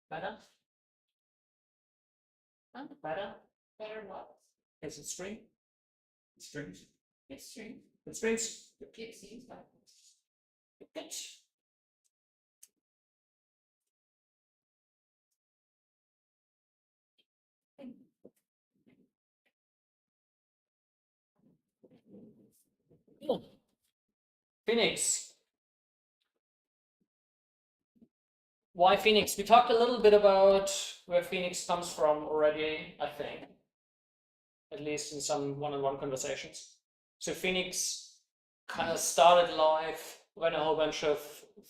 Better? Huh? Better? Better what? Is it string? Strings? It's string. It's strings? It seems like good. Phoenix. Why Phoenix? We talked a little bit about where Phoenix comes from already, I think, at least in some one-on-one conversations. So Phoenix kind of started life when a whole bunch of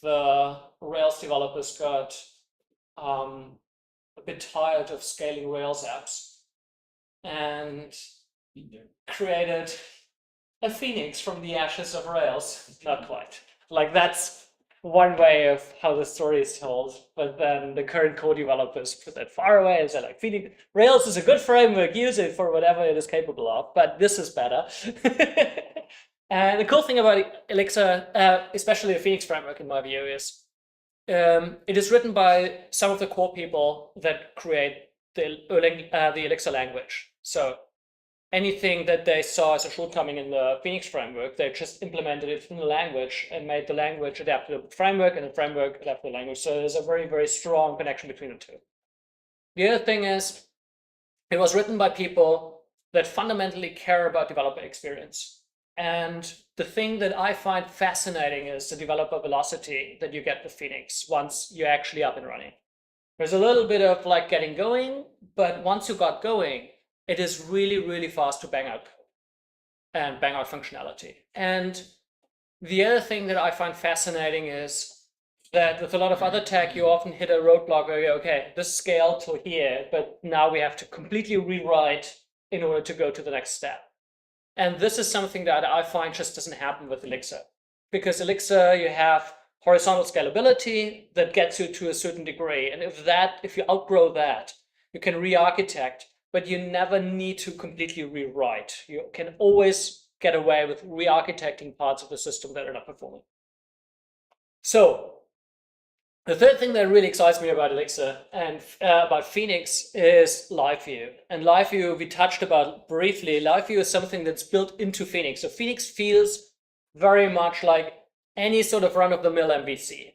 the Rails developers got a bit tired of scaling Rails apps and created a Phoenix from the ashes of Rails. Not quite. Like that's one way of how the story is told, but then the current code developers put that far away and said like, Phoenix, Rails is a good framework, use it for whatever it is capable of, but this is better. And the cool thing about Elixir, especially the Phoenix framework in my view, is it is written by some of the core people that create the Elixir language. So anything that they saw as a shortcoming in the Phoenix framework, they just implemented it in the language and made the language adapt to the framework and the framework adapt to the language. So there's a very, very strong connection between the two. The other thing is, it was written by people that fundamentally care about developer experience. And the thing that I find fascinating is the developer velocity that you get with Phoenix once you're actually up and running. There's a little bit of like getting going, but once you got going, it is really, really fast to bang out code and bang out functionality. And the other thing that I find fascinating is that with a lot of other tech, you often hit a roadblock where you're, okay, this scaled to here, but now we have to completely rewrite in order to go to the next step. And this is something that I find just doesn't happen with Elixir. Because Elixir, you have horizontal scalability that gets you to a certain degree. And if you outgrow that, you can re-architect, but you never need to completely rewrite. You can always get away with re-architecting parts of the system that are not performing. So the third thing that really excites me about Elixir and about Phoenix is live view. And live view we touched about briefly. Live view is something that's built into Phoenix. So Phoenix feels very much like any sort of run-of-the-mill MVC.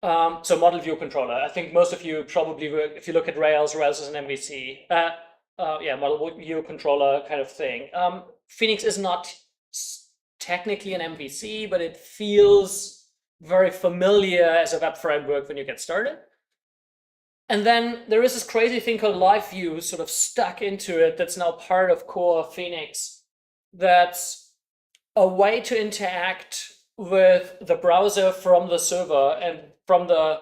So model view controller. I think most of you probably, if you look at Rails, Rails is an MVC. Yeah, model view controller kind of thing. Phoenix is not technically an MVC, but it feels very familiar as a web framework when you get started. And then there is this crazy thing called live view sort of stuck into it that's now part of core Phoenix. That's a way to interact with the browser from the server and from the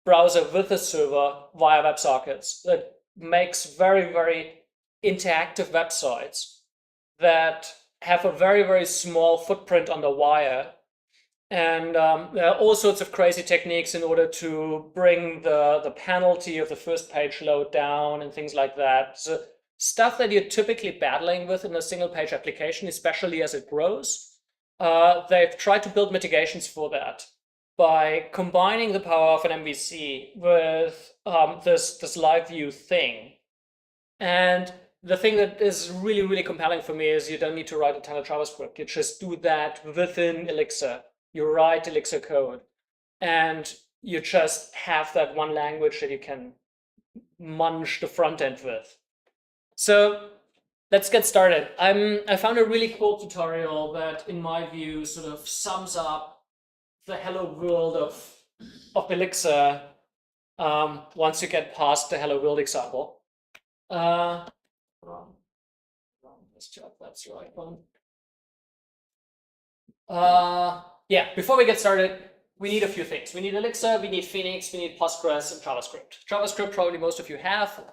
browser with the server via WebSockets that makes very, very interactive websites that have a very, very small footprint on the wire. And there are all sorts of crazy techniques in order to bring the penalty of the first page load down and things like that. So stuff that you're typically battling with in a single page application, especially as it grows. They've tried to build mitigations for that by combining the power of an MVC with this live view thing. And the thing that is really, really compelling for me is you don't need to write a ton of JavaScript. You just do that within Elixir. You write Elixir code, and you just have that one language that you can munch the front end with. So let's get started. I found a really cool tutorial that, in my view, sort of sums up the hello world of Elixir once you get past the hello world example. Let's check that's the right one. Yeah, before we get started, we need a few things. We need Elixir, we need Phoenix, we need Postgres, and JavaScript. JavaScript probably most of you have.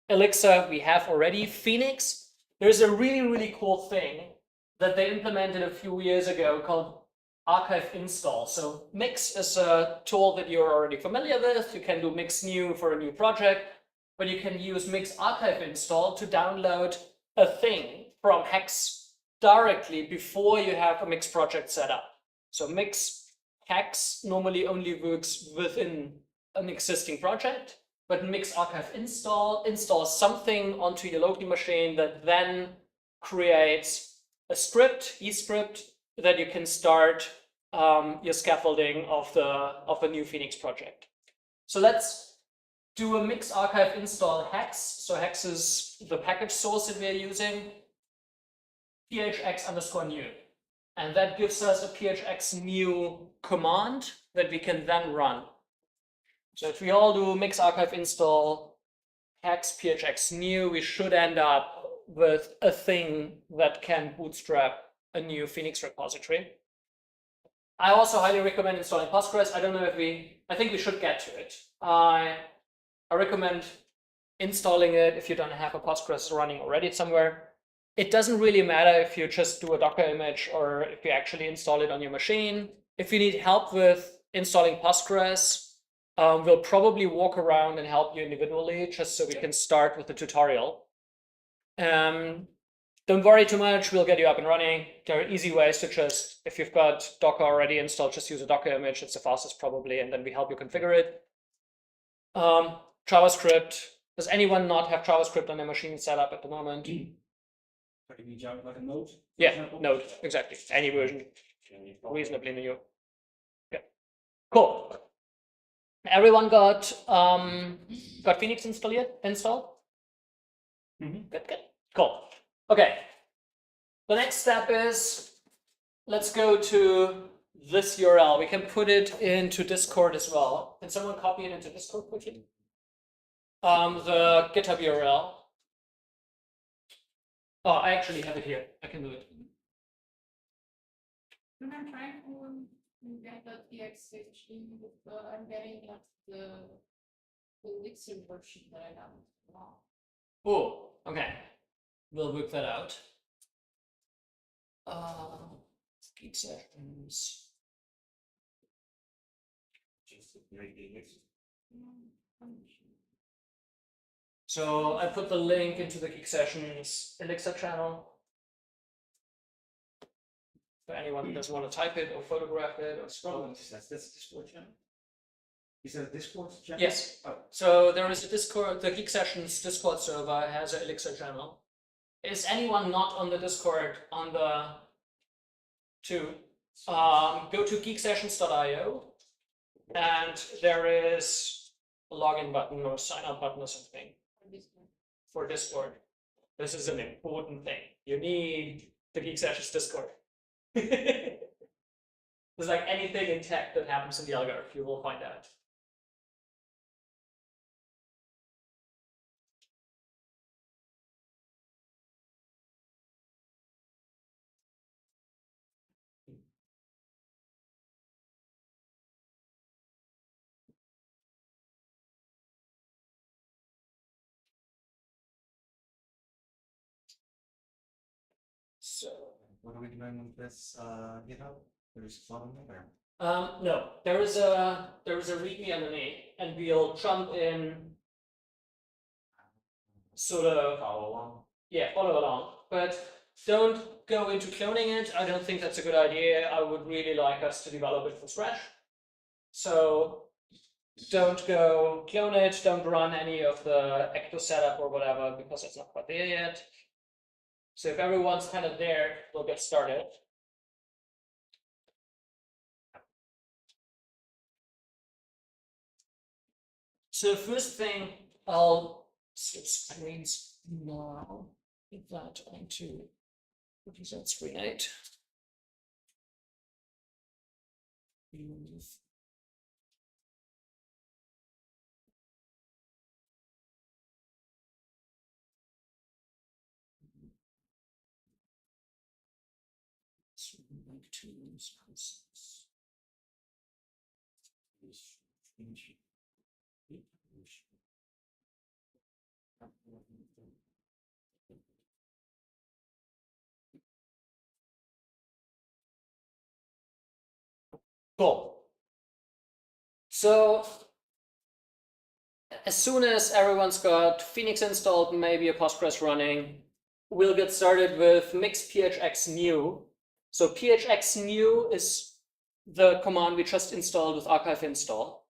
Elixir, we have already. Phoenix, there's a really, really cool thing that they implemented a few years ago called archive install. So mix is a tool that you're already familiar with. You can do mix new for a new project, but you can use mix archive install to download a thing from Hex directly before you have a mix project set up. So mix Hex normally only works within an existing project, but mix archive install installs something onto your local machine that then creates a script, eScript, that you can start your scaffolding of the new Phoenix project. So let's do a mix archive install hex. So hex is the package source that we're using, phx_new. And that gives us a phx new command that we can then run. So if we all do mix archive install hex phx new, we should end up with a thing that can bootstrap a new Phoenix repository. I also highly recommend installing Postgres. I don't know if I think we should get to it. I recommend installing it if you don't have a Postgres running already somewhere. It doesn't really matter if you just do a Docker image or if you actually install it on your machine. If you need help with installing Postgres, we'll probably walk around and help you individually just so we can start with the tutorial. Don't worry too much, we'll get you up and running. There are easy ways to just, if you've got Docker already installed, just use a Docker image. It's the fastest probably, and then we help you configure it. JavaScript. Does anyone not have JavaScript on their machine set up at the moment? Like a Node? Yeah, Node, exactly. Any version, reasonably new. Yeah, cool. Everyone got Phoenix installed? Good, good, cool. Okay, the next step is, let's go to this URL. We can put it into Discord as well. Can someone copy it into Discord quickly? The GitHub URL. Oh, I actually have it here. I can do it. When I'm trying to get the TXT, I'm getting the Elixir version that I have. Oh, okay. We'll work that out. Geek sessions. So I put the link into the Geek Sessions Elixir channel. For anyone who doesn't want to type it or photograph it or scroll it. That's Discord channel. Is that a Discord channel? Yes. Oh. So there is a Discord, the Geek Sessions Discord server has an Elixir channel. Is anyone not on the Discord on the two? Go to geeksessions.io and there is a login button or sign up button or something for Discord. This is an important thing. You need the Geek Sessions Discord. There's like anything in tech that happens in the algorithm, you will find out. So What are we doing with this GitHub? There's a button there. no, there is a README underneath, and we'll jump in sort of Follow along. yeah, follow along. But don't go into cloning it. I don't think that's a good idea. I would really like us to develop it from scratch. So don't go clone it, don't run any of the Ecto setup or whatever, because it's not quite there yet. So if everyone's kind of there, we'll get started. So first thing, I'll switch screens now. Get that onto screen 8. Cool. So as soon as everyone's got Phoenix installed, maybe a Postgres running, we'll get started with mix phx new. So phx new is the command we just installed with archive install.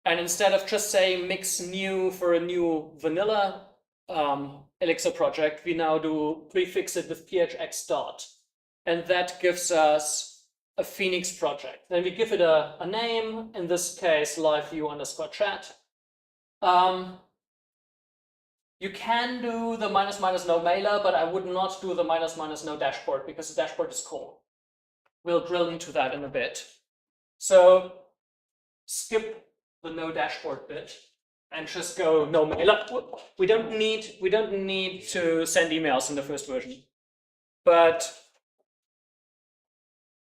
And instead of just saying mix new for a new vanilla Elixir project, we now do prefix it with phx dot. And that gives us a Phoenix project. Then we give it a name, in this case, liveview_chat. You can do the --no mailer, but I would not do the --no dashboard because the dashboard is cool. We'll drill into that in a bit. So skip the no dashboard bit and just go no mailer. We don't need to send emails in the first version, but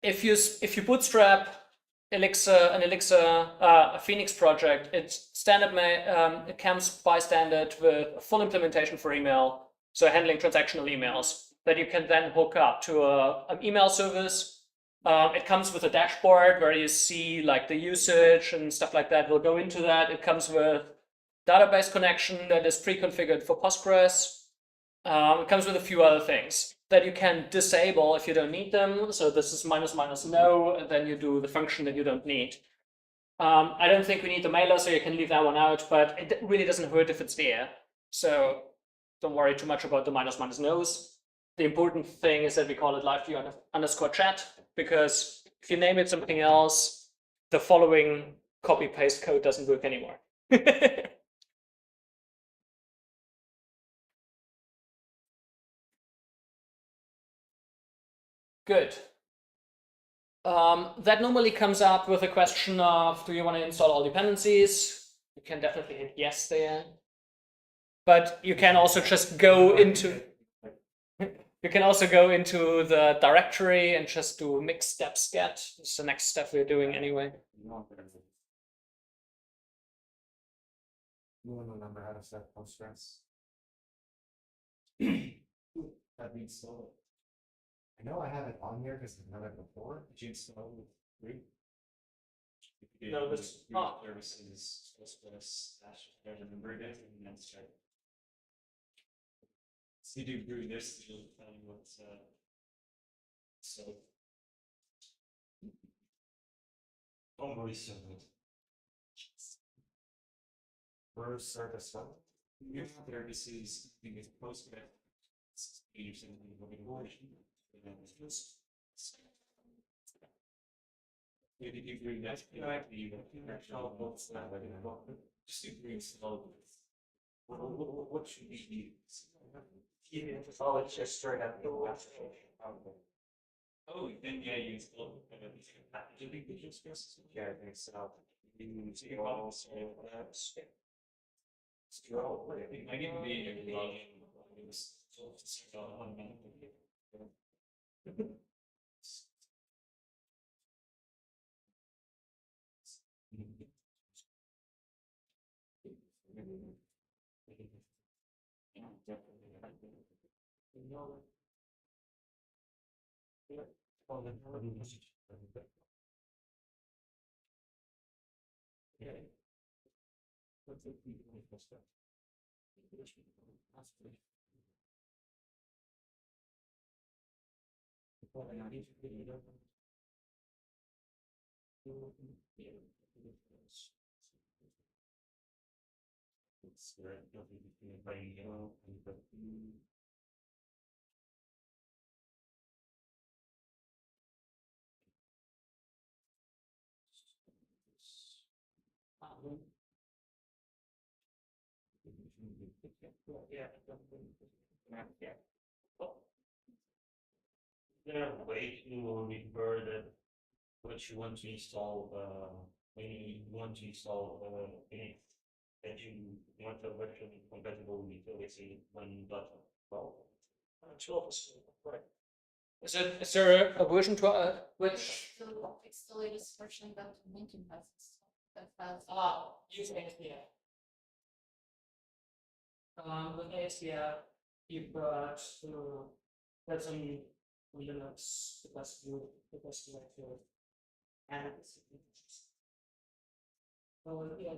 if you bootstrap a Phoenix project, it's standard. It comes by standard with a full implementation for email, so handling transactional emails that you can then hook up to an email service. It comes with a dashboard where you see like the usage and stuff like that. We'll go into that. It comes with database connection that is pre-configured for Postgres. It comes with a few other things that you can disable if you don't need them. So this is --no, and then you do the function that you don't need. I don't think we need the mailer, so you can leave that one out, but it really doesn't hurt if it's there. So don't worry too much about the --nos. The important thing is that we call it liveview_chat, because if you name it something else, the following copy-paste code doesn't work anymore. Good. That normally comes up with a question of, do you want to install all dependencies? You can definitely hit yes there. But you can also just go into the directory and just do mix steps get. It's the next step we're doing anyway. You want to remember how to set Postgres? That means so. I know I have it on here because I've done it before. Did you install with root? No, this services Postgres / remember it and then start. So you do brew this, it'll tell you what's so. Almost so good. Brew service one. Your services, I think it's Postgres. It's 80% of the organization. Maybe you bring that just do bring slow. What should we use? Oh, it's just straight up. Oh, then yeah, use slow. Yeah, I think so. Use balls and apps. I give me a log. There are ways to refer that what you want to install when you want to install Phoenix, that you want a version compatible with Elixir 1.12. 12 is right. Is there a version to which? It's the latest version that Lincoln has. That has. Use ASDF. With ASDF, you've got that's on Linux, the best way to Oh, yeah.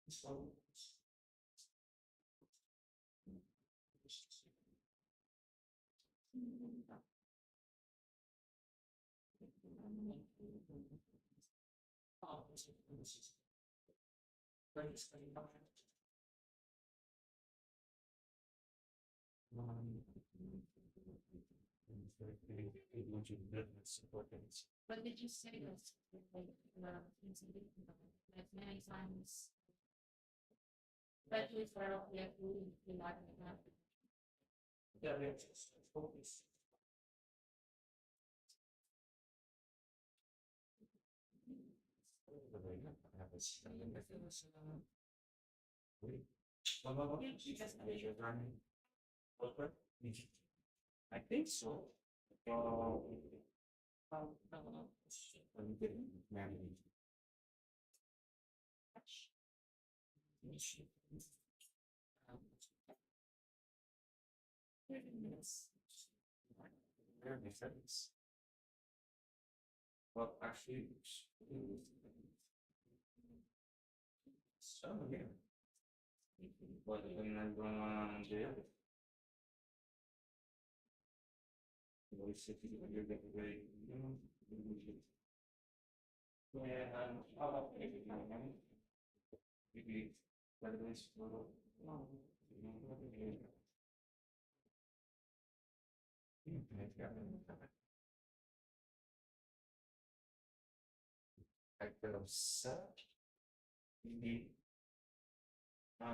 This one. Oh, this is very exciting. What did you say that's like many times? Especially for like we like that. Yeah, we have to focus. I think so. Where makes sense. Well, actually, so yeah. What am I going to do? Maybe that is I could have said maybe no,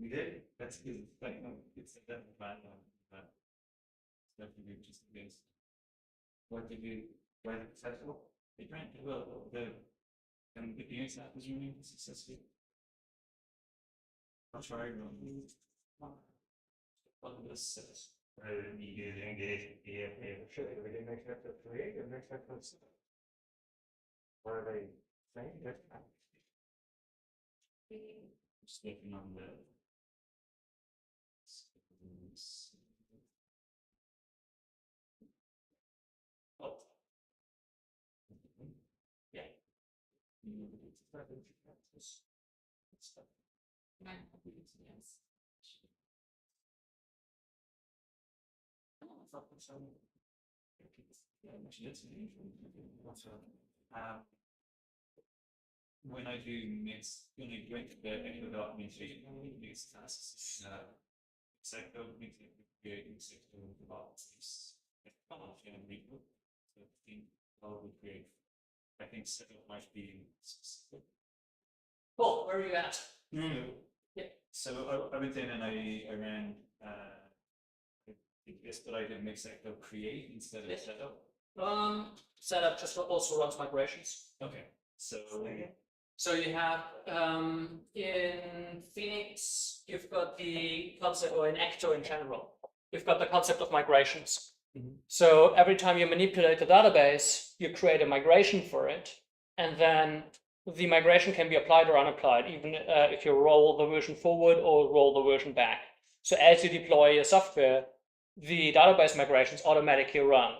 we did. That's good. Like no, it's definitely bad. But it's definitely just against. What did you? Was it successful? They tried to the use that was really successful. I'll try. What this says. You engage Sure, we didn't expect to create and expect to. What are they saying? just looking on the oh yeah. Yes. When I do mix, when I break the actual documentation, mix tasks, sector, creating sector about this, and repo. So I think probably create. I think setup might be specific. Cool, where are you at? So I went in and I ran this, but I did mix sector create instead of setup. Setup just also runs migrations. Okay. So you have in Phoenix, you've got the concept, or in Ecto in general, you've got the concept of migrations. So every time you manipulate the database, you create a migration for it, and then the migration can be applied or unapplied, even if you roll the version forward or roll the version back. So as you deploy your software, the database migrations automatically run.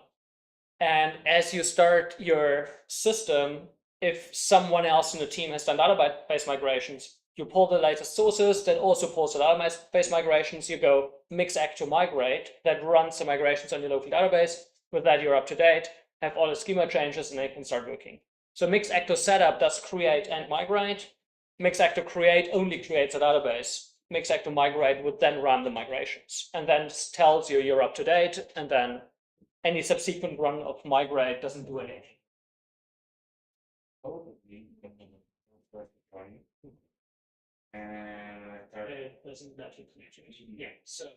And as you start your system, if someone else in the team has done database migrations, you pull the latest sources that also pulls the database migrations. You go mix acto migrate that runs the migrations on your local database. With that, you're up to date, have all the schema changes, and they can start working. So mix acto setup does create and migrate. Mix acto create only creates a database. Mix acto migrate would then run the migrations and then tells you you're up to date, and then any subsequent run of migrate doesn't do anything. Yeah. So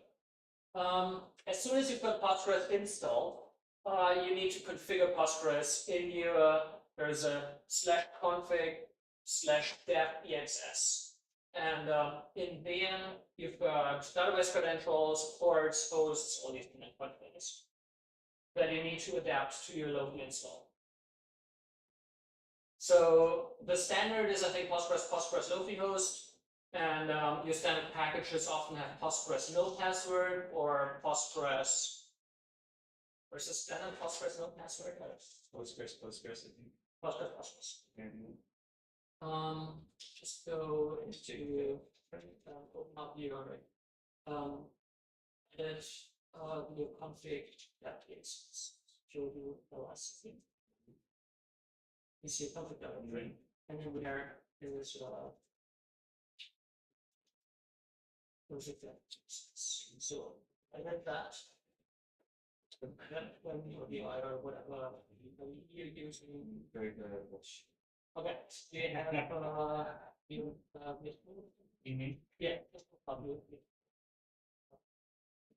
as soon as you've got Postgres installed, you need to configure Postgres in your. There's a /config/dev-exs, and in there you've got database credentials, ports, hosts, all these different things that you need to adapt to your local install. So the standard is, I think, Postgres locally host, And your standard packages often have Postgres no password or Postgres. Where's the standard Postgres no password? Postgres, I think. Postgres. And Just go into open up your edit your config that is Sérgio LS. You see a config directory, and then there is config directories. So I read that. When you or whatever you're using. very good at watch. Okay, do you have yeah, probably.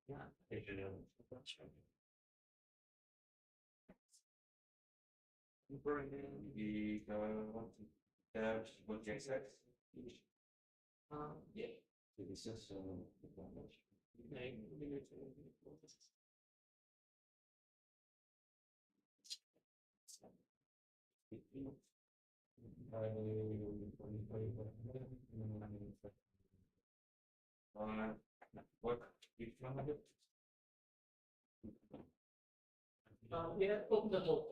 Yeah. Bring in the what you said. Yeah. This is what you found it? Yeah, open the whole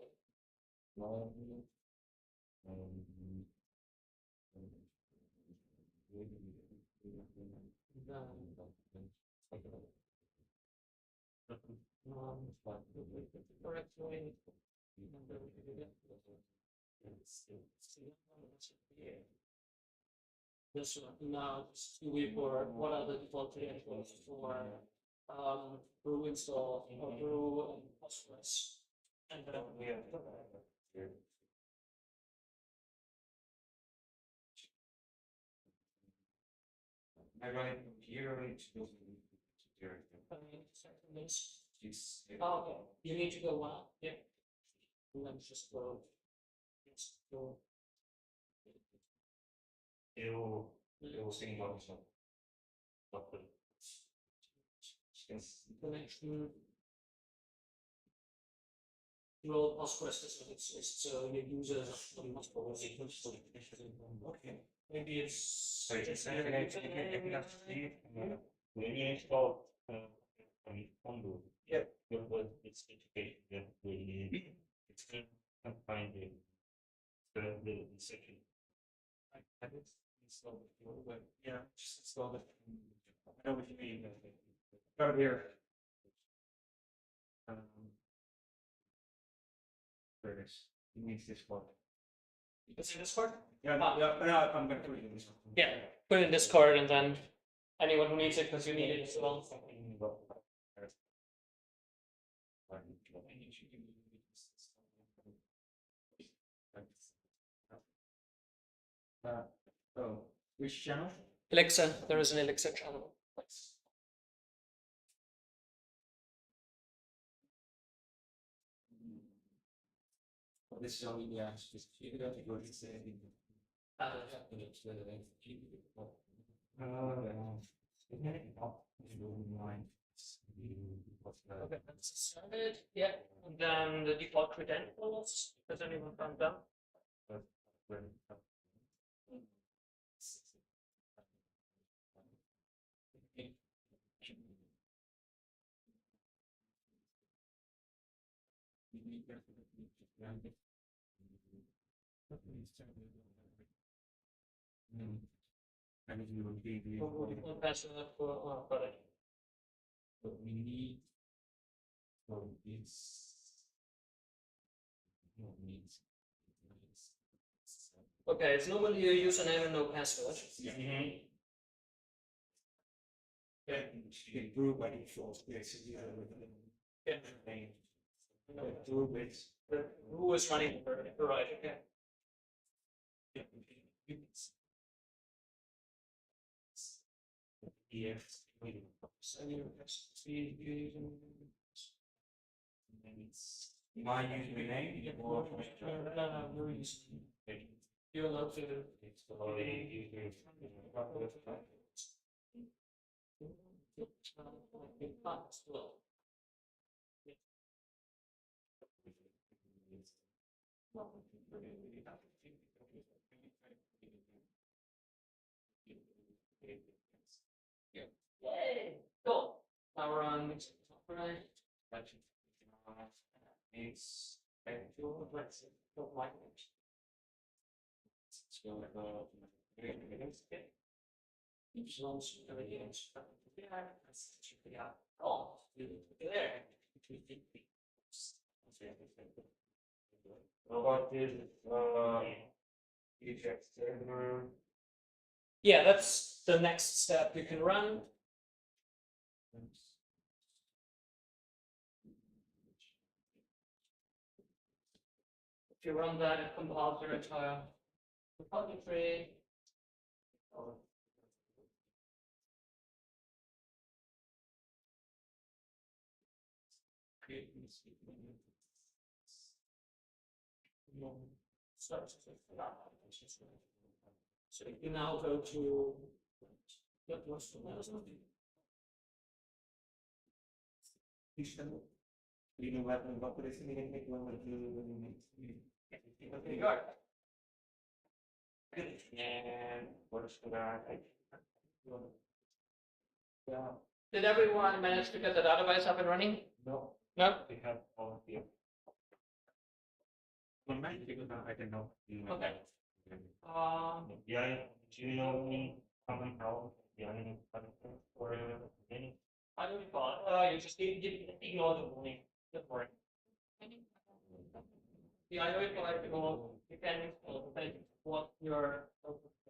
thing. Correct way. This one now we for what are the default credentials for brew install or brew and Postgres. And then we have I run it here to go to there. this. Oh, okay. You need to go one. Yeah. And then just go. Just go. Eu sem informação. Connection. Roll Postgres is so your users must okay. Maybe it's Sorry, just maybe install Undo. Yeah. But it's indicated that it's going to find the section. I did install it before, but yeah, just install it. I know what you mean. Got it here. There it is. It needs this one. it's in Discord? Yeah, no, I'm gonna put it in this one. Yeah. Put it in Discord and then anyone who needs it because you need it as well. Oh, which channel? Elixir, there is an Elixir channel. This is only just you don't go to say Okay, that's started. Yeah. And then the default credentials. Does anyone found them? We'll pass it up for got it. But we need for this Okay, it's normally a username and no password. Brew by default, basically. Yeah. Brew base. Who is running right? Okay. Yes. So you using My username or no, you're using. You're allowed to. Yay! Cool. Now we're on right. It's Let's go like Oh, there. What is Gschwendtner? Yeah, that's the next step you can run. If you run that, it compiles your entire repository. So you can now go to what was the last one? You know what is it? Make one with Okay, got it. And what is that? Yeah. Did everyone manage to get the database up and running? No, No? we have all here. One man, because I can know. Okay. Yeah, do you know any common problem? Yeah, or any? I don't recall. You just ignore the warning. Don't worry. Yeah, I know it like you can depending what your okay.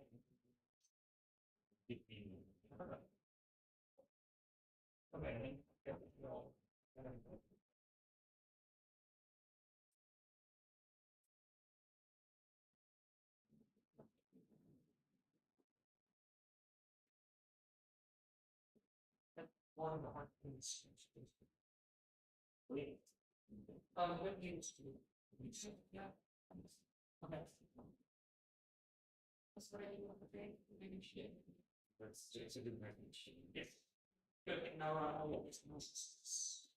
One of the hard things. What you used to yeah. Okay. That's what I do with the thing. Maybe shit. That's a good message. Yes. Good. Now I'll let this analysis.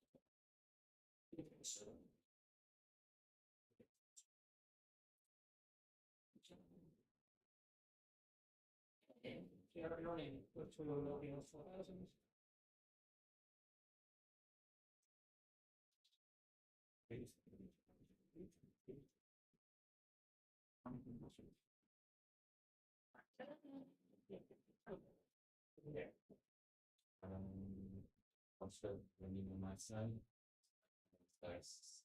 You're running with two loading of 4,000. Also, when you know my son, that's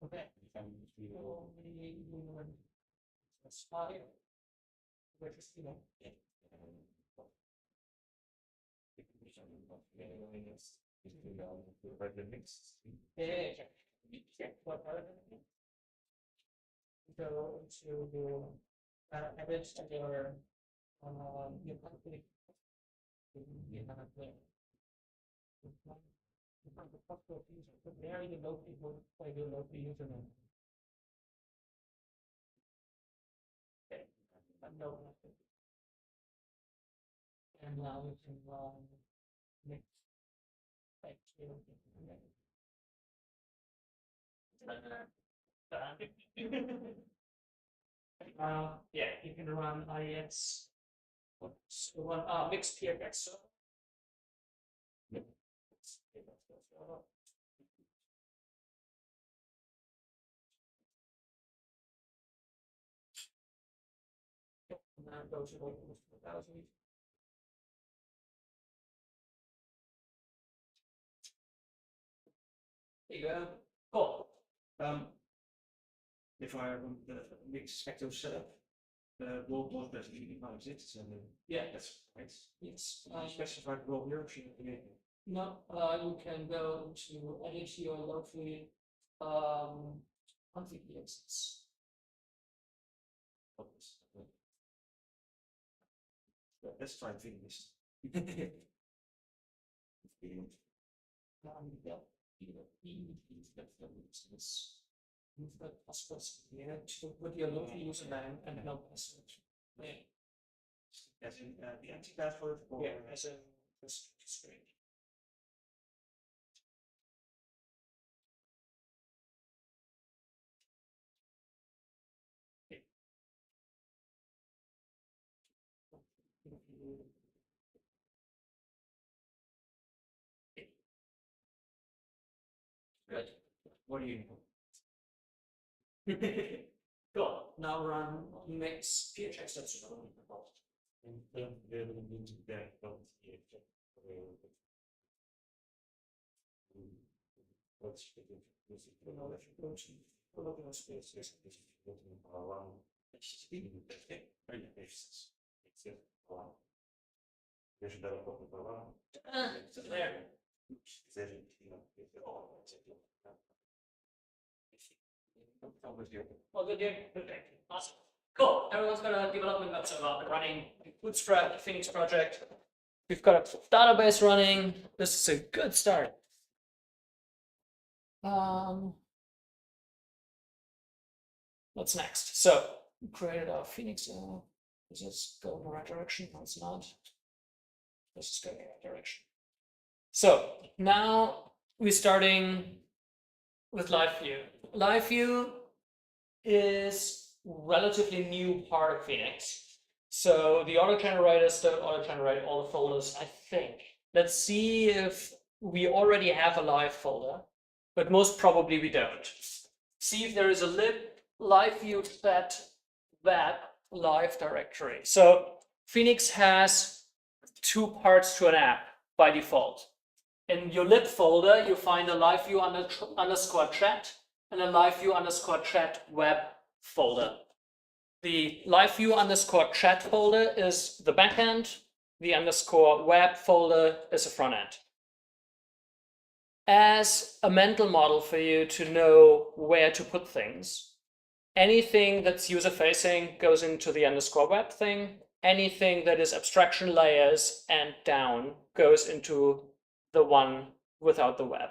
Okay. That's 5. Which is, you know, what other go to edit to your company. You have the possible user, but there you know people play your local username. Okay, I know nothing. And now we can mix back to yeah, you can run IEX one mixed PFX. So now go to local 4,000. There you go. Cool. if I the mix active setup, the world was basically now exists, and Yeah, that's right. yes. Specified role here. No, you can go to edit your locally config exits. Let's try and figure this. Move the password here to put your local username and no password. Yeah. As in the empty password, or Yeah, as a screen. Good. What do you Cool. Now run mix phx steps. and then they're going to do that from here. What's the knowledge approach? Local space is around There. All good here? Okay. Awesome. Cool. Everyone's got a development website up and running. Bootstrap, the Phoenix project. We've got a database running. This is a good start. What's next? So we created our Phoenix. Does this go in the right direction? No, it's not. Let's just go in the right direction. So now we're starting with live view. Live view is relatively new part of Phoenix. So the auto generators don't auto generate all the folders, I think. Let's see if we already have a live folder, but most probably we don't. See if there is a lib live view set web live directory. So Phoenix has two parts to an app by default. In your lib folder, you find a live view underscore chat and a live view underscore chat web folder. The live view underscore chat folder is the backend. The underscore web folder is the front end. As a mental model for you to know where to put things, anything that's user facing goes into the underscore web thing. Anything that is abstraction layers and down goes into the one without the web.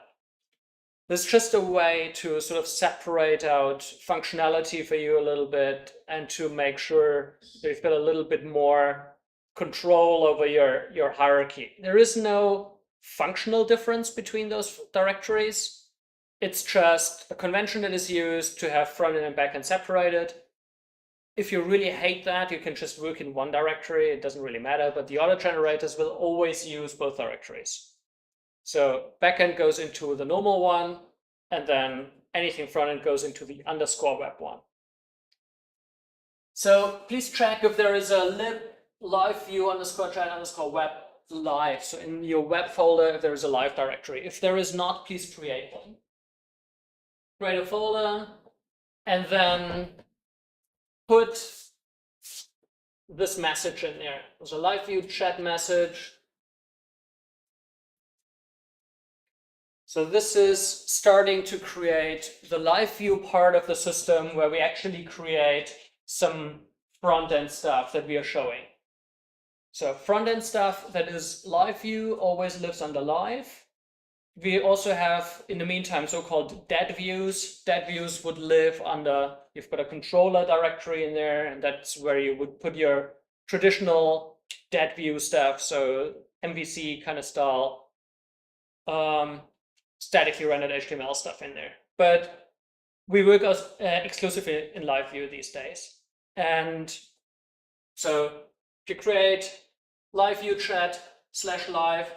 This is just a way to sort of separate out functionality for you a little bit and to make sure that you've got a little bit more control over your hierarchy. There is no functional difference between those directories. It's just a convention that is used to have front end and back end separated. If you really hate that, you can just work in one directory. It doesn't really matter, but the auto generators will always use both directories. So backend goes into the normal one, and then anything front end goes into the underscore web one. So please check if there is a lib live view underscore chat underscore web live. So in your web folder, if there is a live directory. If there is not, please create one. Create a folder, and then put this message in there. There's a live view chat message. So this is starting to create the live view part of the system where we actually create some front-end stuff that we are showing. So front-end stuff that is live view always lives under live. We also have, in the meantime, so-called dead views. Dead views would live under, you've got a controller directory in there, and that's where you would put your traditional dead view stuff, so MVC kind of style, statically rendered HTML stuff in there. But we work exclusively in live view these days. And so if you create live view chat /live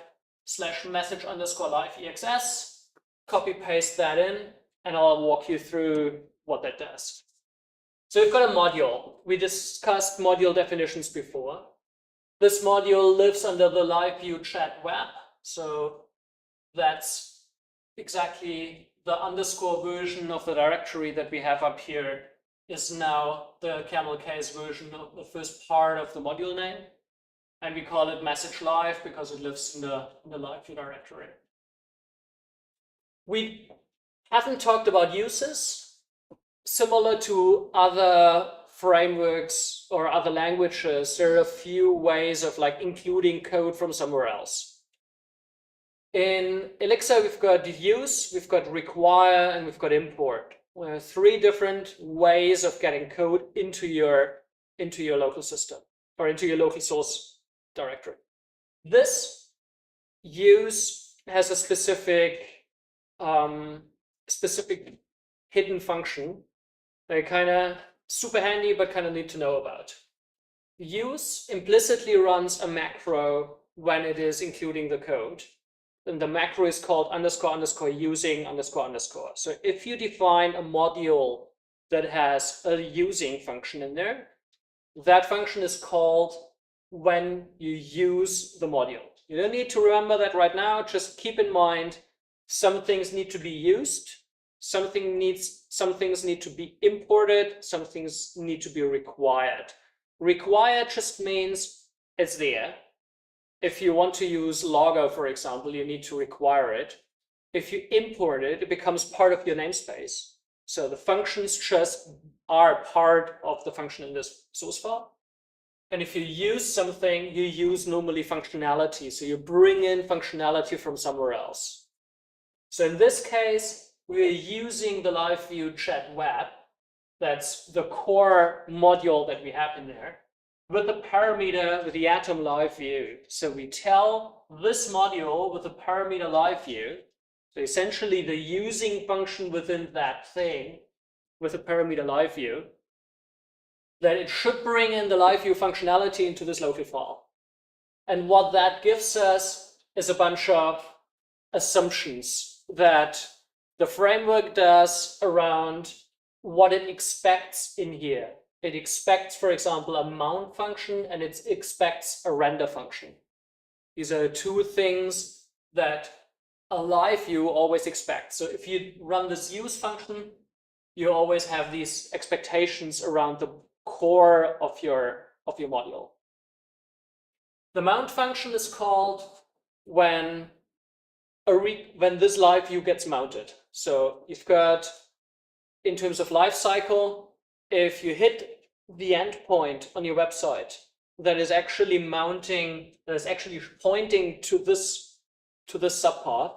/message underscore live exs, copy paste that in, and I'll walk you through what that does. So we've got a module. We discussed module definitions before. This module lives under the live view chat web. So that's exactly the underscore version of the directory that we have up here is now the camel case version of the first part of the module name. And we call it message live because it lives in the live view directory. We haven't talked about uses. Similar to other frameworks or other languages, there are a few ways of like including code from somewhere else. In Elixir, we've got use, we've got require, and we've got import. We have three different ways of getting code into your local system or into your local source directory. This use has a specific hidden function. They're kind of super handy, but kind of need to know about. Use implicitly runs a macro when it is including the code. then the macro is called underscore underscore using underscore underscore. So if you define a module that has a using function in there, that function is called when you use the module. You don't need to remember that right now, just keep in mind some things need to be used, some things need to be imported, some things need to be required. Required just means it's there. If you want to use logger, for example, you need to require it. If you import it, it becomes part of your namespace. So the functions just are part of the function in this source file. And if you use something, you use normally functionality. So you bring in functionality from somewhere else. So in this case, we're using the live view chat web. That's the core module that we have in there with the parameter with the atom live view. So we tell this module with the parameter live view, so essentially the using function within that thing with the parameter live view, that it should bring in the live view functionality into this local file. And what that gives us is a bunch of assumptions that the framework does around what it expects in here. It expects, for example, a mount function, and it expects a render function. These are two things that a live view always expects. So if you run this use function, you always have these expectations around the core of your module. The mount function is called when this live view gets mounted. So you've got, in terms of life cycle, if you hit the endpoint on your website that is actually mounting, that is actually pointing to this subpath,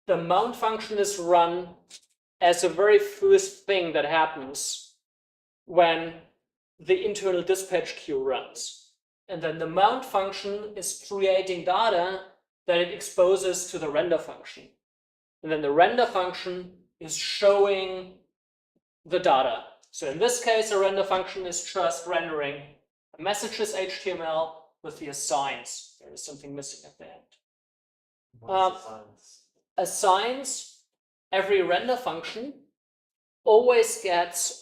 the mount function is run as the very first thing that happens when the internal dispatch queue runs. And then the mount function is creating data that it exposes to the render function. And then the render function is showing the data. So in this case, the render function is just rendering a messages HTML with the assigns. There is something missing at the end. Assigns, every render function always gets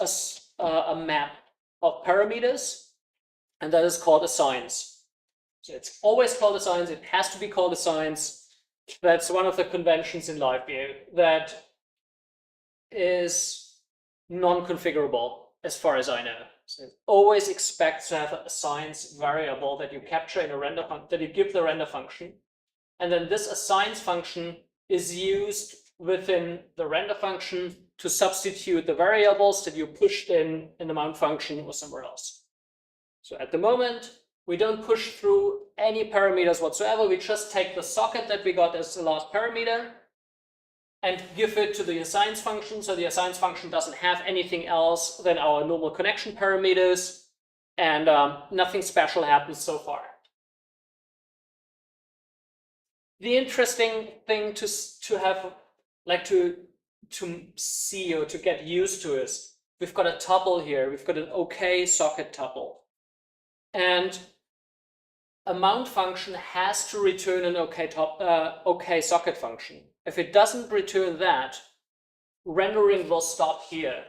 a map of parameters, and that is called assigns. So it's always called assigns. It has to be called assigns. That's one of the conventions in LiveView that is non-configurable as far as I know. So it always expects to have a assigns variable that you capture in a render function, that you give the render function. And then this assigns function is used within the render function to substitute the variables that you pushed in the mount function or somewhere else. So at the moment, we don't push through any parameters whatsoever. We just take the socket that we got as the last parameter and give it to the assigns function. So the assigns function doesn't have anything else than our normal connection parameters, and nothing special happens so far. The interesting thing to have, like to see or to get used to is we've got a tuple here. We've got an OK socket tuple, and a mount function has to return an OK socket function. If it doesn't return that, rendering will stop here.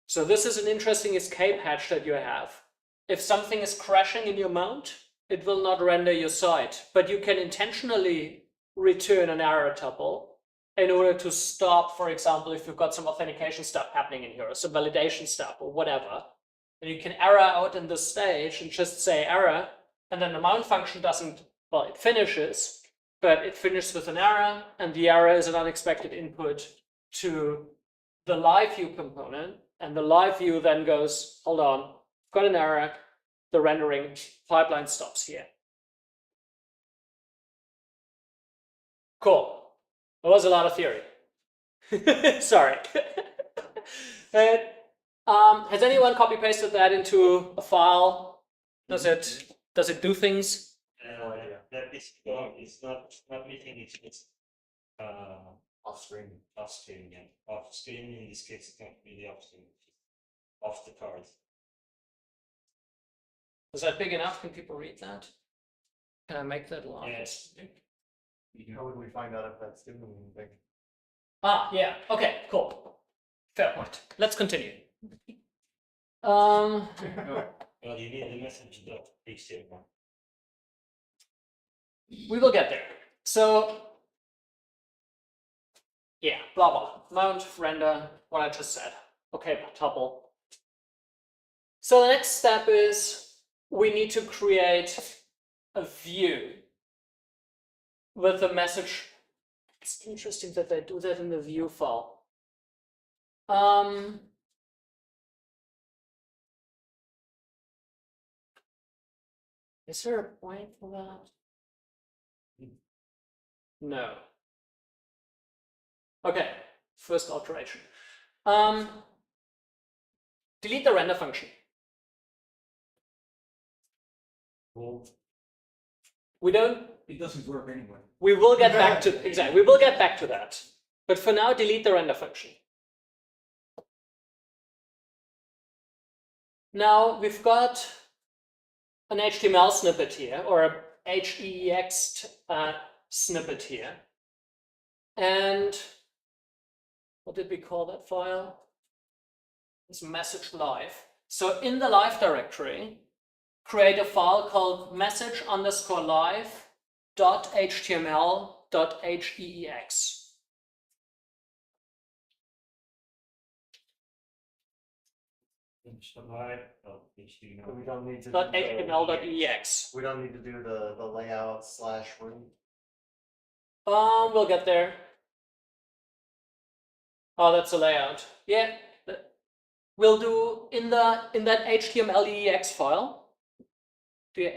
So this is an interesting escape hatch that you have. If something is crashing in your mount, it will not render your site, but you can intentionally return an error tuple in order to stop, for example, if you've got some authentication stuff happening in here, or some validation stuff or whatever, and you can error out in this stage and just say error, and then the mount function doesn't, well, it finishes, but it finishes with an error, and the error is an unexpected input to the live view component, and the live view then goes, hold on, got an error, the rendering pipeline stops here. Cool. That was a lot of theory. Sorry. But, has anyone copy pasted that into a file? Does it do things? No idea. That is not meeting its off-screen, yeah. Off-screen in this case, it can't be the off-screen, off the card. Is that big enough? Can people read that? Can I make that large? Yes. How would we find out if that's doing anything? Ah, yeah. Okay, cool. Fair point. Let's continue. Well, you need the message.html. We will get there. So, yeah, blah blah. Mount, render, what I just said. Okay, tuple. So the next step is we need to create a view with a message. It's interesting that they do that in the view file. Is there a point for that? No. Okay, first alteration. Delete the render function. Well, We don't. It doesn't work anyway. We will get back to exactly. We will get back to that. But for now, delete the render function. Now we've got an HTML snippet here, or a HEX snippet here. And what did we call that file? It's message live. So in the live directory, create a file called message_live.html.hex. We don't need to do .html.ex. we don't need to do the layout / root. We'll get there. Oh, that's a layout. Yeah, we'll do in that HTML.ex file.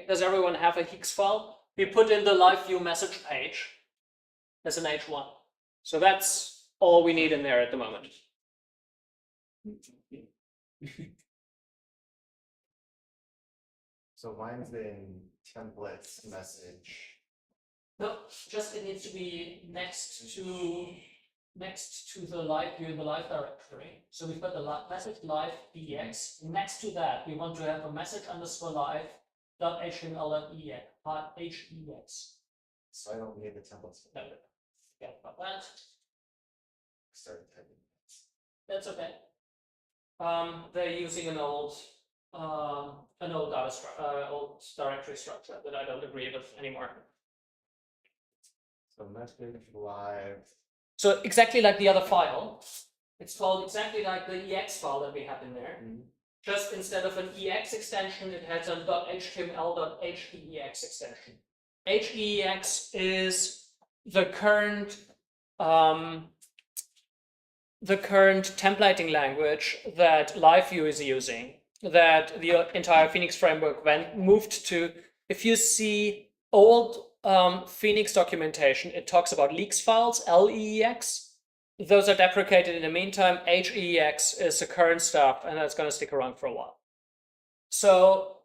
Does everyone have a Hex file? We put in the live view message page as an H1. So that's all we need in there at the moment. So mine's in templates message. No, just it needs to be next to the live view in the live directory. So we've got the message live ex. Next to that, we want to have a message_live.html.hex. So I don't need the templates. No, forget about that. Start typing. That's okay. They're using an old old directory structure that I don't agree with anymore. So message live. So exactly like the other file, it's called exactly like the ex file that we have in there. Just instead of an ex extension, it has a .html.hex extension. Hex is the current templating language that LiveView is using, that the entire Phoenix framework moved to. If you see old Phoenix documentation, it talks about leaks files, LEX. Those are deprecated in the meantime. HEX is the current stuff, and that's going to stick around for a while. So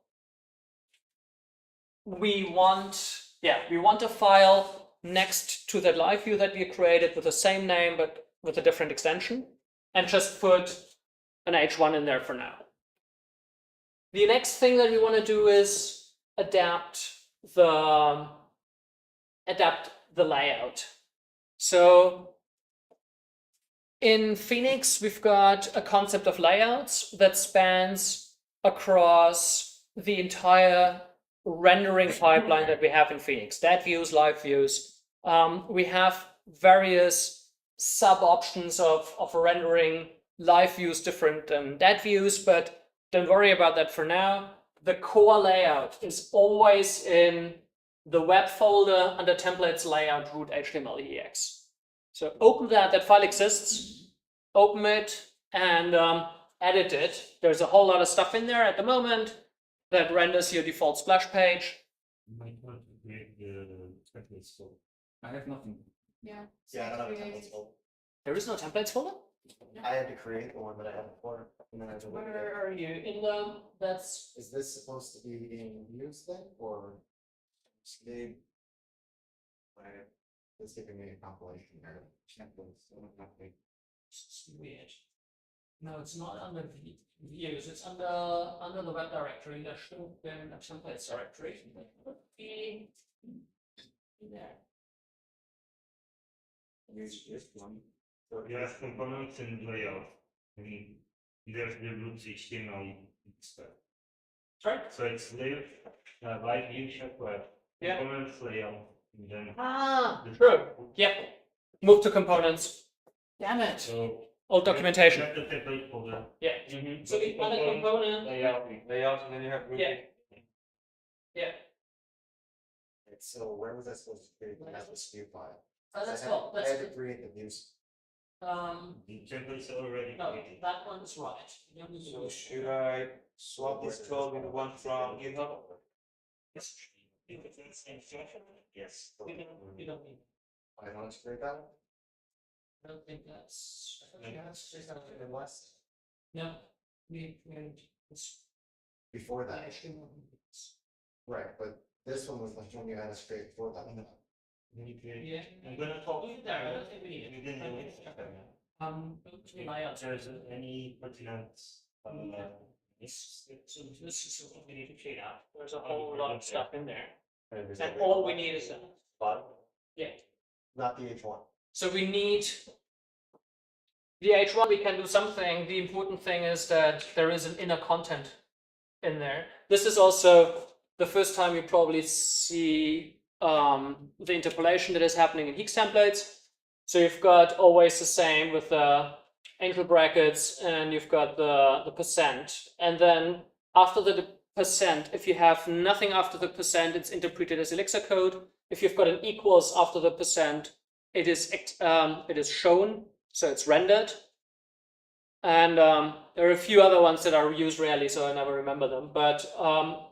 we want a file next to that live view that we created with the same name but with a different extension, and just put an H1 in there for now. The next thing that we want to do is adapt the layout. So in Phoenix, we've got a concept of layouts that spans across the entire rendering pipeline that we have in Phoenix. Dead views, live views. We have various sub-options of rendering live views different than dead views, but don't worry about that for now. The core layout is always in the web folder under templates layout root HTML.ex. So open that file exists, open it and edit it. There's a whole lot of stuff in there at the moment that renders your default splash page. You might want to create the templates folder. I have nothing. Yeah. Yeah, I don't have a create- templates folder. There is no templates folder? I had to create the one that I had before, and then I had to look at it. Where are you? In the, that's, Is this supposed to be in use then, or? They. It's giving me a compilation error. Templates, so I'm not like- it's weird. No, it's not under views, it's under the web directory. There should have been a templates directory. That would be there. Use this one. You have components and layout. I mean, there's the groups HTML stuff. Sorry? So it's layer, live view, check web, Yeah. components, layout, and then. True. Yep. Move to components. Damn it. So. Old documentation. That's the template folder. Yeah. So we add a component. Layout, and then you have. Yeah. Yeah. So where was I supposed to create the atlas view file? That's I had- cool. I That's had to good. create the views. The templates are already No, created. that one's right. You don't need to So do should I swap this code with the one from GitHub? Yes. If it's in the same fashion, yes. You don't need. I don't want to create that one. I don't think that's. Unless No. We it's before that, HTML. right, but this one was the one you had to create before that. Yeah. I'm gonna talk. Leave it there. I don't think we need it. You didn't do it. Layouts. There's any pertinent. So this is what we need to clean up. There's a whole lot of stuff in there. And all we need is that. Yeah. Not the H1. So we need the H1, we can do something. The important thing is that there is an inner content in there. This is also the first time you probably see the interpolation that is happening in Henriques templates. So you've got always the same with the angle brackets, and you've got the percent. And then after the percent, if you have nothing after the percent, it's interpreted as Elixir code. If you've got an equals after the percent, it is shown, so it's rendered. And there are a few other ones that are used rarely, so I never remember them. But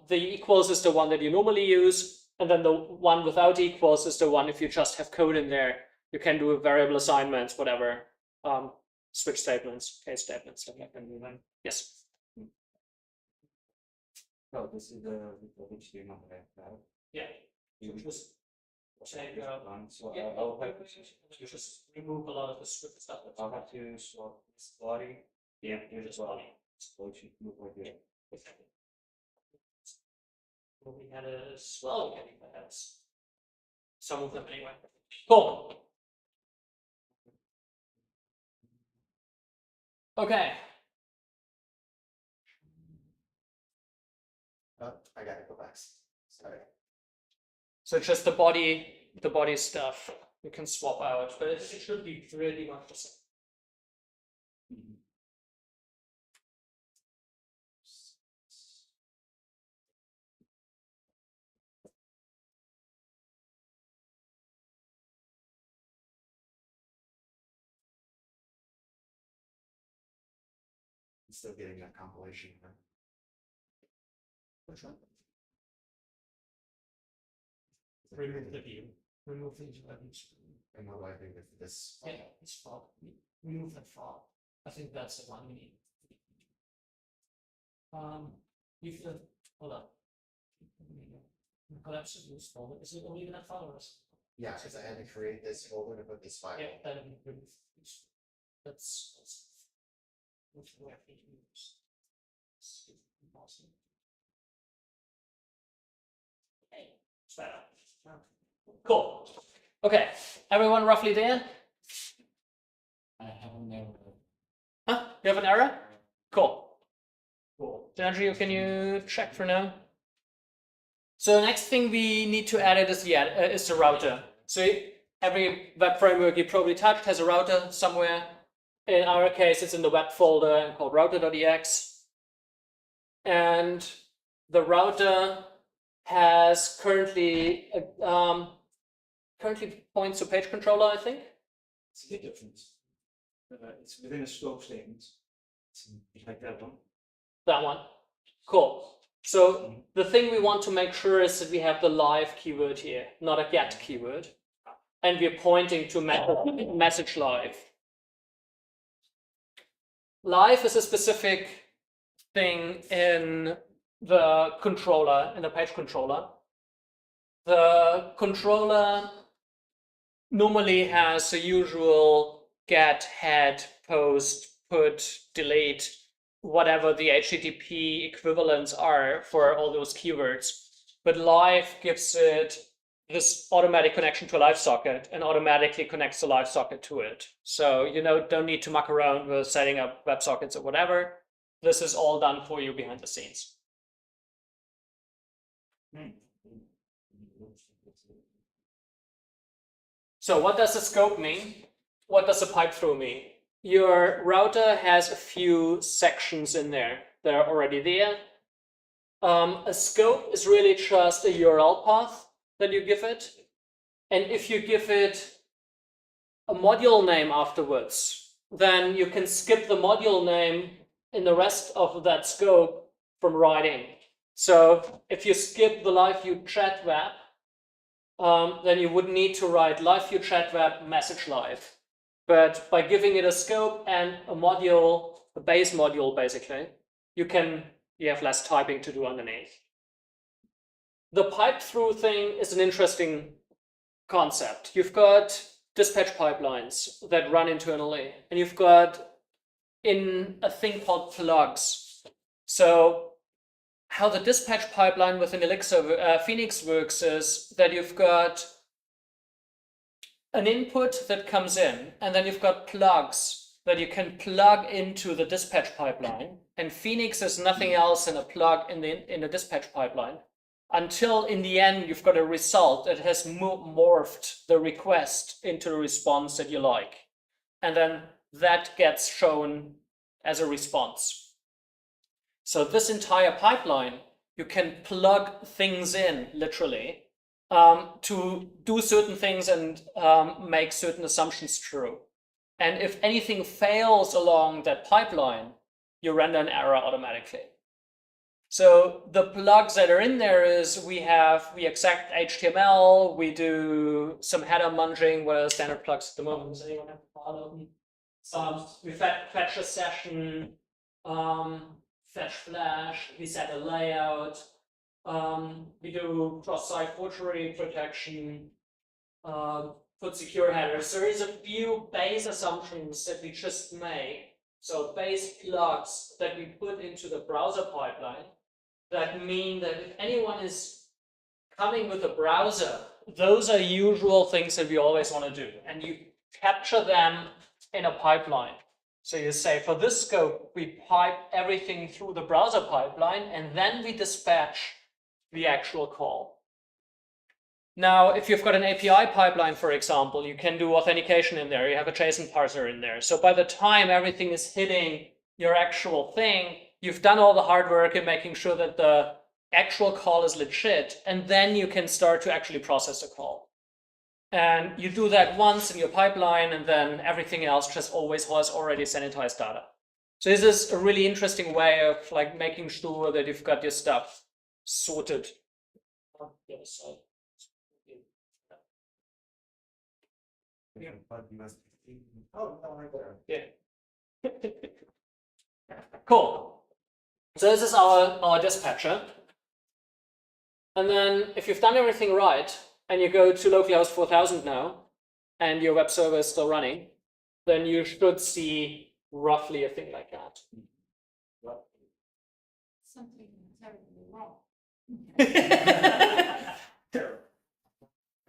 the equals is the one that you normally use, and then the one without equals is the one if you just have code in there. You can do variable assignments, whatever, switch statements, case statements, stuff like that. Yes. No, this is the HTML that I have. Yeah. You Just take one, so yeah, I'll have just remove a lot of the script stuff. That's I'll have to swap this body. Yeah, Here's just as well. body. So it should look like Yeah. it. Well, we had as well, we had some of them anyway. Cool. Okay. Oh, I gotta go back. Sorry. So just the body stuff you can swap out, but it should be pretty much the same. I'm still getting that compilation. Which one? Remove the view. Remove the values. And what do I do with this? Yeah, it's file. Remove that file. I think that's the one we need. If the hold up. Collapse of this folder. Is it only in that file or is Yeah, because I had to create this folder to put this file. yeah, then remove this. That's which we have to use. Awesome. Okay, it's better. Cool. Okay, everyone roughly there? I have an error. Huh? You have an error? Cool. Cool. Sérgio, can you check for now? So the next thing we need to edit is the router. So every web framework you probably touched has a router somewhere. In our case, it's in the web folder called router.ex. And the router has currently points to page controller, I think. It's a bit different. It's within a scope statement. It's like that one. That one. Cool. So the thing we want to make sure is that we have the live keyword here, not a get keyword. And we're pointing to message live. Live is a specific thing in the controller, in the page controller. The controller normally has the usual get, head, post, put, delete, whatever the HTTP equivalents are for all those keywords. But live gives it this automatic connection to a live socket and automatically connects the live socket to it. So you don't need to muck around with setting up WebSockets or whatever. This is all done for you behind the scenes. So what does the scope mean? What does a pipe through mean? Your router has a few sections in there that are already there. A scope is really just a URL path that you give it. And if you give it a module name afterwards, then you can skip the module name in the rest of that scope from writing. So if you skip the live view chat web, then you would need to write live view chat web message live. But by giving it a scope and a module, a base module basically, you have less typing to do underneath. The pipe through thing is an interesting concept. You've got dispatch pipelines that run internally, and you've got in a thing called plugs. So how the dispatch pipeline within Elixir Phoenix works is that you've got an input that comes in, and then you've got plugs that you can plug into the dispatch pipeline. And Phoenix is nothing else than a plug in the dispatch pipeline, until in the end you've got a result that has morphed the request into a response that you like. And then that gets shown as a response. So this entire pipeline, you can plug things in, literally, to do certain things and make certain assumptions true. And if anything fails along that pipeline, you render an error automatically. So the plugs that are in there is we extract HTML, we do some header munging, what are the standard plugs at the moment? Does anyone have a file open? We fetch a session, fetch flash, we set a layout, we do cross-site forgery protection, put secure headers. There is a few base assumptions that we just make. So base plugs that we put into the browser pipeline that mean that if anyone is coming with a browser, those are usual things that we always want to do. And you capture them in a pipeline. So you say, for this scope, we pipe everything through the browser pipeline, and then we dispatch the actual call. Now, if you've got an API pipeline, for example, you can do authentication in there. You have a JSON parser in there. So by the time everything is hitting your actual thing, you've done all the hard work in making sure that the actual call is legit, and then you can start to actually process the call. And you do that once in your pipeline, and then everything else just always has already sanitized data. So this is a really interesting way of like making sure that you've got your stuff sorted on the other side. Yeah. Oh, no, right there. Yeah. Cool. So this is our dispatcher. And then if you've done everything right, and you go to localhost 4000 now, and your web server is still running, then you should see roughly a thing like that. Something terribly wrong.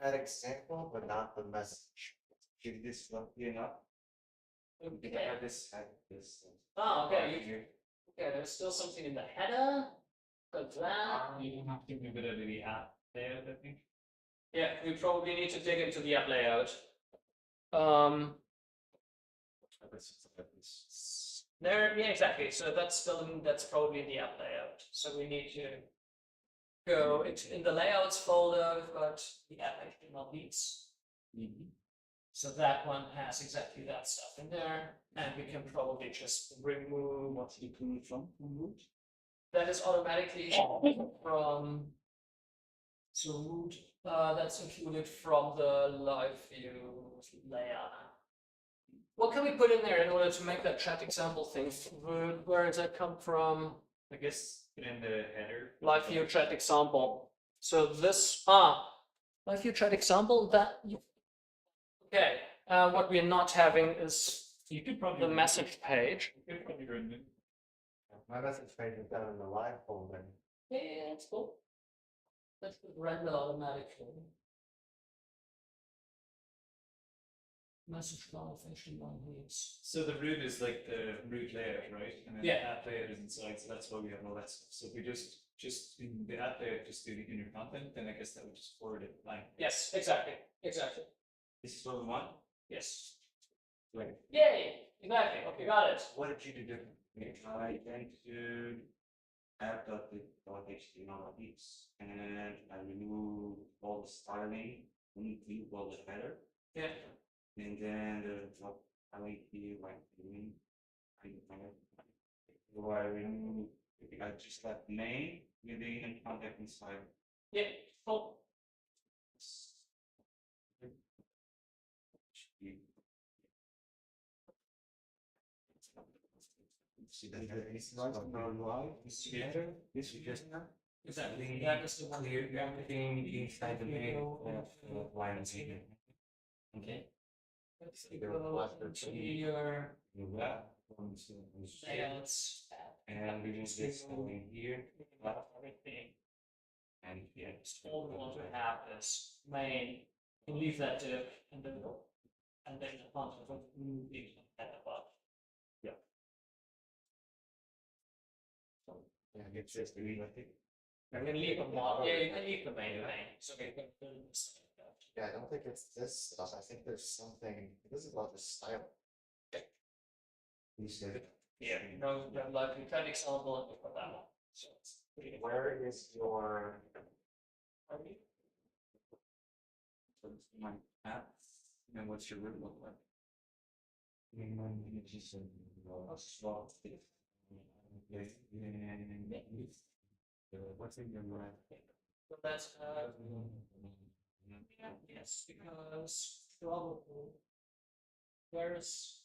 That example, but not the message. Give this roughly enough. Okay. This. Oh, okay. Okay, there's still something in the header. Got that. You have to move it over the app there, I think. Yeah, we probably need to dig into the app layout. There, yeah, exactly. So that's probably the app layout. So we need to go in the layouts folder. We've got the app HTML leads. So that one has exactly that stuff in there, and we can probably just remove what's included from root. That is automatically from root. That's included from the live view layer. What can we put in there in order to make that chat example thing? Where does that come from? I guess put in the header. Live view chat example. So this live view chat example that. Okay. What we are not having is You could probably the message page. You could probably run it. My message page is down in the live folder. Yeah, it's cool. Let's render automatically. Message clarification by Henriques. So the root is like the root layer, right? And then Yeah. the app layer is inside, so that's why we have all that stuff. So if we just in the app layer, just do the inner content, then I guess that would just forward it blank. Yes, exactly. Exactly. This is what we want. Yes. Right. Yay! Exactly. Okay, got it. What did you do differently? I went to app.html heaps and I removed all the styling, leave all the header, Yeah. and then the top LED right in. So I remove, I just left main with the in contact inside. Yeah. Cool. See that there is not a why. This together, this is just Exactly. That is the one. clear everything inside the main line again. Okay. Let's Either go left or to right. your Move that. layouts. And we use this going here, Everything. and here. All we want to have is main. You leave that div and then the content of moving at above. Yeah, it's just really like it. You can leave a mod. Yeah, you can leave the main. So we can do this. Yeah, I don't think it's this stuff. I think there's something. This is about the style. You said it. Yeah. No, like we tried example and we put that one. So it's pretty good. Where is your? My app, and what's your root look like? Just swap. What's in your mind? So that's yes, because probably there's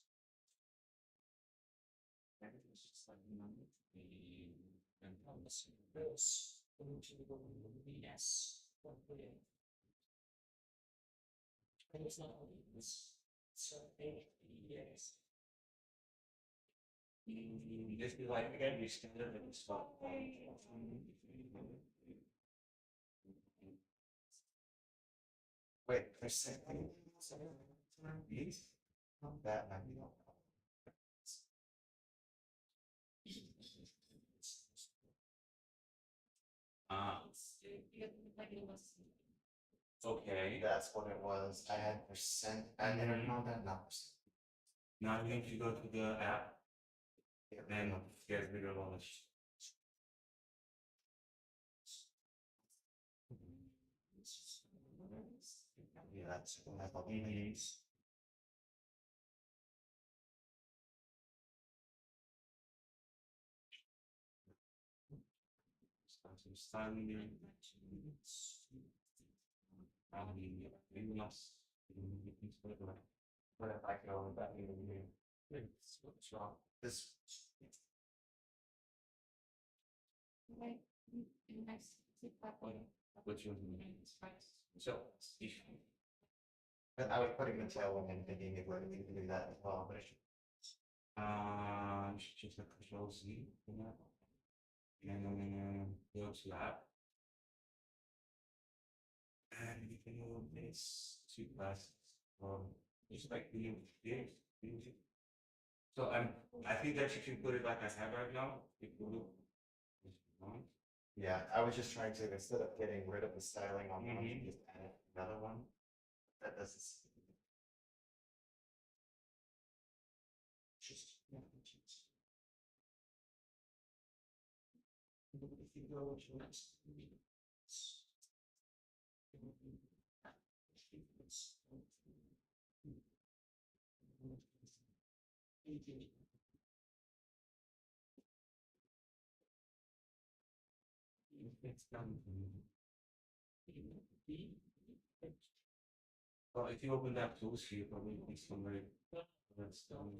this yes. And it's not only this. So yes. This is like again, we standard and stuff. Wait, there's something. These? That might be. Okay. That's what it was. I had percent and inner content, not percent. Now you need to go to the app, then get rid of all this. Yeah, that's what I thought. Some styling. Maybe not. What if I go back in here? What's wrong? This. Like, next, What's your so But I was putting the tailwind and thinking it would do that as well, but it should. you should just have Control Z for that. And then go to app. And you can move this two classes. Just like the so I think that you can put it like I have right now. If you look. Yeah, I was just trying to, instead of getting rid of the styling on one, Mhm. just add another one. That doesn't. Just if you go to next It's done. Well, if you open that tools here, probably it's somewhere that's done.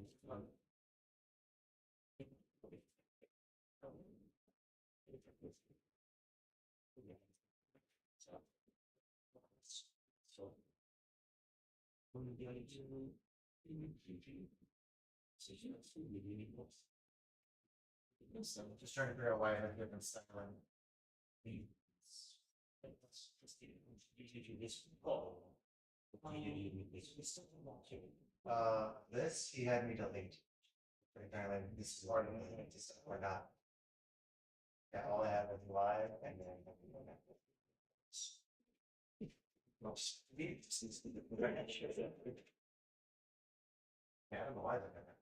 So, when you get into So I'm just trying to figure out why I have different styling. let's just get into this call. This he had me delete. But apparently this is already this or not. Yeah, all I have is live and then. Yeah, I don't know why they're doing that.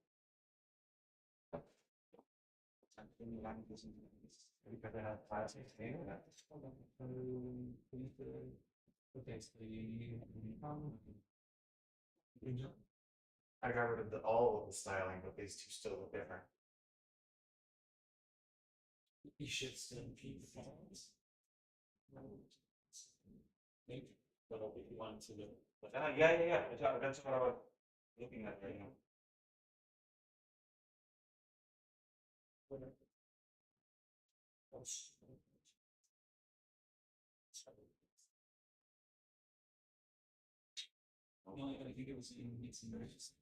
Because they have 516. I got rid of all of the styling, but these two still look different. You should still keep the fonts. Maybe, but if you want to look. Yeah. That's what I was looking at right now. No, I think it was in mixing versions.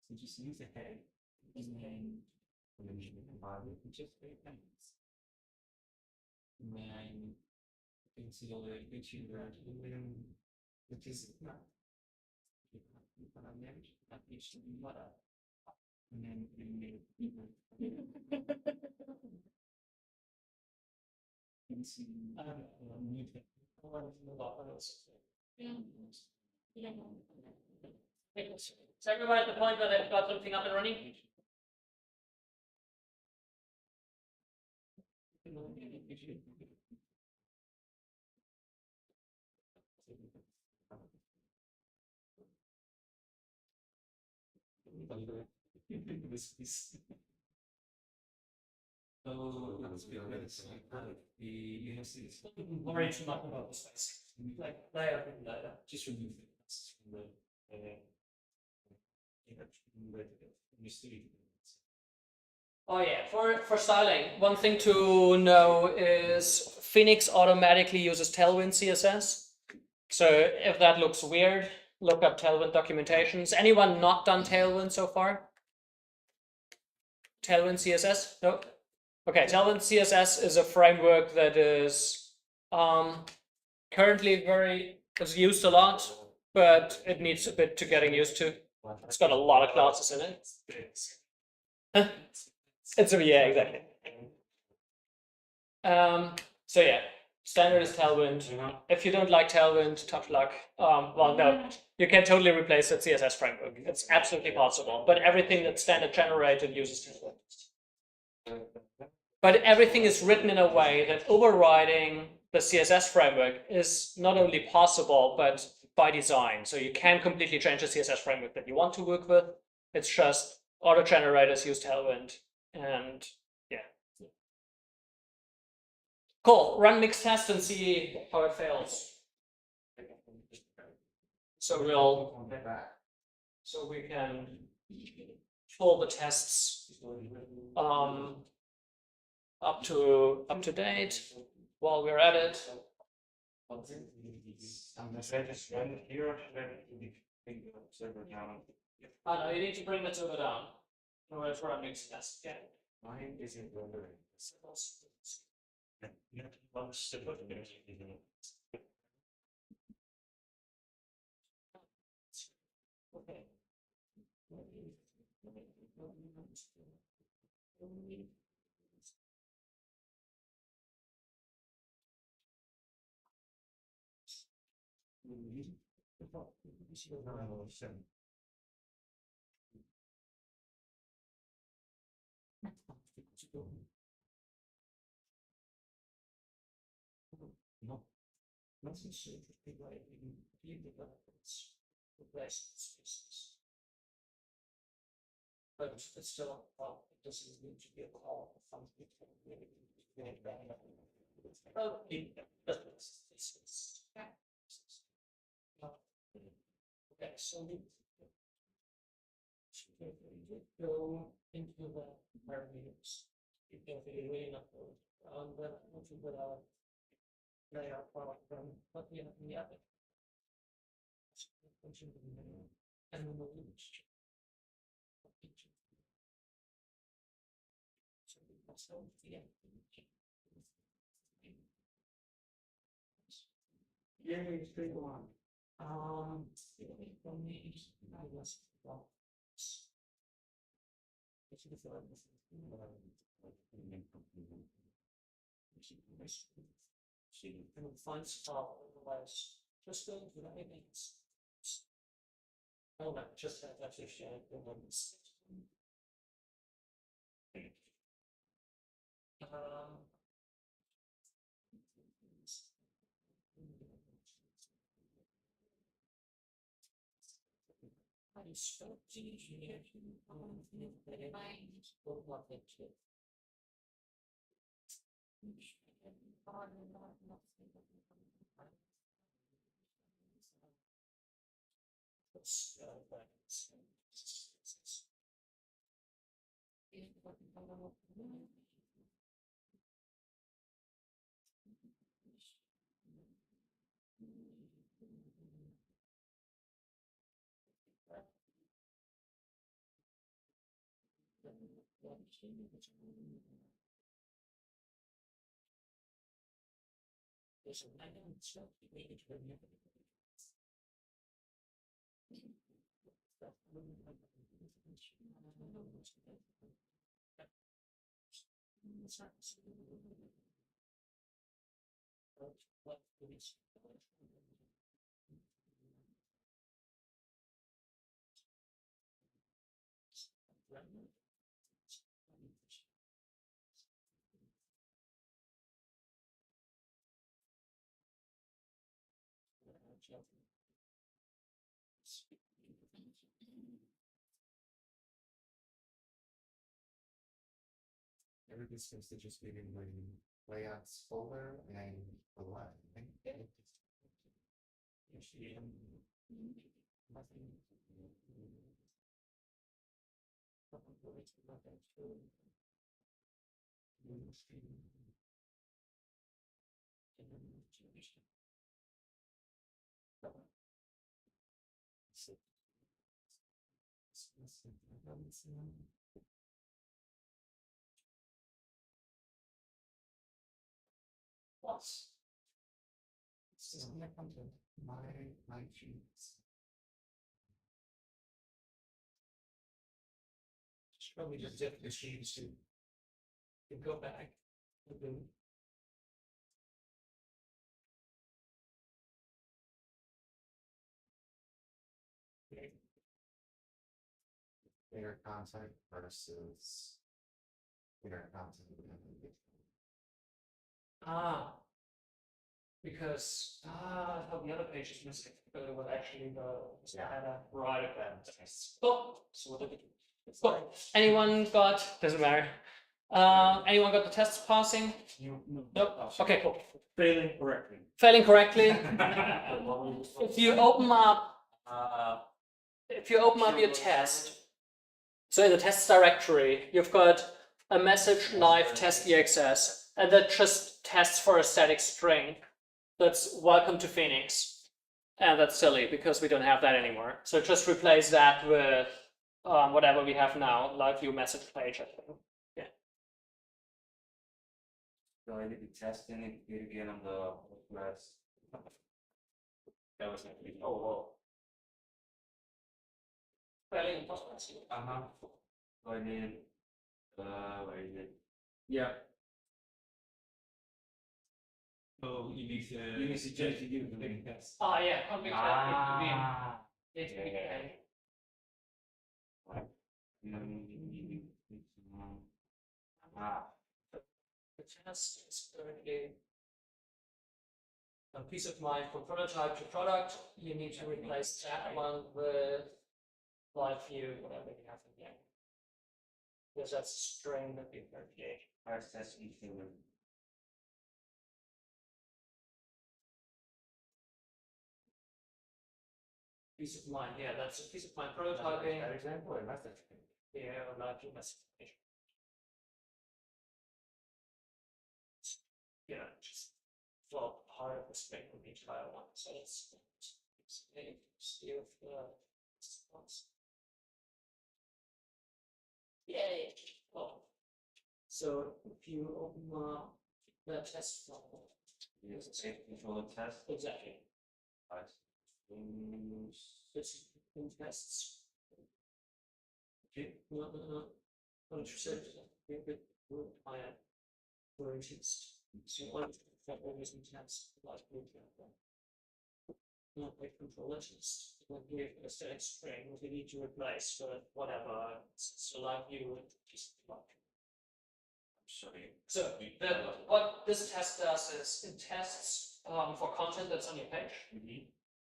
So just use the head. And then you can combine it with just very nice. And then consider which you learned, which is not. And then you make and see new thing. Is everybody at the point where they've got something up and running? So let's be honest, the you have seen Worry too much about the space. Like layer, just remove it from the Oh yeah, for styling, one thing to know is Phoenix automatically uses Tailwind CSS. So if that looks weird, look up Tailwind documentations. Anyone not done Tailwind so far? Tailwind CSS? No? Okay, Tailwind CSS is a framework that is currently it's used a lot, but it needs a bit to getting used to. It's got a lot of classes in it. Yeah, exactly. So yeah, standard is Tailwind. If you don't like Tailwind, tough luck. Well, no, you can totally replace the CSS framework. It's absolutely possible. But everything that's standard generated uses Tailwind. But everything is written in a way that overriding the CSS framework is not only possible, but by design. So you can completely change the CSS framework that you want to work with. It's just auto-generators use Tailwind. And yeah. Cool. Run mix test and see how it fails. So we can pull the tests up to date while we're at it. I'm gonna say just run it here, or should I bring the server down? No, you need to bring the server down in order to run mix test. Yeah. Mine isn't rendering. Okay. No, that's interesting. Like you developments replace spaces, but it's still it doesn't need to be a call from people. Oh, okay, so we go into the parameters. If you're really not good, then what you put out layer for what we have in the other. And then we'll use. So, yeah. Yay, straight one. For me, I was well. And find stuff otherwise just go to the elements. Oh no, just have that issue elements. I spelled Everything seems to just be in my layouts folder and the line. Plus. This is my content, my sheets. Should probably just dip the sheets to go back. Bigger content versus bigger content. Because how the other page is missing, but it was actually the header right at that. Oh, so what did we do? Cool. Anyone got? Doesn't matter. Anyone got the tests passing? Nope. Okay, cool. Failing correctly. Failing correctly. If you open up your test, so in the tests directory, you've got a message live test exs, and that just tests for a static string. That's welcome to Phoenix, and that's silly because we don't have that anymore. So just replace that with whatever we have now, live view message page, I think. Yeah. So I did the testing it again on the class. That was actually Failing. So I did where is it? Yeah. So you need to change the user name test. Yeah, config the test is currently a piece of mind from prototype to product. You need to replace that one with live view, whatever you have in there. Because that's a string that we create. First test equal. Piece of mind, yeah, that's a piece of mind prototyping. That example or message? Yeah, or live view message. Yeah, just flop part of the string of the entire one. So let's see if response. Yay! Oh. So if you open up the test file, Use the same controller test. exactly. Right. This in tests. Okay, no. What you said, I am for test. So one that always in test, like not like controller test. It will give a static string we need to replace with whatever. So like you just like. Sorry. So what this test does is it tests for content that's on your page.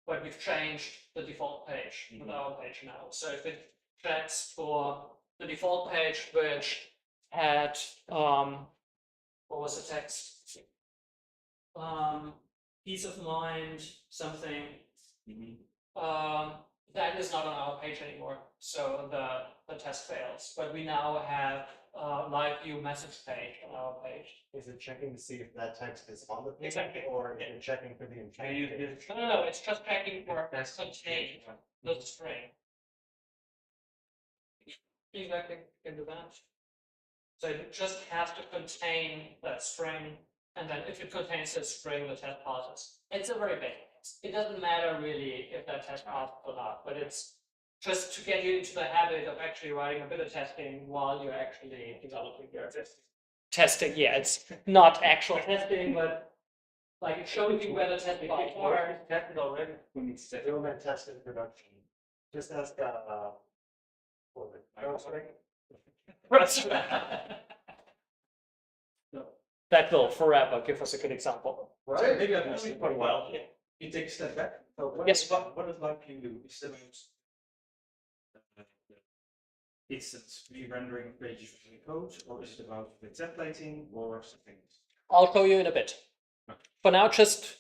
But we've changed the default page with our page now. So if it checks for the default page which had what was the text? Peace of mind, something. That is not on our page anymore. So the test fails. But we now have live view message page on our page. Is it checking to see if that text is on the page, Exactly. or is it checking for the intent? No, it's just checking for contain the string. Exactly, can do that. So it just has to contain that string, and then if it contains that string, the test passes. It's a very basic test. It doesn't matter really if that test passes or not, but it's just to get you into the habit of actually writing a bit of testing while you're actually developing your testing. Yeah, it's not actual testing, but like it shows you where the test files are. Tested already. We need to set Film and test in production. Just ask, what was it? That will forever give us a good example. Right? Maybe I've been quite well. Yeah. You take a step back. So Yes. What does like you do? Is it about it's re-rendering pages in the code, or is it about the templating, or something? I'll show you in a bit. For now, just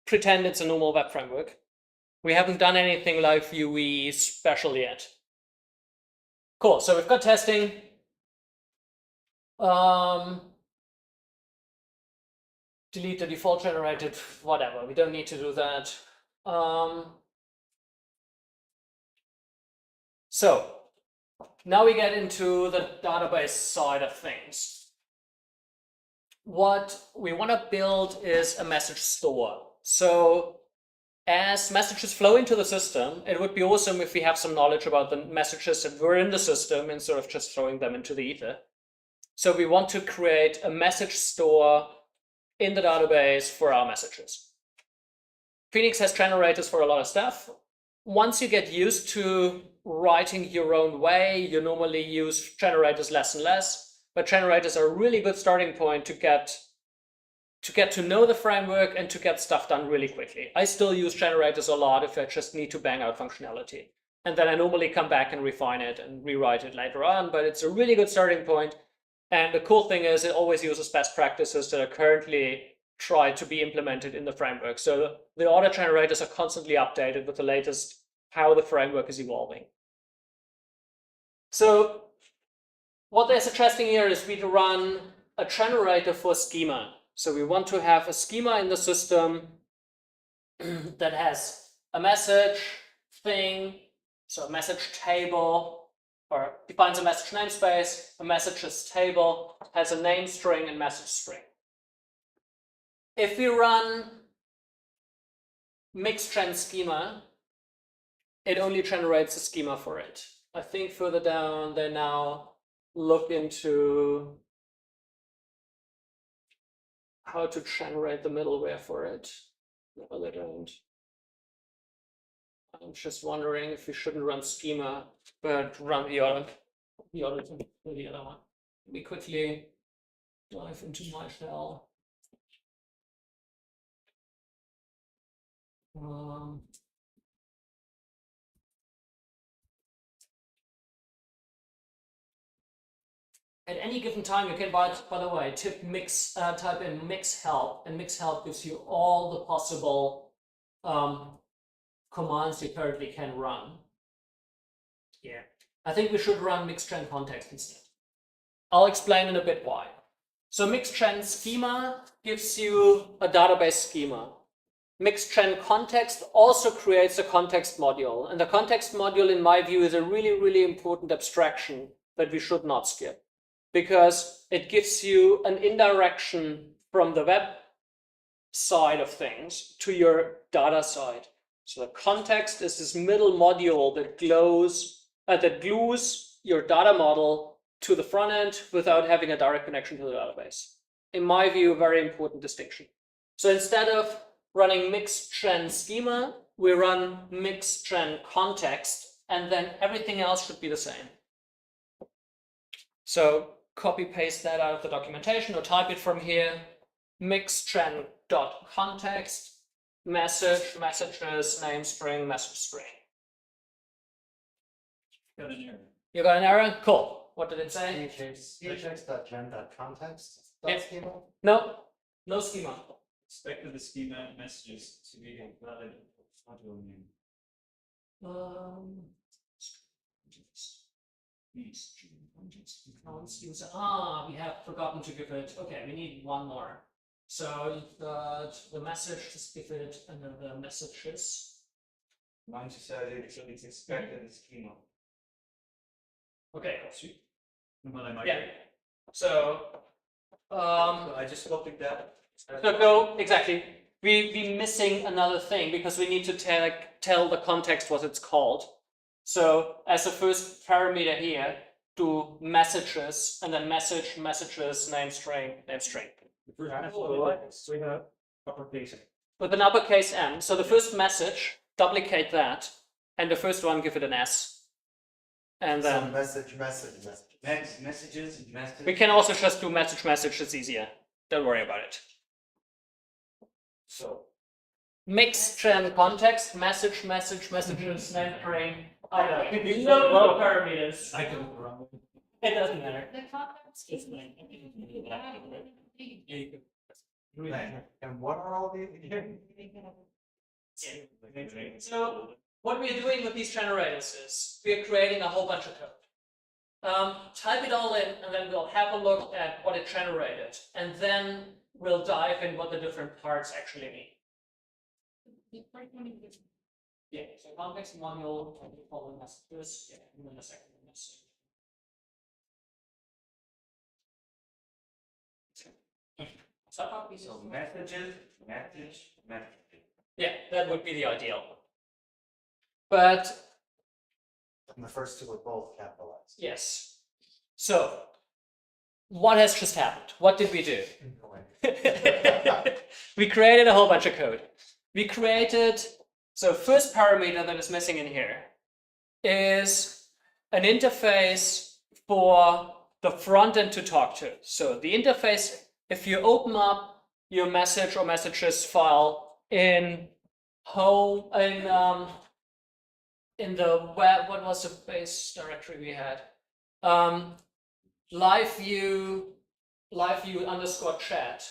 pretend it's a normal web framework. We haven't done anything like Vue special yet. Cool, so we've got testing. Delete the default generated, whatever. We don't need to do that. So now we get into the database side of things. What we want to build is a message store. So as messages flow into the system, it would be awesome if we have some knowledge about the messages that were in the system instead of just throwing them into the ether. So we want to create a message store in the database for our messages. Phoenix has generators for a lot of stuff. Once you get used to writing your own way, you normally use generators less and less, but generators are a really good starting point to get to know the framework and to get stuff done really quickly. I still use generators a lot if I just need to bang out functionality. And then I normally come back and refine it and rewrite it later on, but it's a really good starting point. And the cool thing is it always uses best practices that are currently tried to be implemented in the framework. So the order generators are constantly updated with the latest how the framework is evolving. So what they're suggesting here is we run a generator for schema. So we want to have a schema in the system that has a message thing, so a message table, or defines a message namespace, a messages table, has a name string and message string. If we run mixgen schema, it only generates a schema for it. I think further down they now look into how to generate the middleware for it. No, they don't. I'm just wondering if we shouldn't run schema, but run the other one. Let me quickly dive into my shell. At any given time, you can, by the way, type in mix help, and mix help gives you all the possible commands you currently can run. Yeah, I think we should run mixgen context instead. I'll explain in a bit why. So mixed-gen schema gives you a database schema. Mixed-gen context also creates a context module. And the context module, in my view, is a really, really important abstraction that we should not skip, because it gives you an indirection from the web side of things to your data side. So the context is this middle module that glues your data model to the front end without having a direct connection to the database. In my view, a very important distinction. So instead of running mixed-gen schema, we run mixed-gen context, and then everything else should be the same. So copy paste that out of the documentation or type it from here. Mixed-gen dot context, message, messages, name string, message string. Got an error. You got an error? Cool. What did it say? phx.gen.context. Yeah. Schema. No, no schema. Expected the schema messages to be valid module name. We have forgotten to give it. Okay, we need one more. So you've got the message, just give it, and then the messages. Mine just said it's expected the schema. Okay. Sweet. Well, I might. Yeah. So I just copied that. so go exactly. We missing another thing because we need to tell the context what it's called. So as a first parameter here, do messages and then message, messages, name string, name string. With uppercase. With an uppercase M. So the first message, duplicate that, and the first one give it an S. And So then message. Messages. we can also just do message, it's easier. Don't worry about it. So Mixed-gen context, message, messages, name string. No parameters. I can run. It doesn't matter. The context is And what are all these? So what we're doing with these generators is we're creating a whole bunch of code. Type it all in, and then we'll have a look at what it generated, and then we'll dive in what the different parts actually mean. Yeah, so context module, following messages, yeah, and then the second message. So messages, message. Yeah, that would be the ideal. But And the first two are both capitalized. yes. So what has just happened? What did we do? We created a whole bunch of code. We created, so first parameter that is missing in here is an interface for the front end to talk to. So the interface, if you open up your message or messages file in home, in the web, what was the base directory we had? Live view underscore chat.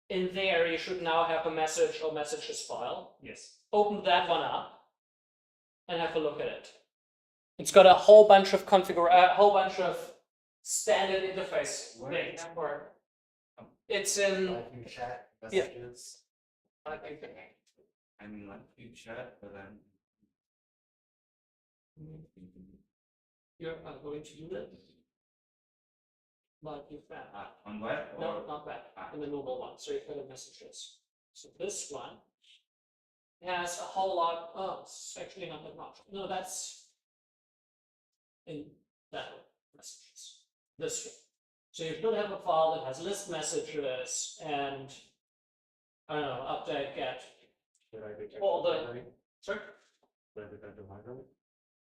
In there, you should now have a message or messages file. Yes. Open that one up and have a look at it. It's got a whole bunch of standard interface things. It's in Live view chat, Yeah. messages. I mean, like you chat, but then. You're going to do that. Like you found. On web? No, not that. In the normal one. So you put in messages. So this one has a whole lot. Oh, it's actually not that much. No, that's in that one. Messages. This one. So you should have a file that has list messages and I don't know, update, get. All the. Sorry?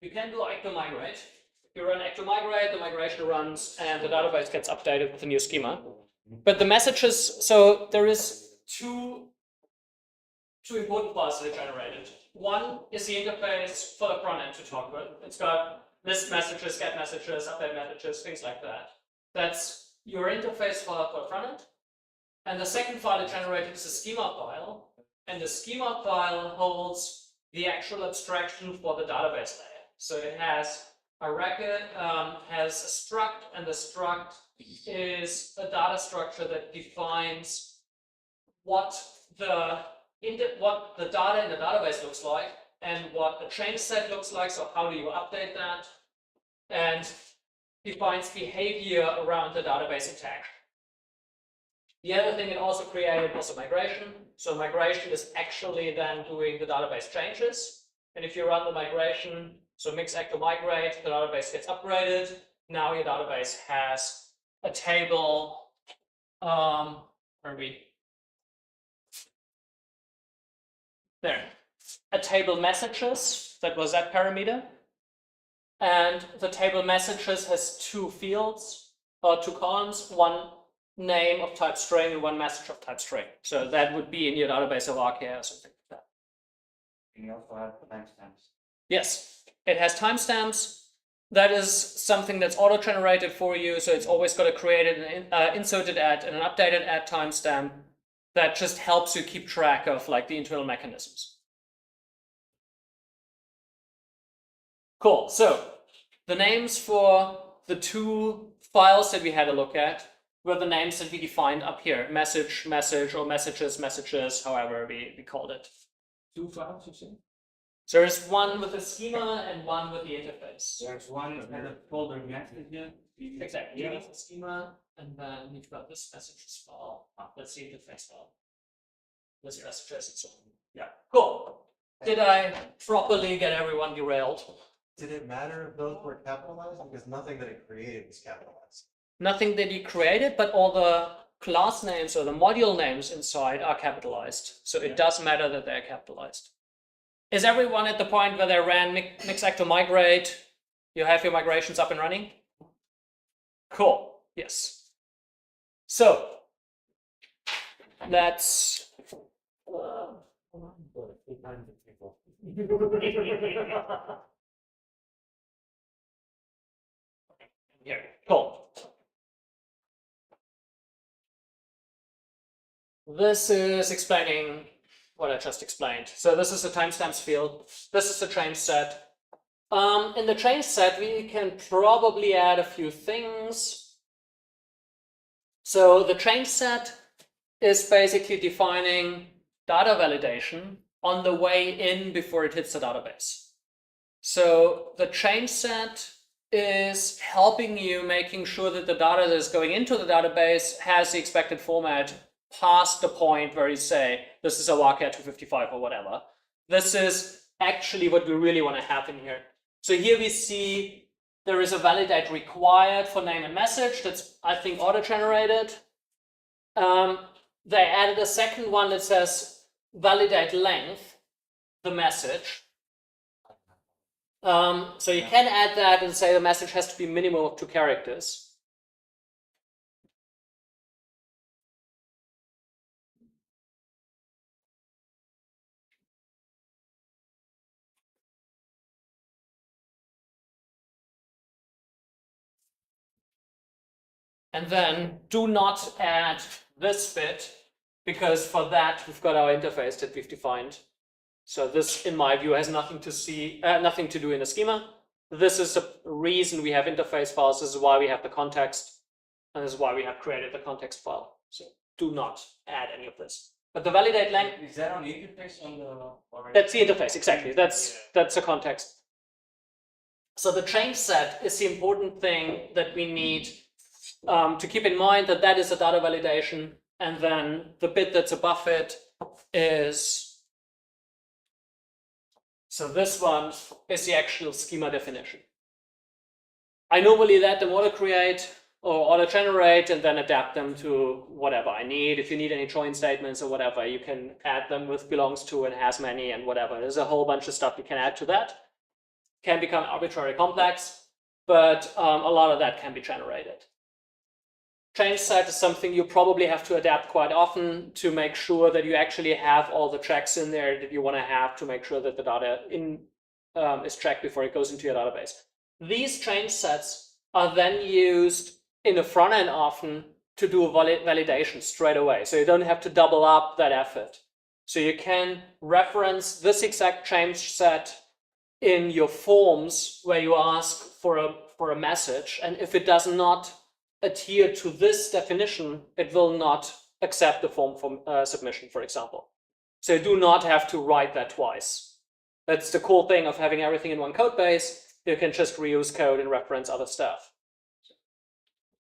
You can do acto-migrate. If you run acto-migrate, the migration runs and the database gets updated with a new schema. But the messages, so there is two important files that are generated. One is the interface for the front end to talk with. It's got list messages, get messages, update messages, things like that. That's your interface file for the front end. And the second file it generated is a schema file. And the schema file holds the actual abstraction for the database layer. So it has a record has a struct, and the struct is a data structure that defines what the data in the database looks like and what the change set looks like. So how do you update that? And defines behavior around the database attack. The other thing it also created was a migration. So migration is actually then doing the database changes. And if you run the migration, so mix actor migrate, the database gets upgraded. Now your database has a table. Where are we? There. A table messages, that was that parameter. And the table messages has two fields, or two columns, one name of type string and one message of type string. So that would be in your database of RK or something like that. And you also have timestamps. Yes, it has timestamps. That is something that's auto-generated for you, so it's always got to create an inserted at and an updated at timestamp that just helps you keep track of like the internal mechanisms. Cool, so the names for the two files that we had a look at were the names that we defined up here, message, message, or messages, messages, however we called it. Two files, you see? So there's one with the schema and one with the interface. There's one that has a folder message. Exactly. Yeah. That's the schema, and then we've got this messages file. That's the interface file. This messages and so on. Yeah. Cool. Did I properly get everyone derailed? Did it matter if those were capitalized? Because nothing that it created was capitalized. Nothing that you created, but all the class names or the module names inside are capitalized. So it does matter that they're capitalized. Is everyone at the point where they ran mix actor migrate? You have your migrations up and running? Cool. Yes. So let's here. Cool. This is explaining what I just explained. So this is the timestamps field. This is the change set. In the change set, we can probably add a few things. So the change set is basically defining data validation on the way in before it hits the database. So the change set is helping you making sure that the data that is going into the database has the expected format past the point where you say, this is a WARCAT 255 or whatever. This is actually what we really want to have in here. So here we see there is a validate required for name and message. That's, I think, auto-generated. They added a second one that says validate length, the message. So you can add that and say the message has to be minimum of 2 characters. And then do not add this bit, because for that we've got our interface that we've defined. So this, in my view, has nothing to do in the schema. This is the reason we have interface files. This is why we have the context, and this is why we have created the context file. So do not add any of this. But the validate length, Is that on the interface on the? that's the interface, exactly. That's the context. So the change set is the important thing that we need to keep in mind, that that is a data validation, and then the bit that's above it is, so this one is the actual schema definition. I normally let them auto-create or auto-generate and then adapt them to whatever I need. If you need any join statements or whatever, you can add them with belongs to and has many and whatever. There's a whole bunch of stuff you can add to that. Can become arbitrarily complex, but a lot of that can be generated. Change set is something you probably have to adapt quite often to make sure that you actually have all the checks in there that you want to have to make sure that the data is checked before it goes into your database. These change sets are then used in the front end often to do a validation straight away. So you don't have to double up that effort. So you can reference this exact change set in your forms where you ask for a message, and if it does not adhere to this definition, it will not accept the form submission, for example. So you do not have to write that twice. That's the cool thing of having everything in one code base. You can just reuse code and reference other stuff.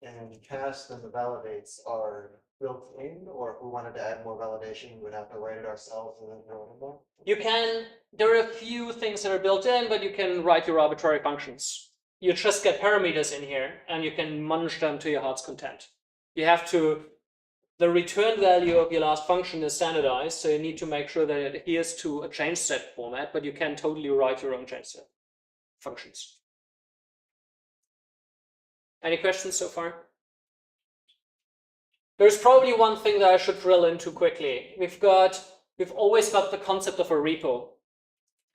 And cast and the validates are built in, or if we wanted to add more validation, we would have to write it ourselves and then throw it in there? You can, there are a few things that are built in, but you can write your arbitrary functions. You just get parameters in here and you can munch them to your heart's content. You have to, the return value of your last function is standardized, so you need to make sure that it adheres to a change set format, but you can totally write your own change set functions. Any questions so far? There's probably one thing that I should drill into quickly. We've always got the concept of a repo.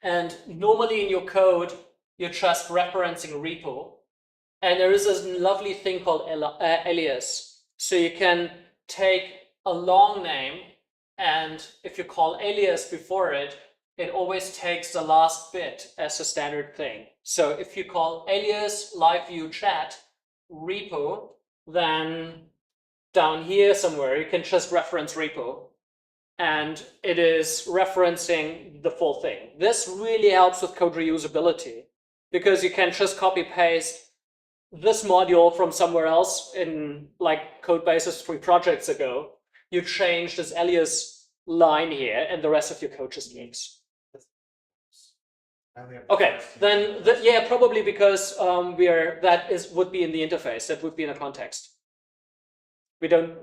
And normally in your code, you're just referencing a repo. And there is this lovely thing called alias. So you can take a long name, and if you call alias before it, it always takes the last bit as a standard thing. So if you call alias live view chat repo, then down here somewhere, you can just reference repo, and it is referencing the full thing. This really helps with code reusability, because you can just copy paste this module from somewhere else in like code bases 3 projects ago. You change this alias line here, and the rest of your code just links. Okay, then yeah, probably because would be in the interface. That would be in a context. We don't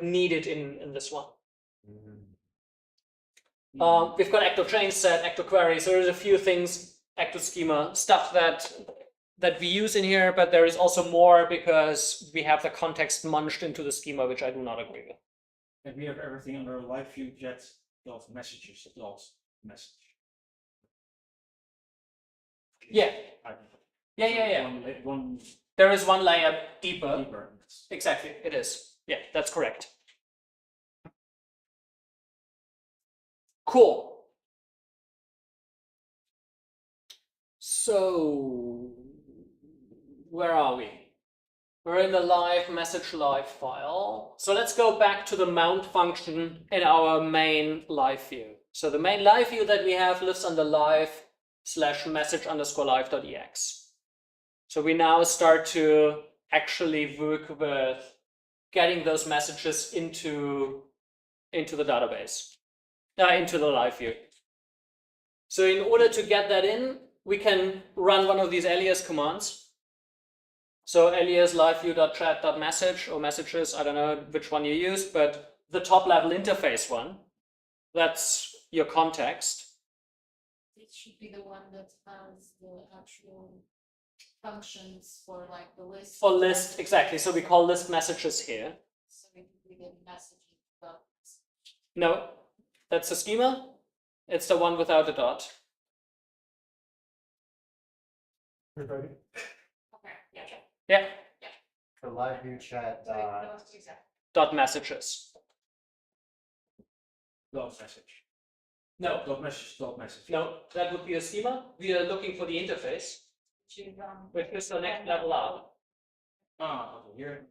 need it in this one. We've got actor change set, actor query. So there's a few things, actor schema stuff that we use in here, but there is also more because we have the context munched into the schema, which I do not agree with. And we have everything under live view jet dot messages dot message. Yeah. One There is one layer deeper. deeper. Exactly, it is. Yeah, that's correct. Cool. So, where are we? We're in the live message live file. So let's go back to the mount function in our main live view. So the main live view that we have lives under live/message_live.ex. So we now start to actually work with getting those messages into the database, into the live view. So in order to get that in, we can run one of these alias commands. So alias liveview.chat.message or messages, I don't know which one you use, but the top level interface one, that's your context. It should be the one that has the actual functions for like the list. For list, exactly. So we call list messages here. So we get messages. No, that's the schema. It's the one without a dot. Everybody? Okay, yeah. Yeah, For live view chat, dot messages. Dot message. No, Dot message. Dot message. no, that would be a schema. We are looking for the interface, which is the next level up. Ah, okay. Here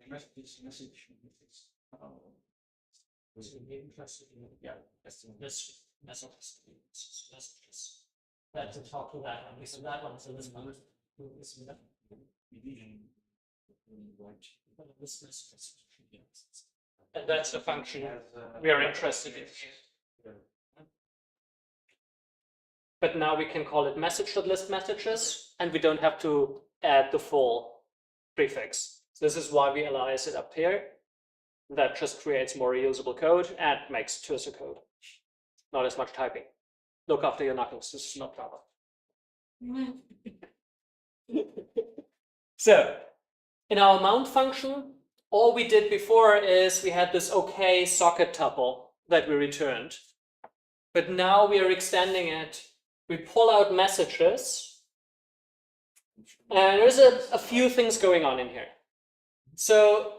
message. Yeah, that's this messages. That's to talk to that one. So that one. So this one. And that's the function we are interested in. But now we can call it message.listMessages, and we don't have to add the full prefix. This is why we alias it up here. That just creates more reusable code and makes Tersa code. Not as much typing. Look after your knuckles, this is not Java. So, in our mount function, all we did before is we had this OK socket tuple that we returned. But now we are extending it. We pull out messages. And there's a few things going on in here. So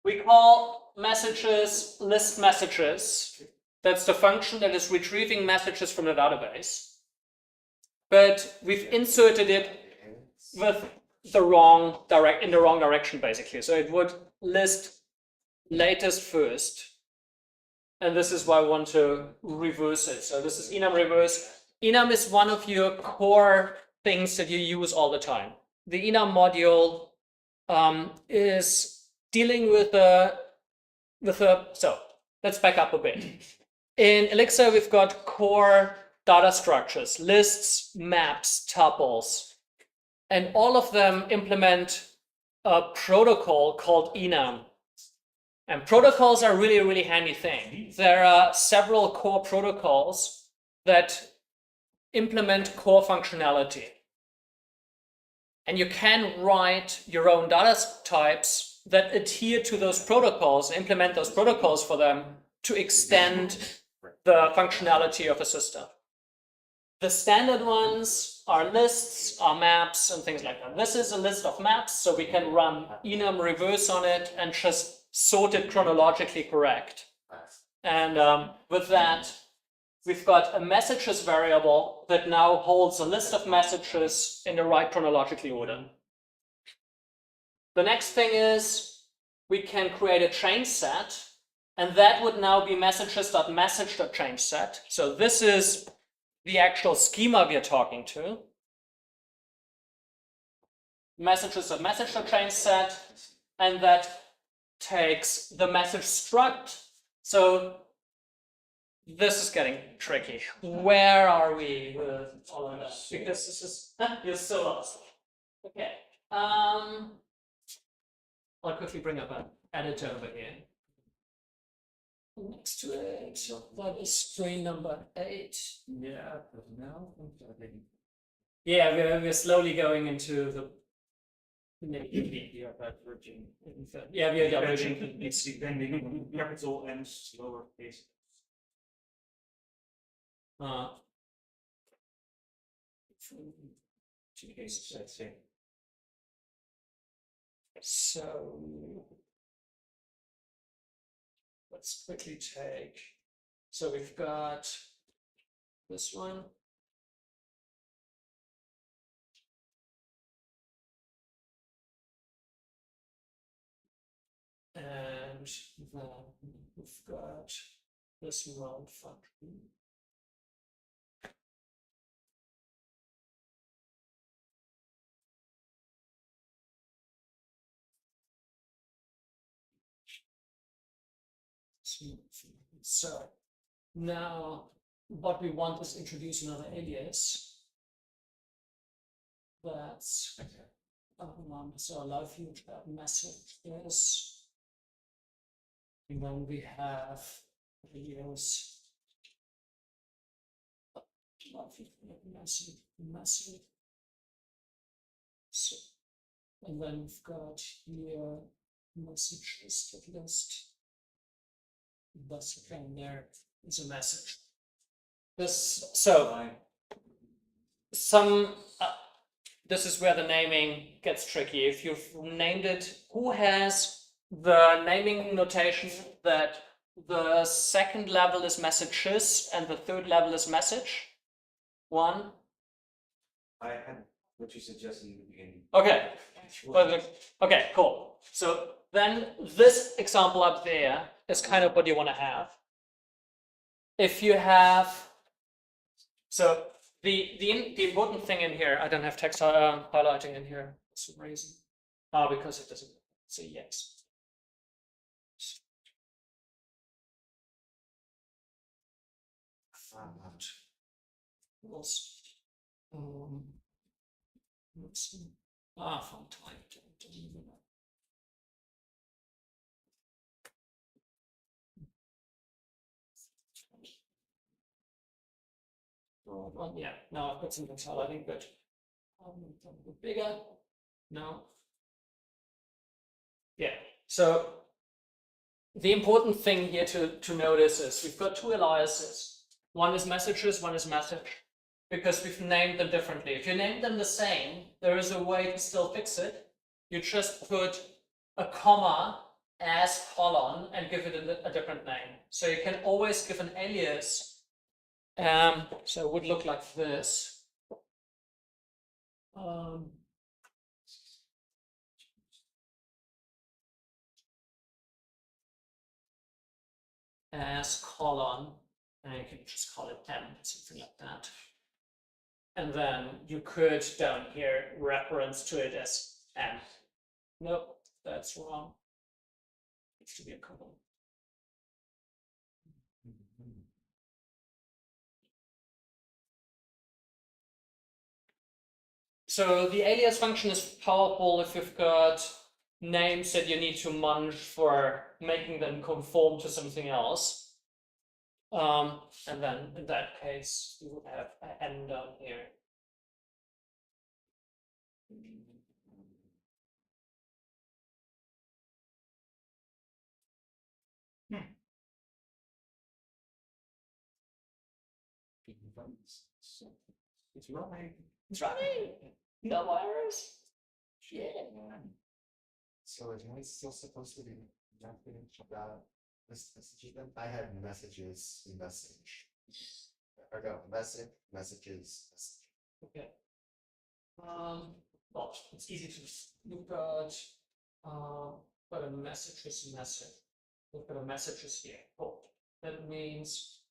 we call messages list messages. That's the function that is retrieving messages from the database. But we've inserted it with the wrong in the wrong direction, basically. So it would list latest first. And this is why I want to reverse it. So this is enum reverse. Enum is one of your core things that you use all the time. The enum module is dealing with so let's back up a bit. In Elixir, we've got core data structures, lists, maps, tuples, and all of them implement a protocol called enum. And protocols are really, really handy thing. There are several core protocols that implement core functionality. And you can write your own data types that adhere to those protocols, implement those protocols for them to extend the functionality of a system. The standard ones are lists, are maps, and things like that. This is a list of maps, so we can run enum reverse on it and just sort it chronologically correct. And with that, we've got a messages variable that now holds a list of messages in the right chronological order. The next thing is we can create a change set, and that would now be messages.message.change set. So this is the actual schema we are talking to. Messages.message.change set, and that takes the message struct. So this is getting tricky. Where are we with all of that? Because this is, you're so lost. Okay. I'll quickly bring up an editor over here. Next to it, so that is screen number 8. Yeah, but now Yeah, we're slowly going into the we are diverging. yeah, we are diverging. It's depending on capital and lowercase. Let's say. So let's quickly take. So we've got this one. And then we've got this round function. So now what we want is introduce another alias. That's so allow you to have message this. And then we have alias message. So, and then we've got here messages list. Thus again there is a message. This this is where the naming gets tricky. If you've named it, who has the naming notation that the second level is messages and the third level is message? One. I had what you suggested in the beginning. Okay. Perfect. Okay, cool. So then this example up there is kind of what you want to have. If you have, so the important thing in here, I don't have text highlighting in here for some reason. Because it doesn't say yes. Font type. Well, yeah, now I've got some things highlighting, but a bit bigger. No. Yeah, so the important thing here to notice is we've got two aliases. One is messages, one is message, because we've named them differently. If you name them the same, there is a way to still fix it. You just put a comma as colon and give it a different name. So you can always give an alias. So it would look like this. As colon, and you can just call it M, something like that. And then you could down here reference to it as M. Nope, that's wrong. It should be a colon. So the alias function is powerful if you've got names that you need to munch for making them conform to something else. And then in that case, you would have an N down here. It's running. It's running! No virus! Yeah. So is mine still supposed to be jumping about this messages then? I had messages, message. Or no, message, messages, message. Okay. Well, it's easy to look at, but a message is message. Look at a messages here. Oh, that means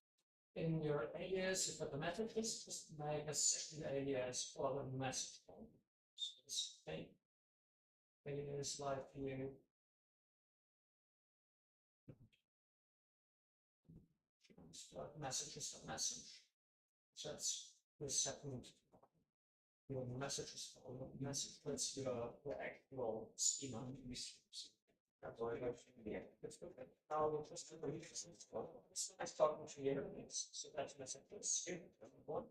in your alias, you've got the messages, just make a second alias for the message. So this thing, alias like you. Start messages to message. So that's the second. Your messages for the message. That's your actual schema. That's what I have. Yeah, that's good. Now we'll just do it's nice talking to you. So that's messages here. One.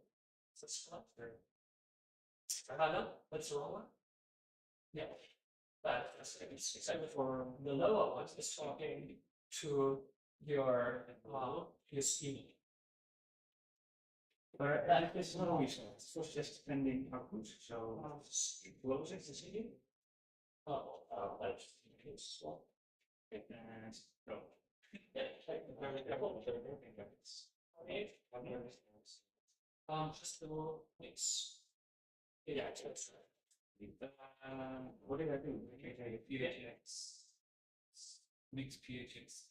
That's flat. Hello, that's the wrong one. Yeah. But except for the lower one is talking to your schema. But this is not always so. It was just pending output. So close it to see. That's the case. Well, And go. just to mix. Yeah, that's right. What did I do? Okay, PHX. Mix PHX.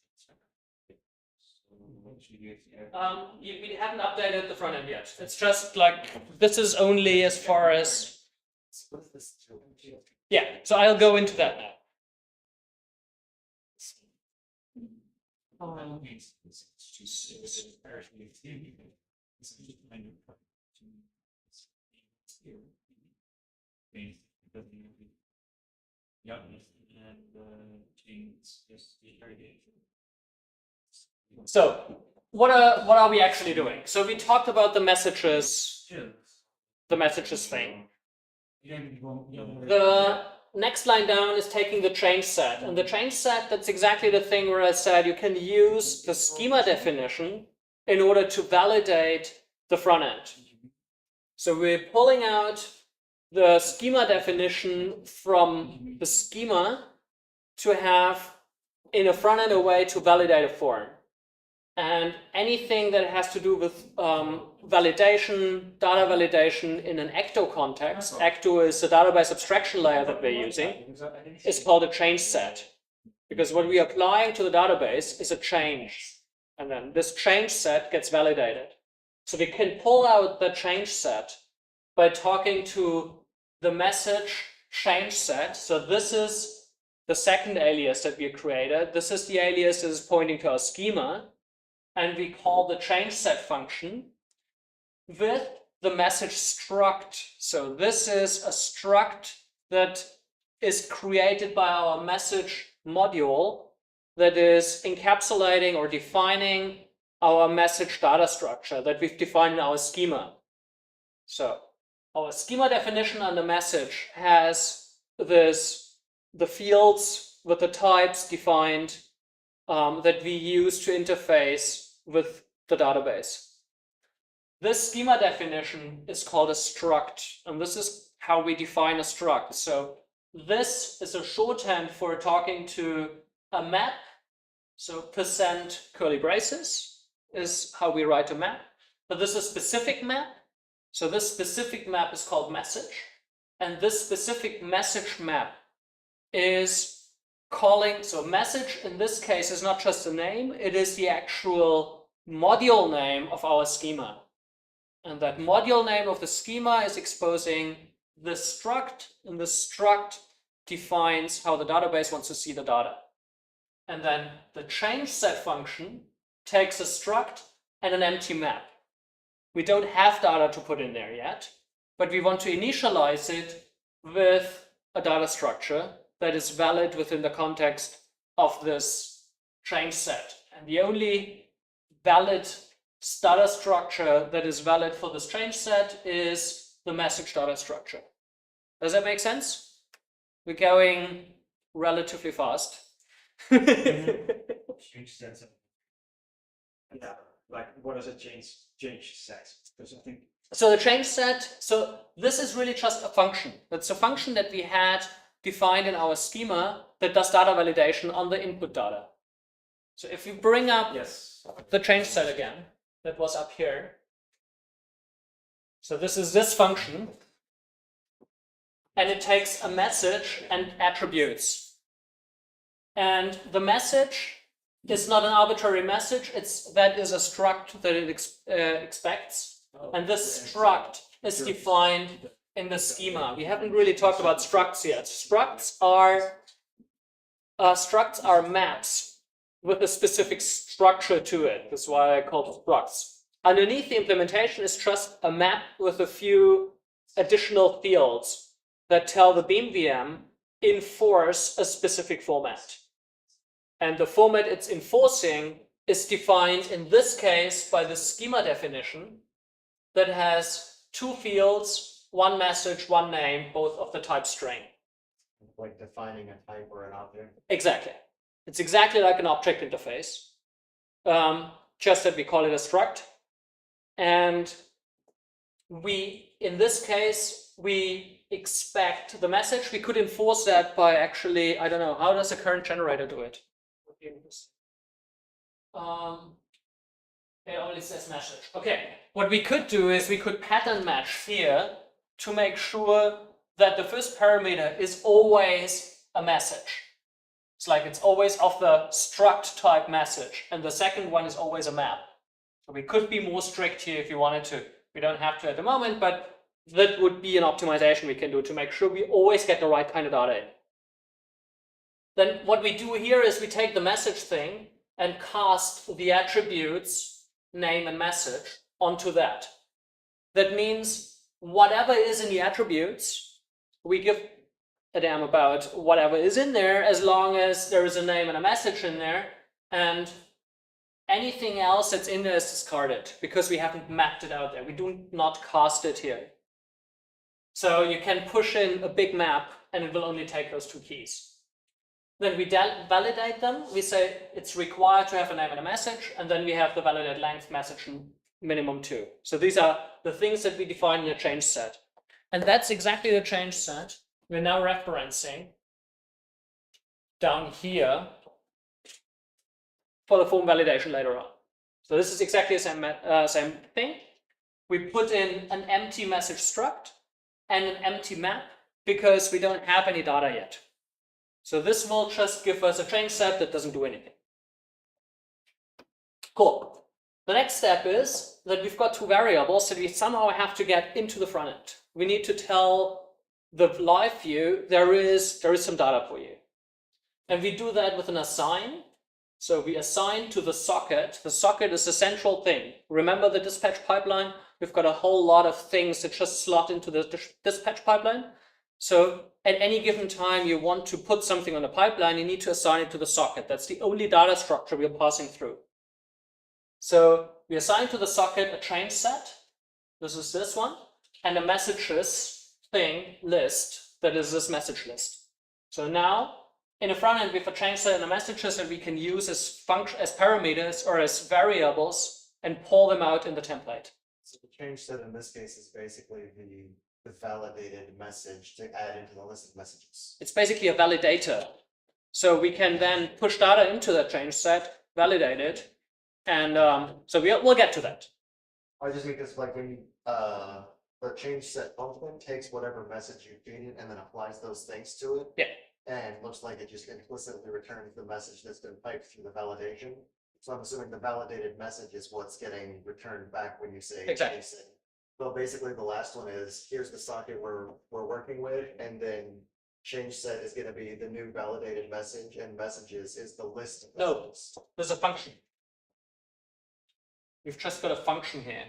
We haven't updated the front end yet. It's just like this is only as far as. What is this? Yeah, so I'll go into that now. Yeah, and change just So what are we actually doing? So we talked about the messages thing. The next line down is taking the change set, and the change set, that's exactly the thing where I said you can use the schema definition in order to validate the front end. So we're pulling out the schema definition from the schema to have in a front end a way to validate a form. And anything that has to do with validation, data validation in an Ecto context, Ecto is the database abstraction layer that we're using, is called a change set. Because what we are applying to the database is a change. And then this change set gets validated. So we can pull out the change set by talking to the message change set. So this is the second alias that we created. This is the alias that is pointing to our schema. And we call the change set function with the message struct. So this is a struct that is created by our message module that is encapsulating or defining our message data structure that we've defined in our schema. So our schema definition on the message has the fields with the types defined that we use to interface with the database. This schema definition is called a struct, and this is how we define a struct. So this is a shorthand for talking to a map, so percent curly braces is how we write a map. But this is a specific map. So this specific map is called message. And this specific message map is calling, so message in this case is not just a name, it is the actual module name of our schema. And that module name of the schema is exposing the struct, and the struct defines how the database wants to see the data. And then the change set function takes a struct and an empty map. We don't have data to put in there yet, but we want to initialize it with a data structure that is valid within the context of this change set. And the only valid data structure that is valid for this change set is the message data structure. Does that make sense? We're going relatively fast. Change sets. Yeah, like what does a change set? Because I think so the change set, so this is really just a function. It's a function that we had defined in our schema that does data validation on the input data. So if you bring up the change set again, that was up here. So this is this function, and it takes a message and attributes. And the message is not an arbitrary message, that is a struct that it expects. And this struct is defined in the schema. We haven't really talked about structs yet. Structs are maps with a specific structure to it. That's why I call it structs. Underneath the implementation is just a map with a few additional fields that tell the Beam VM enforce a specific format. And the format it's enforcing is defined in this case by the schema definition that has two fields, one message, one name, both of the type string. Like defining a type or an object. Exactly. It's exactly like an object interface, just that we call it a struct. And in this case, we expect the message. We could enforce that by actually, I don't know, how does the current generator do it? It only says message. Okay, what we could do is we could pattern match here to make sure that the first parameter is always a message. It's like it's always of the struct type message, and the second one is always a map. So we could be more strict here if you wanted to. We don't have to at the moment, but that would be an optimization we can do to make sure we always get the right kind of data in. Then what we do here is we take the message thing and cast the attributes name and message onto that. That means whatever is in the attributes, we give a damn about whatever is in there as long as there is a name and a message in there, and anything else that's in there is discarded because we haven't mapped it out there. We do not cast it here. So you can push in a big map and it will only take those two keys. Then we validate them. We say it's required to have a name and a message, and then we have the validate length message minimum 2. So these are the things that we define in a change set. And that's exactly the change set we're now referencing down here for the form validation later on. So this is exactly the same thing. We put in an empty message struct and an empty map because we don't have any data yet. So this will just give us a change set that doesn't do anything. Cool. The next step is that we've got two variables that we somehow have to get into the front end. We need to tell the live view there is some data for you. And we do that with an assign. So we assign to the socket. The socket is the central thing. Remember the dispatch pipeline? We've got a whole lot of things that just slot into the dispatch pipeline. So at any given time you want to put something on a pipeline, you need to assign it to the socket. That's the only data structure we're passing through. So we assign to the socket a change set. This is this one. And a messages thing list that is this message list. So now in the front end we have a change set and a messages that we can use as parameters or as variables and pull them out in the template. So the change set in this case is basically the validated message to add into the list of messages. It's basically a validator. So we can then push data into that change set, validate it, and so we'll get to that. I just mean because like when you, the change set function takes whatever message you feed it and then applies those things to it. Yeah. And looks like it just implicitly returns the message that's been piped through the validation. So I'm assuming the validated message is what's getting returned back when you say Exactly. change set. So basically the last one is, here's the socket we're working with, and then change set is gonna be the new validated message, and messages is the list of No. messages. There's a function. We've just got a function here.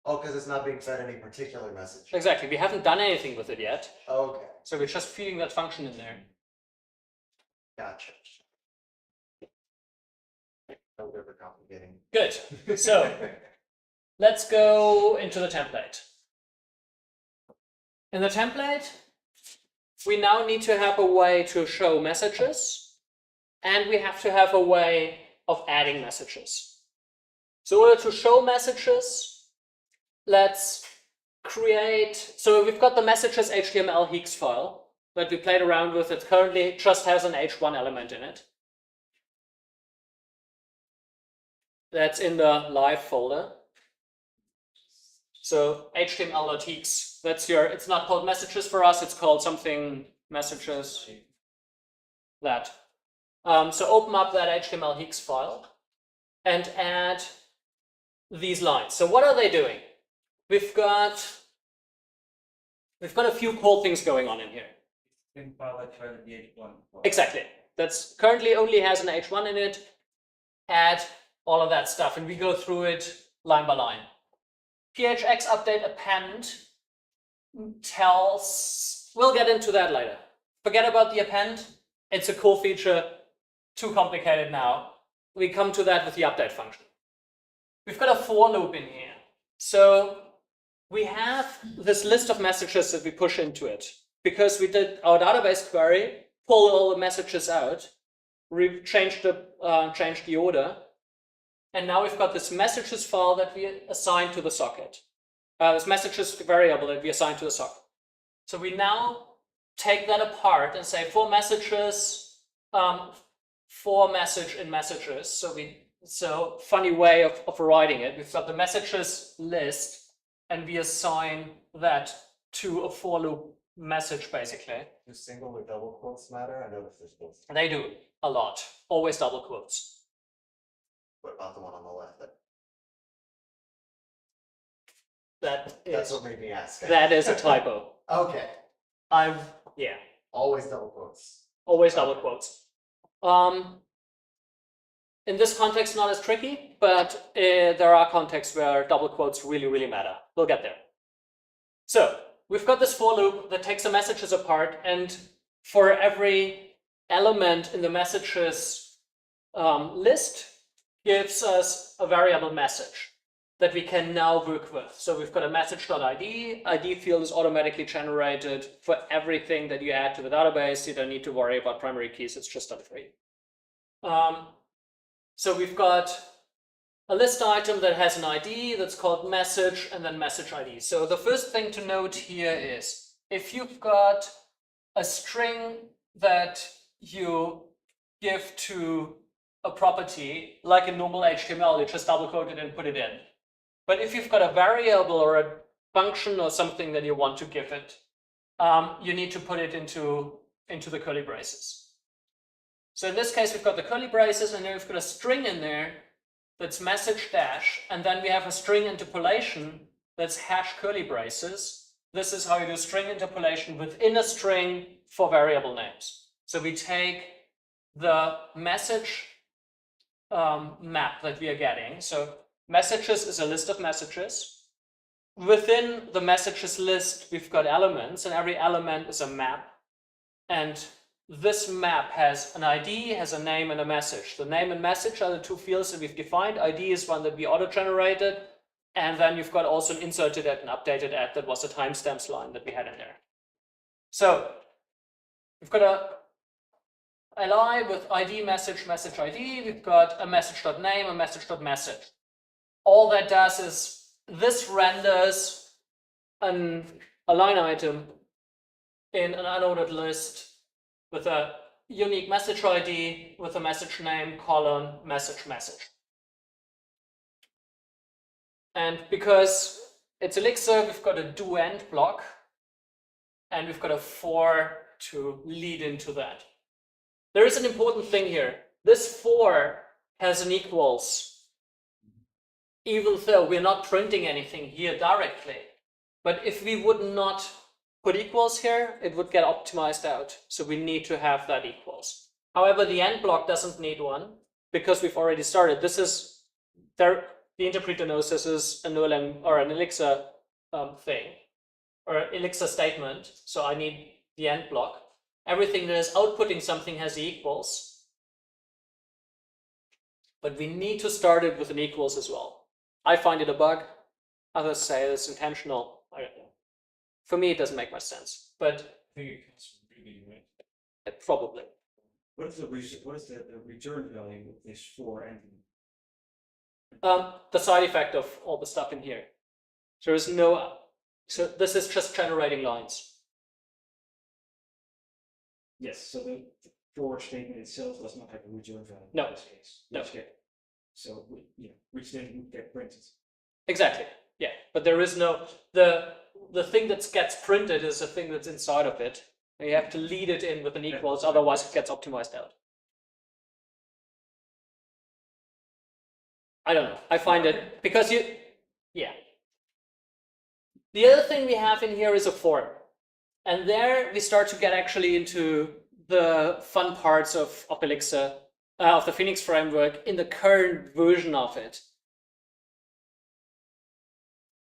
Oh, because it's not being fed any particular message. Exactly. We haven't done anything with it yet. Okay, So we're just feeding that function in there. gotcha. No ever complicating. Good. So let's go into the template. In the template, we now need to have a way to show messages, and we have to have a way of adding messages. So in order to show messages, let's create, so we've got the messages HTML Henriques file that we played around with. It currently just has an H1 element in it. That's in the live folder. So HTML.Henriques, that's your, it's not called messages for us, it's called something messages, that. So open up that HTML Henriques file and add these lines. So what are they doing? We've got a few cool things going on in here. In file that tried the H1. Exactly. That's currently only has an H1 in it. Add all of that stuff, and we go through it line by line. phx update append tells, we'll get into that later. Forget about the append. It's a cool feature, too complicated now. We come to that with the update function. We've got a for loop in here. So we have this list of messages that we push into it because we did our database query, pull all the messages out, changed the order, and now we've got this messages file that we assign to the socket. This messages variable that we assign to the socket. So we now take that apart and say for messages, for message in messages. So funny way of writing it. We've got the messages list, and we assign that to a for loop message, basically. Do single or double quotes matter? I noticed there's both. They do a lot, always double quotes. What about the one on the left? That That's what made me ask. is a typo. Okay, Yeah, always double quotes. always double quotes. In this context, not as tricky, but there are contexts where double quotes really, really matter. We'll get there. So we've got this for loop that takes the messages apart, and for every element in the messages list gives us a variable message that we can now work with. So we've got a message.id. ID field is automatically generated for everything that you add to the database. You don't need to worry about primary keys. It's just done for you. So we've got a list item that has an ID that's called message and then message ID. So the first thing to note here is if you've got a string that you give to a property, like in normal HTML, you just double quote it and put it in. But if you've got a variable or a function or something that you want to give it, you need to put it into the curly braces. So in this case, we've got the curly braces, and then we've got a string in there that's message dash, and then we have a string interpolation that's hash curly braces. This is how you do string interpolation within a string for variable names. So we take the message map that we are getting. So messages is a list of messages. Within the messages list, we've got elements, and every element is a map. And this map has an ID, has a name, and a message. The name and message are the two fields that we've defined. ID is one that we auto-generated. And then you've got also an inserted at and updated at that was the timestamps line that we had in there. So we've got a li with ID, message, message ID. We've got a message.name, a message.message. All that does is this renders a line item in an unordered list with a unique message ID with a message name, colon, message. And because it's Elixir, we've got a do end block, and we've got a for to lead into that. There is an important thing here. This for has an equals, even though we're not printing anything here directly. But if we would not put equals here, it would get optimized out. So we need to have that equals. However, the end block doesn't need one because we've already started. This is there. The interpreter knows this is a null or an Elixir thing, or Elixir statement. So I need the end block. Everything that is outputting something has the equals. But we need to start it with an equals as well. I find it a bug. Others say it's intentional. I don't know. For me, it doesn't make much sense. But I think it comes from reading, right? probably. What is the return value of this for entity? The side effect of all the stuff in here. There is no. So this is just generating lines. Yes, so the for statement itself does not have a return value No. in this case. No. So which then would get printed. Exactly. Yeah, but there is no the thing that gets printed is the thing that's inside of it. You have to lead it in with an equals, otherwise it gets optimized out. I don't know. I find it because yeah. The other thing we have in here is a form, and there we start to get actually into the fun parts of Elixir, of the Phoenix framework in the current version of it.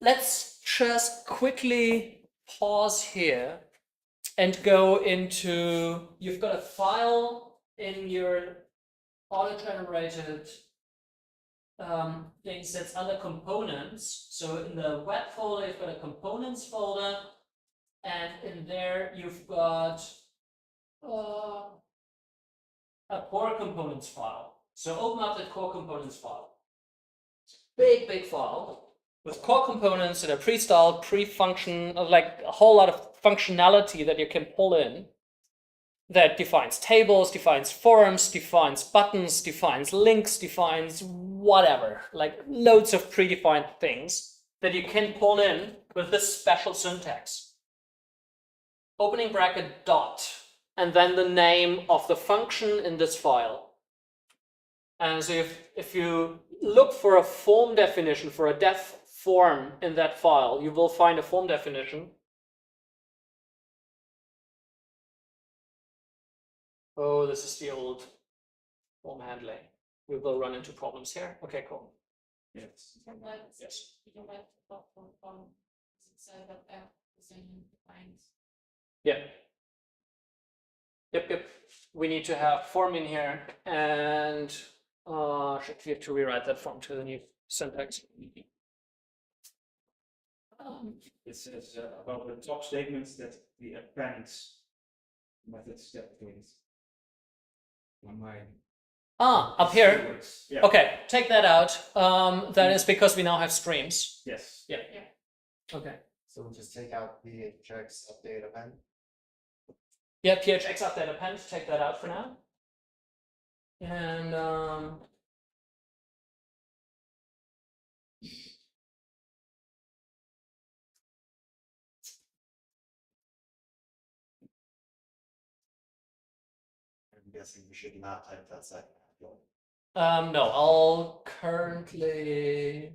Let's just quickly pause here and go into, you've got a file in your auto-generated things that's under components. So in the web folder, you've got a components folder, and in there you've got a core components file. So open up the core components file. Big file with core components that are pre-styled, pre-function, like a whole lot of functionality that you can pull in that defines tables, defines forms, defines buttons, defines links, defines whatever, like loads of predefined things that you can pull in with this special syntax. Opening bracket dot, and then the name of the function in this file. And so if you look for a form definition for a def form in that file, you will find a form definition. Oh, this is the old form handling. We will run into problems here. Okay, cool. Yes. Yes. Yeah. Yep. We need to have form in here, and should we have to rewrite that form to the new syntax? It says about the top statements that the appends methods deprecated. On my up here. Yeah. Okay, take that out. That is because we now have streams. Yes. Yeah. Okay. So we'll just take out the checks, update, append. Yeah, phx update append. Take that out for now. And I'm guessing we should not type that second. no, I'll currently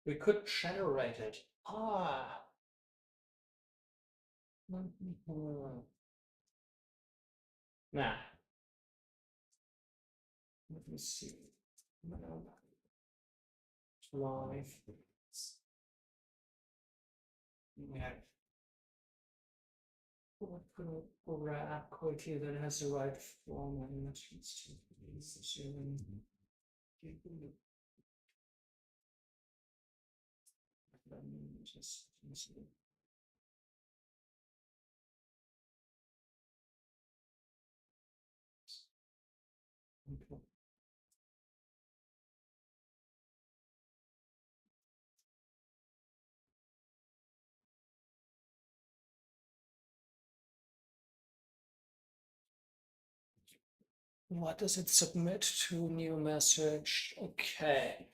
we could generate it. Nah. Let me see. Live. Yeah. What grab quickly that has the right form and let's okay. What does it submit to new message? Okay.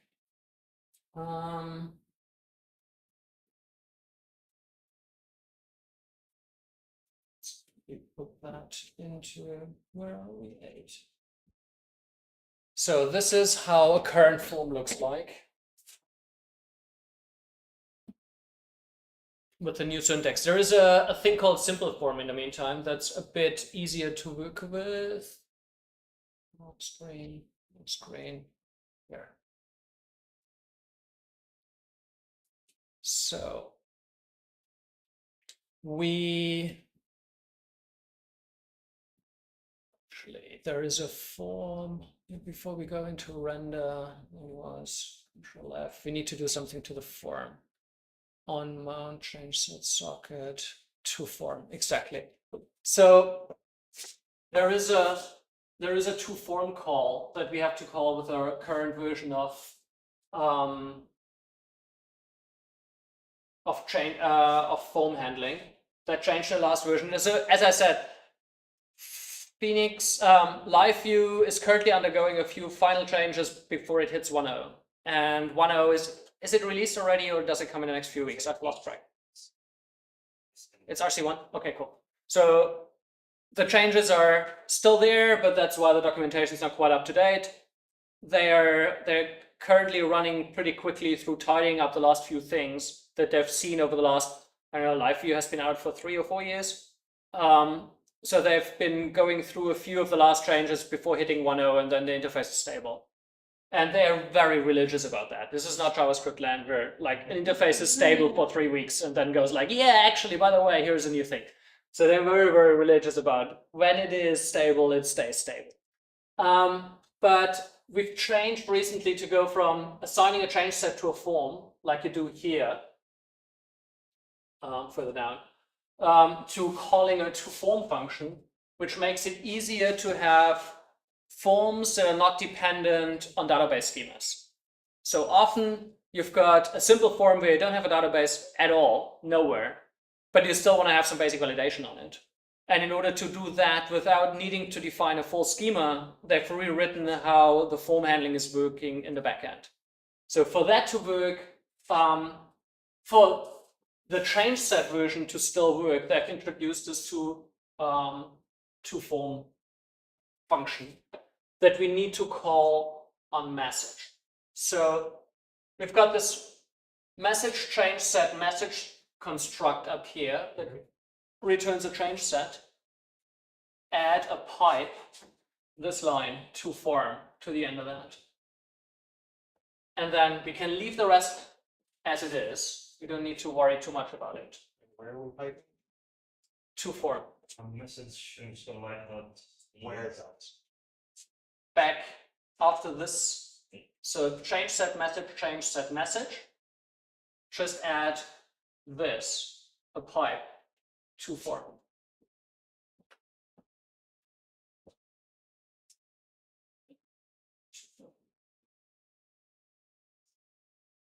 We put that into, where are we? 8. So this is how a current form looks like with the new syntax. There is a thing called simple form in the meantime that's a bit easier to work with. Screen, here. So actually, there is a form before we go into render. There was Control F. We need to do something to the form. On mount, change set socket to form, exactly. So there is a to form call that we have to call with our current version of form handling that changed the last version. So as I said, Phoenix live view is currently undergoing a few final changes before it hits 1.0. And 1.0 is it released already, or does it come in the next few weeks? I've lost track. It's RC1? Okay, cool. So the changes are still there, but that's why the documentation is not quite up to date. They're currently running pretty quickly through tidying up the last few things that they've seen over the last, I don't know, live view has been out for 3 or 4 years. So they've been going through a few of the last changes before hitting 1.0, and then the interface is stable. And they're very religious about that. This is not JavaScript land where like an interface is stable for 3 weeks and then goes like, yeah, actually, by the way, here's a new thing. So they're very, very religious about when it is stable, it stays stable. But we've changed recently to go from assigning a change set to a form, like you do here, further down, to calling a toForm function, which makes it easier to have forms that are not dependent on database schemas. So often you've got a simple form where you don't have a database at all, nowhere, but you still want to have some basic validation on it. And in order to do that without needing to define a full schema, they've rewritten how the form handling is working in the backend. So for that to work, for the change set version to still work, they've introduced this toForm function that we need to call on message. So we've got this message change set message construct up here that returns a change set. Add a pipe, this line, toForm to the end of that. And then we can leave the rest as it is. We don't need to worry too much about it. Where will pipe? toForm. A message install method. Where is that? Back after this. So change set message. Just add this, a pipe, toForm.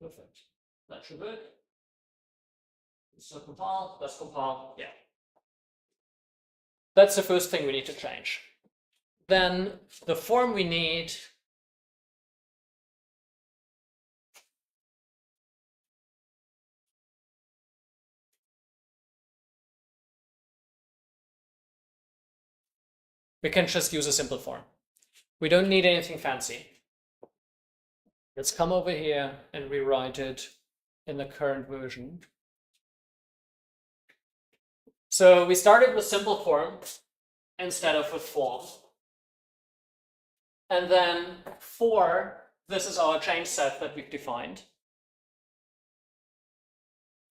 Perfect. That should work. So compile, let's compile, yeah. That's the first thing we need to change. Then the form we need we can just use a simple form. We don't need anything fancy. Let's come over here and rewrite it in the current version. So we started with simple form instead of with form. And then for, this is our change set that we've defined.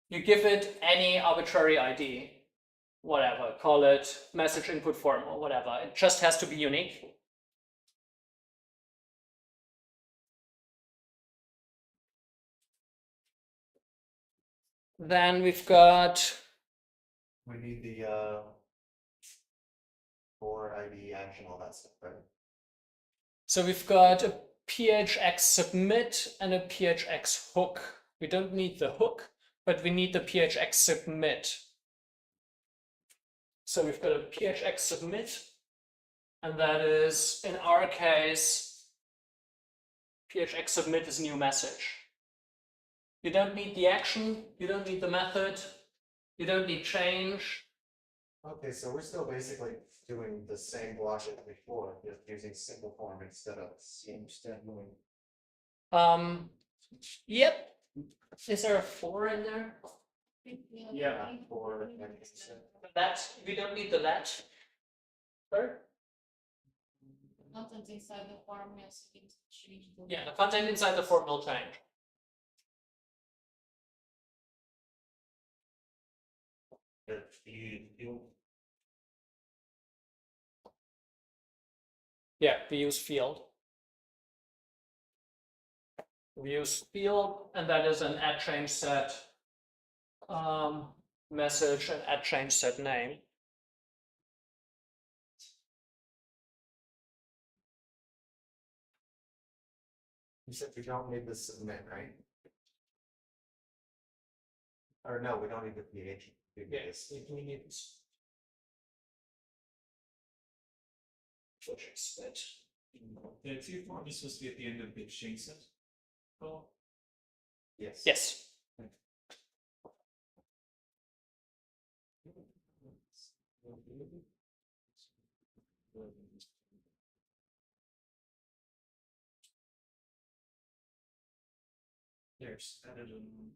You give it any arbitrary ID, whatever, call it message input form or whatever. It just has to be unique. Then we've got. We need the for ID action, all that stuff, right? So we've got a phx submit and a phx hook. We don't need the hook, but we need the phx submit. So we've got a phx submit and that is, in our case, phx submit is new message. You don't need the action, you don't need the method, you don't need change. Okay, so we're still basically doing the same block as before, just using simple form instead of doing. Yep. Is there a 4 in there? Yeah, for That, we don't need the let. Sorry? Content inside the form has to change. Yeah, the content inside the form will change. That you Yeah, we use field. We use field, and that is an add change set message and add change set name. You said we don't need the submit, right? Or no, we don't need the PH. We need this. we need this. Split. The two form is supposed to be at the end of the change set. Oh, Yes. Yes. there's added in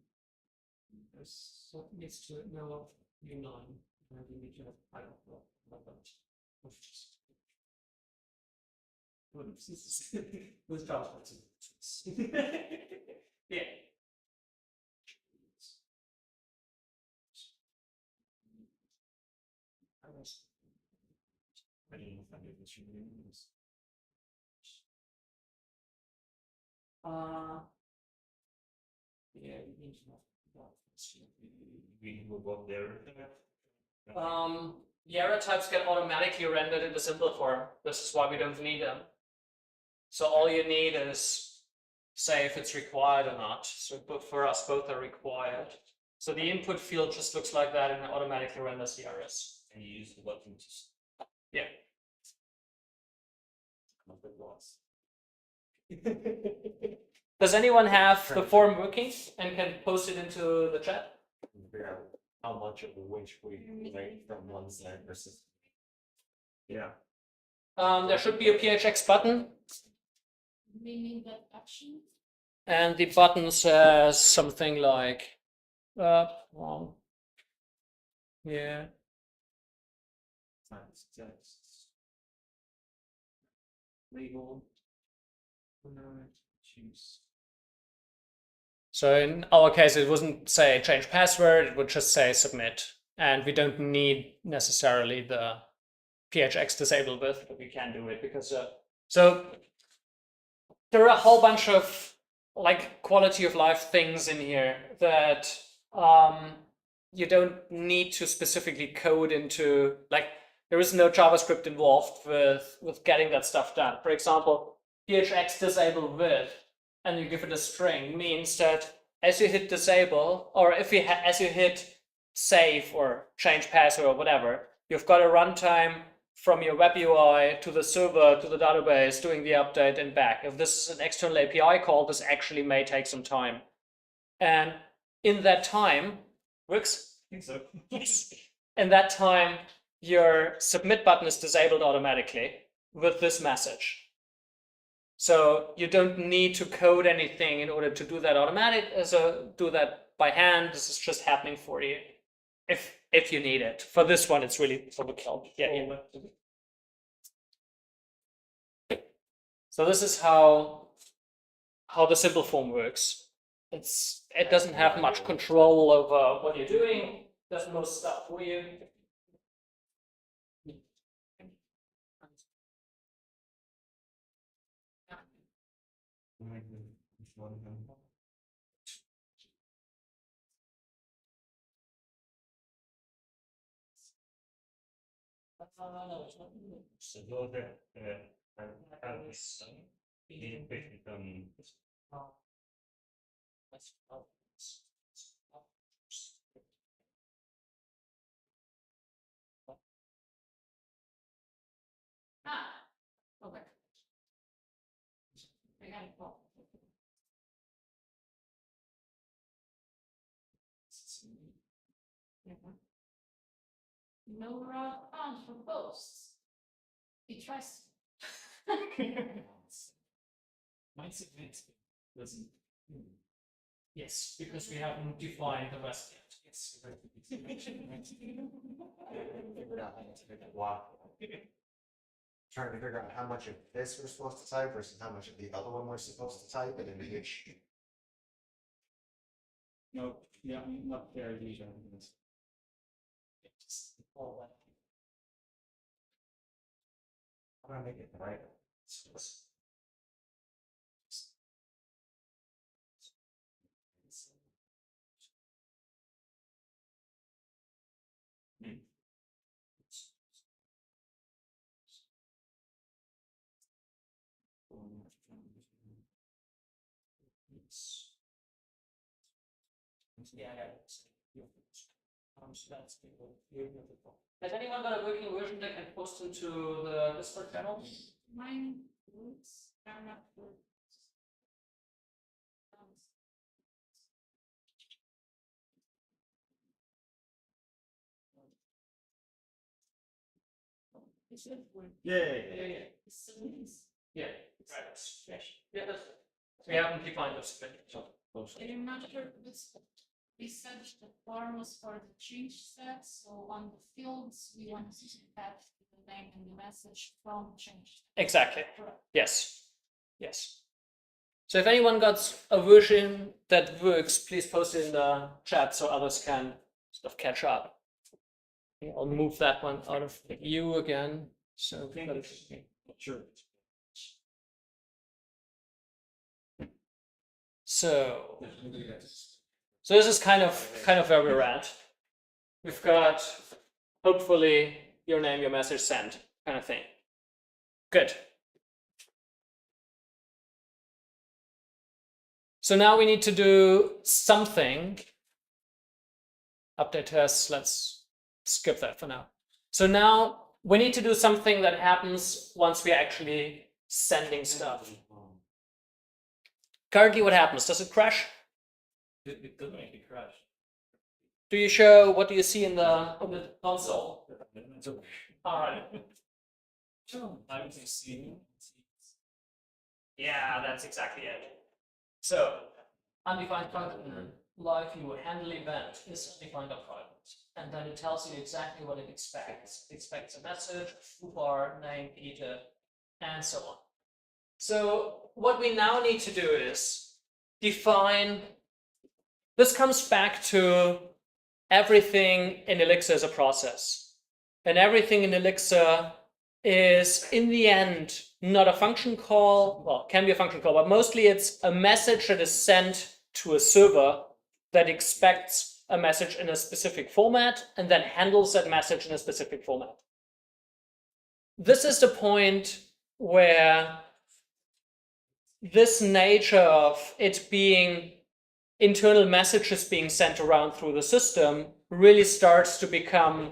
this. So it needs to know U9, and we need to have I don't know. With JavaScript. Yeah. I don't know if I did this use. Yeah, we need to know. we move up there. The error types get automatically rendered in the simple form. This is why we don't need them. So all you need is say if it's required or not. So for us, both are required. So the input field just looks like that and it automatically renders the errors. And you use the button to Yeah. come up with loss. Does anyone have the form working and can post it into the chat? Figure out how much of which we make from one side versus. Yeah. There should be a PHX button, Meaning that action. and the button says something like, wrong. Yeah. Times text. Label. Choose. So in our case, it wouldn't say change password, it would just say submit. And we don't need necessarily the PHX disable with, but we can do it because, so there are a whole bunch of like quality of life things in here that you don't need to specifically code into, like there is no JavaScript involved with getting that stuff done. For example, PHX disable with, and you give it a string, means that as you hit disable, or if you as you hit save or change password or whatever, you've got a runtime from your web UI to the server to the database doing the update and back. If this is an external API call, this actually may take some time. And in that time, works? I think so. Yes. In that time, your submit button is disabled automatically with this message. So you don't need to code anything in order to do that do that by hand. This is just happening for you if you need it. For this one, it's really overkill. Yeah. So this is how the simple form works. It doesn't have much control over what you're doing. Does most stuff for you. So go there and have this become typo. No route found for posts. He tries. Might submit doesn't. Yes, because we haven't defined the rest yet. Yes. Figured out how to make it walk. Trying to figure out how much of this we're supposed to type versus how much of the other one we're supposed to type, and in which. No, yeah, not very usual. Just all that. How do I make it right? Yeah, so that's beautiful. Has anyone got a working version that can post into the Discord channel? Mine roots are not good. Is it work? Yay! It's so nice. Yeah, right. Yeah, that's it. We haven't defined those things. And I'm not sure if it's, we said the form was for the change set, so on the fields, we want to have the name and the message from change. Exactly. Correct. Yes. Yes. So if anyone got a version that works, please post it in the chat so others can sort of catch up. Okay, I'll move that one out of view again. So Sure. So this is kind of where we're at. We've got hopefully your name, your message sent kind of thing. Good. So now we need to do something. Update tests, let's skip that for now. So now we need to do something that happens once we're actually sending stuff. Currently, what happens? Does it crash? It doesn't make it crash. Do you show, what do you see in the console? All right. I would see. Yeah, that's exactly it. So, undefined private live view handle event is undefined or private. And then it tells you exactly what it expects. It expects a message, foobar, name, Peter, and so on. So what we now need to do is define, this comes back to everything in Elixir as a process. And everything in Elixir is, in the end, not a function call, well, can be a function call, but mostly it's a message that is sent to a server that expects a message in a specific format and then handles that message in a specific format. This is the point where this nature of it being internal messages being sent around through the system really starts to become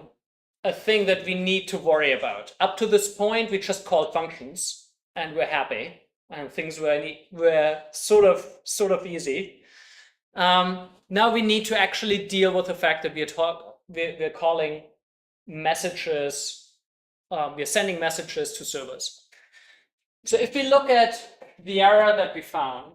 a thing that we need to worry about. Up to this point, we just called functions and we're happy, and things were sort of easy. Now we need to actually deal with the fact that we're calling messages, we're sending messages to servers. So if we look at the error that we found,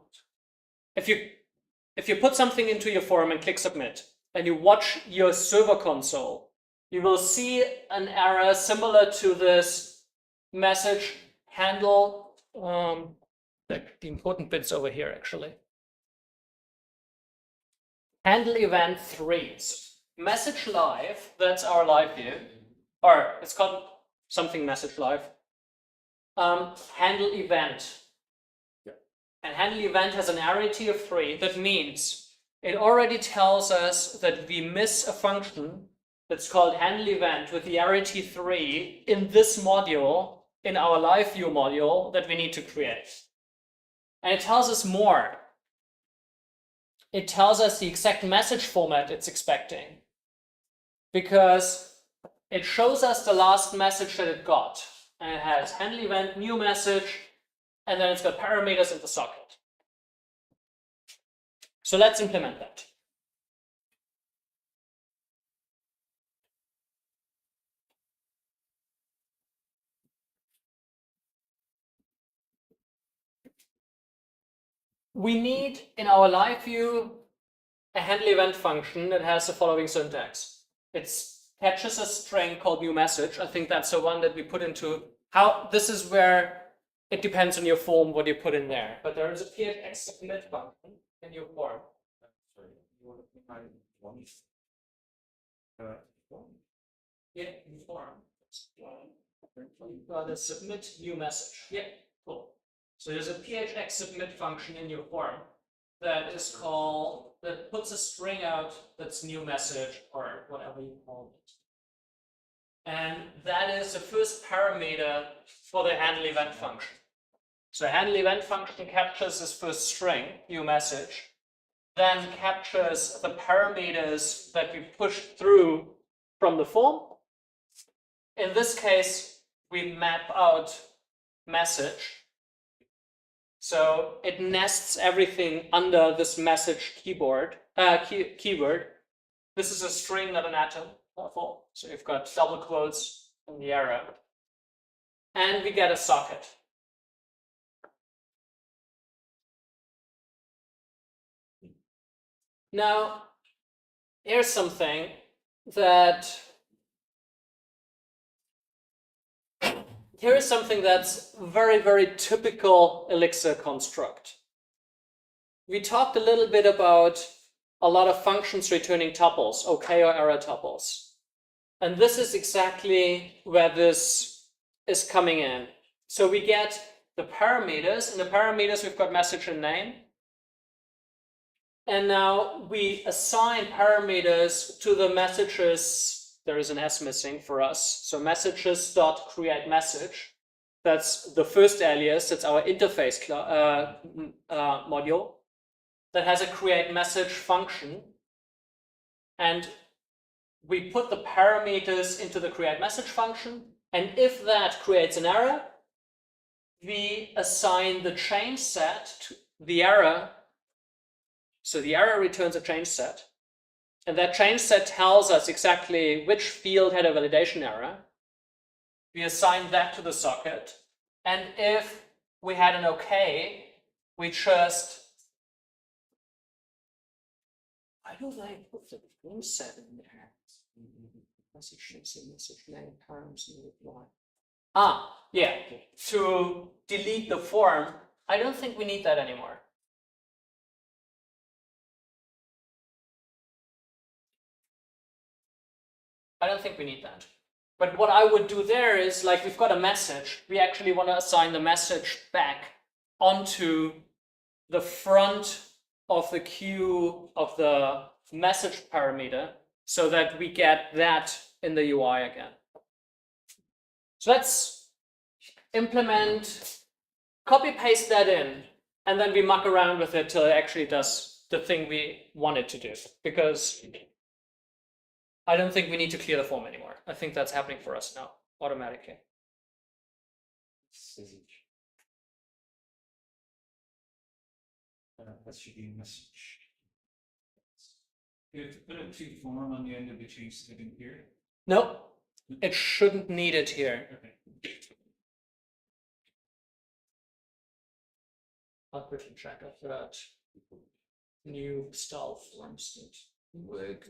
if you put something into your forum and click submit, and you watch your server console, you will see an error similar to this message handle. The important bit's over here actually. Handle event 3. Message live, that's our live view, or it's called something message live. Handle event. And handle event has an arity of 3. That means it already tells us that we miss a function that's called handle event with the arity 3 in this module, in our live view module that we need to create. And it tells us more. It tells us the exact message format it's expecting, because it shows us the last message that it got. And it has handle event, new message, and then it's got parameters in the socket. So let's implement that. We need, in our live view, a handle event function that has the following syntax. It catches a string called new message. I think that's the one that we put into how. This is where it depends on your form what you put in there. But there is a phx submit function in your form. Sorry, you want to find one? Yeah, in form. The submit new message. Yeah, cool. So there's a phx submit function in your form that is called, that puts a string out that's new message or whatever you call it. And that is the first parameter for the handle event function. So handle event function captures this first string, new message, then captures the parameters that we push through from the form. In this case, we map out message. So it nests everything under this message keyword. This is a string, not an atom. So you've got double quotes in the arrow. And we get a socket. Now, here's something that's very, very typical Elixir construct. We talked a little bit about a lot of functions returning tuples, okay or error tuples. And this is exactly where this is coming in. So we get the parameters. In the parameters, we've got message and name. And now we assign parameters to the messages. There is an S missing for us. So messages.createMessage. That's the first alias. That's our interface module that has a create message function. And we put the parameters into the create message function. And if that creates an error, we assign the change set to the error. So the error returns a change set. And that change set tells us exactly which field had a validation error. We assign that to the socket. And if we had an OK, we just, why do they put the change set in there? Message name, params, and reply. Yeah, to delete the form. I don't think we need that anymore. I don't think we need that. But what I would do there is, like, we've got a message. We actually want to assign the message back onto the front of the queue of the message parameter so that we get that in the UI again. So let's implement, copy paste that in, and then we muck around with it till it actually does the thing we want it to do. Because I don't think we need to clear the form anymore. I think that's happening for us now, automatically. That should be a message. You have to put a to form on the end of the change set in here. No, it shouldn't need it here. Okay. I'll quickly check if that new style forms did work.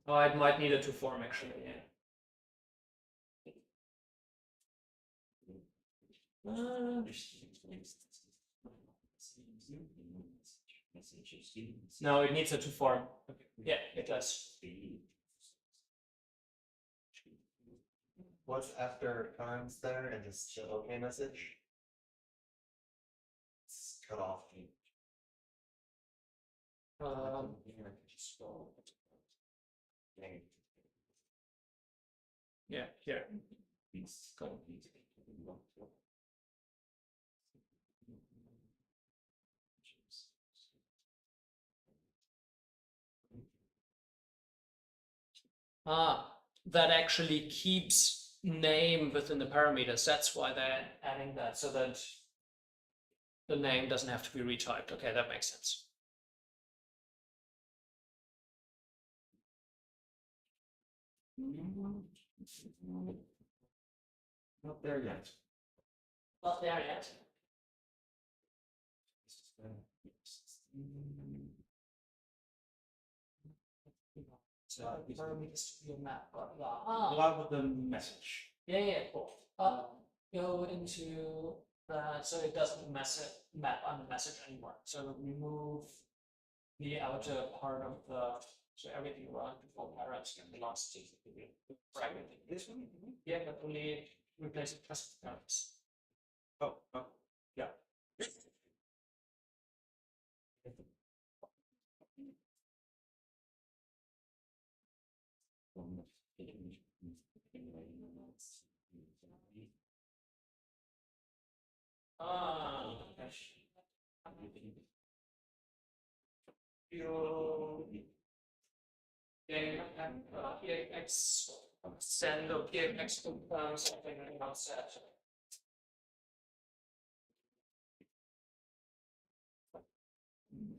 Oh, it might need a to form actually, yeah. No, it needs a to form. Okay. Yeah, it does. What's after params there and just the OK message? It's cut off. Um, Here, I could just scroll. Name. Yeah, here. That actually keeps name within the parameters. That's why they're adding that, so that the name doesn't have to be retyped. Okay, that makes sense. Not there yet. Not there yet. So the parameters to be a map, blah, blah. Allow with the message. Yeah, cool. Go into that so it doesn't map on the message anymore. So remove the outer part of the, so everything around the full params belongs to the fragment. This one? Yeah, but only replace it with params. Oh, yeah. PX send or PX confirm something not set.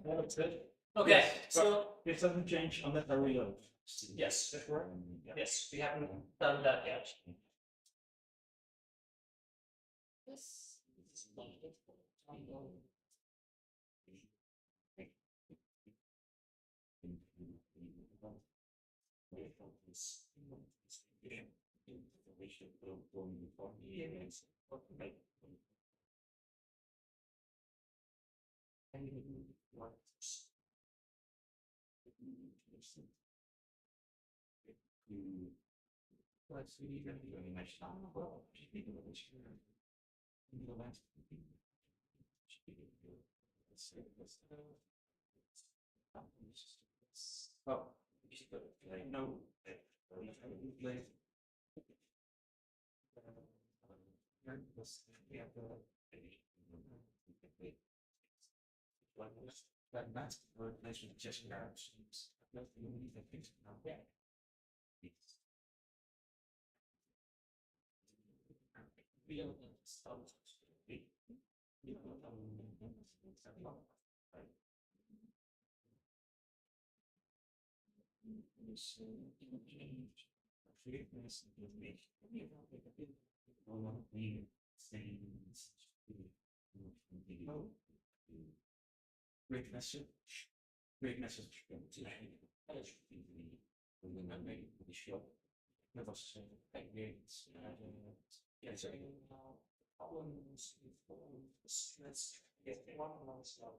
That's good. Okay, Yes, so This doesn't change unless I reload. yes, That work? yes, we haven't done that yet. This. Oh, no. That's replaced with just carrots. Yeah. Great message. Great message. That was Let's get one more stuff.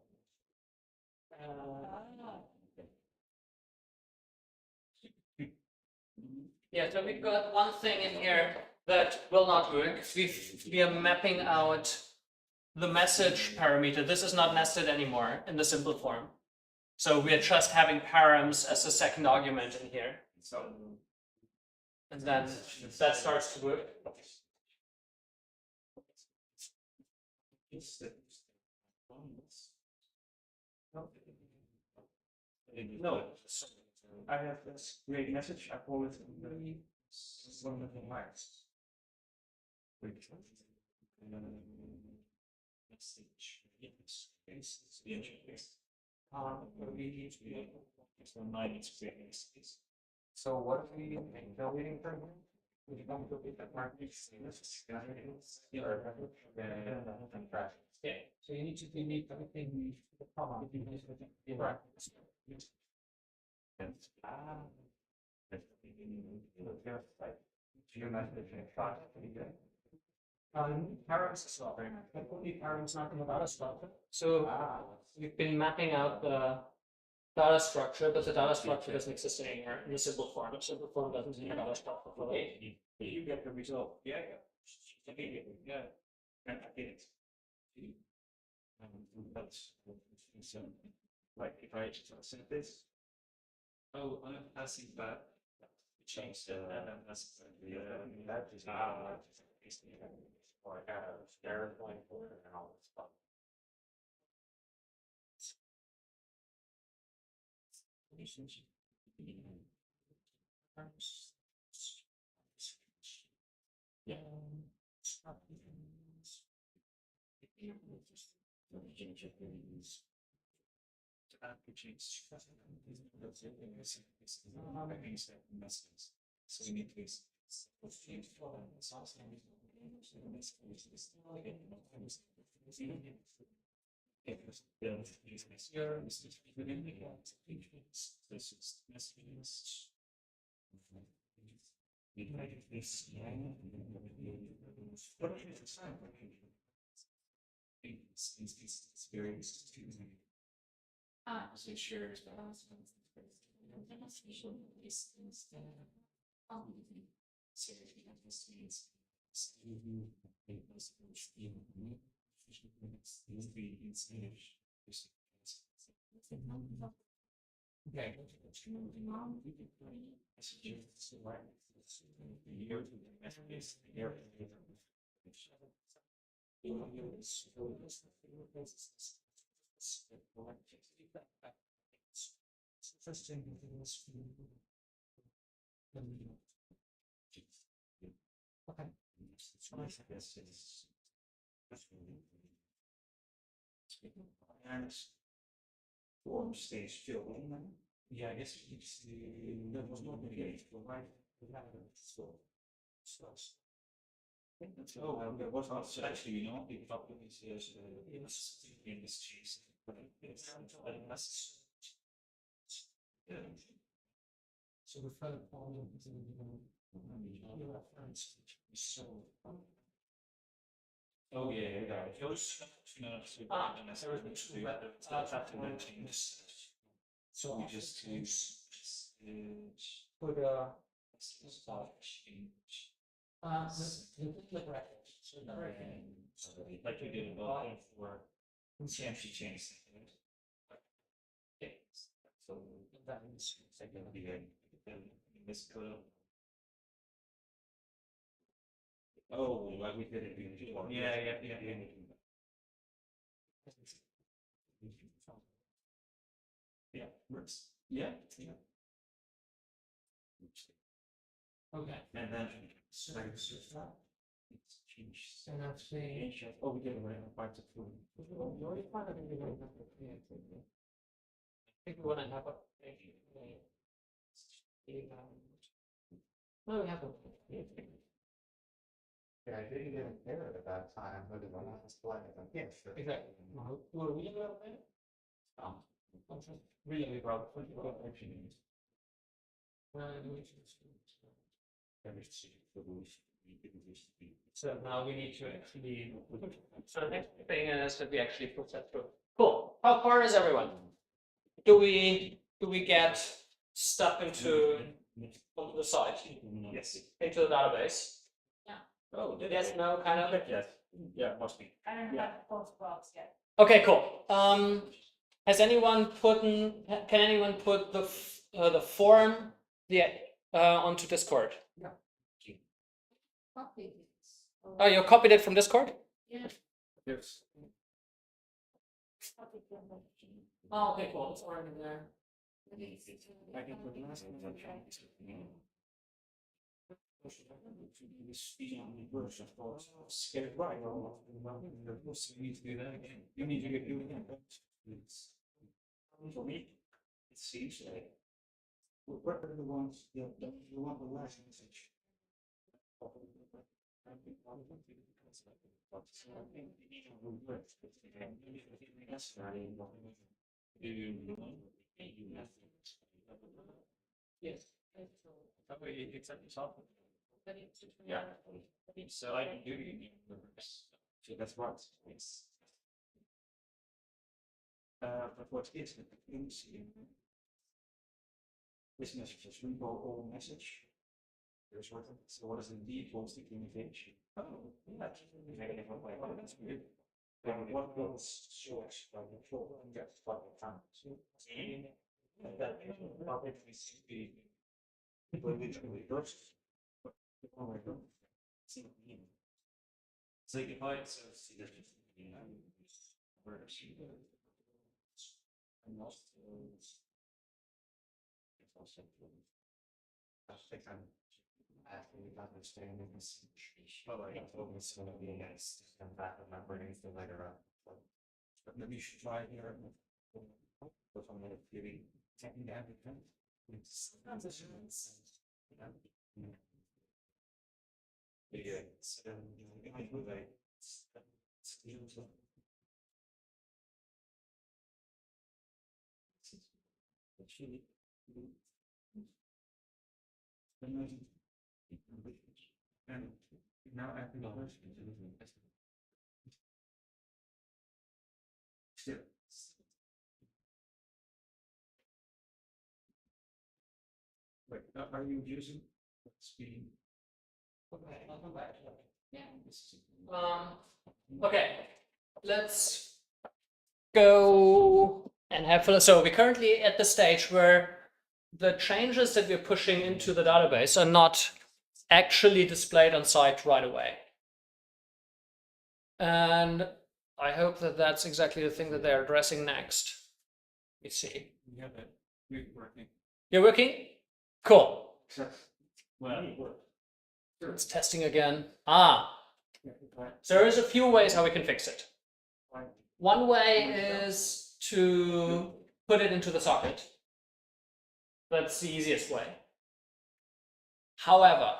Yeah, so we've got one thing in here that will not work. We are mapping out the message parameter. This is not nested anymore in the simple form. So we are just having params as a second argument in here. so. And then that starts to work. No, I have this great message. I call it one of the lines. Message. Yes. The interface. It's one line experience. So what are we waiting for here? We don't go with that market. Yeah. So you need to delete everything. Right. Params as well. Completely params not in the data structure. So we've been mapping out the data structure, but the data structure doesn't exist anymore in the simple form. The simple form doesn't have a data structure for it. You get the result. Yeah. Yeah. And I get it. That's like if I set this. Oh, I'm passing that. change the That is or error point and all this stuff. Yeah. So we need to And form stays filled in then. Yeah, I guess That was not engaged, right? Oh, well, there was not actually, you know, the problem is in this case. So the third problem is in reference. So Oh, yeah. So we just use put a like we did about for CMC change. So that is second be this code. Oh, like we did it before. Yeah. Yeah, works. Yeah. okay. And then And I've seen. oh, we did it right part of food. I think we want to have a. No, we have a. Yeah, I didn't get an error at that time, but it went on display. Yeah, sure. Exactly. Were we in that thing? Really, bro. So now we need to actually. So the next thing is that we actually put that through. Cool. How far is everyone? Do we get stuff into onto the site? Yes. Into the database? Oh, Yes, no, kind of. Yes. Yeah, must be. I don't have the post box yet. Okay, cool. Has anyone can anyone put the form onto Discord? Copy this. Oh, you copied it from Discord? Yeah. Yes. Copy from the machine. Oh, okay, cool. It's already there. I can put the last one. Version for scale right. So we need to do that again. You need to do it again. For me, it seems like what are the ones the one the last message. Yes. That way it's at the top. Yeah. So I can do it in reverse. So that's right. Yes. But what is the concurrency? This message is repo all message. There's what. So what is the default communication? Oh, that's negative. Oh, that's weird. What was source by default and get by the time? And that probably be literally first. Oh my god. It's like if I so see that where I'm not I think I'm actually understanding this. But like, I'm focused on the against and back of my brain for later on. But maybe you should try here. If I'm gonna be taking down the pen. Transitions. Yeah, so I move it. And now I think still. Wait, are you using speed? Okay, I'll come back to that. Yeah. Okay, let's go and have fun. So we're currently at the stage where the changes that we're pushing into the database are not actually displayed on site right away. And I hope that that's exactly the thing that they're addressing next. Let's see. Yeah, that we're working. You're working? Cool. Well, It's testing again. So there's a few ways how we can fix it. One way is to put it into the socket. That's the easiest way. However,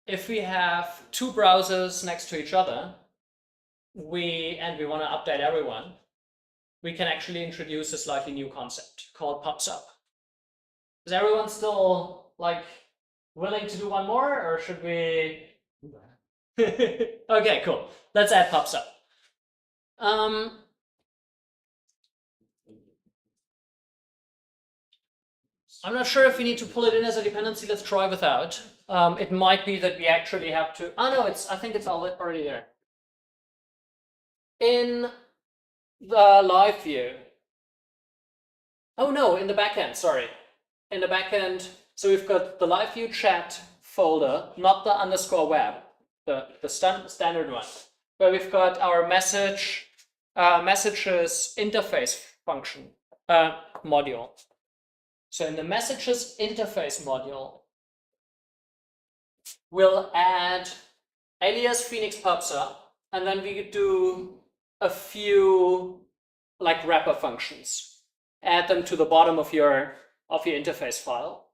if we have two browsers next to each other, and we want to update everyone, we can actually introduce a slightly new concept called pubs up. Is everyone still like willing to do one more, or should we? Okay, cool. Let's add pubs up. I'm not sure if we need to pull it in as a dependency. Let's try without. It might be that we actually have to. Oh no, I think it's already there. In the live view. Oh no, in the backend. Sorry, in the backend. So we've got the live view chat folder, not the _web, the standard one, where we've got our messages interface function module. So in the messages interface module, we'll add alias Phoenix pubs up, and then we do a few like wrapper functions. Add them to the bottom of your interface file.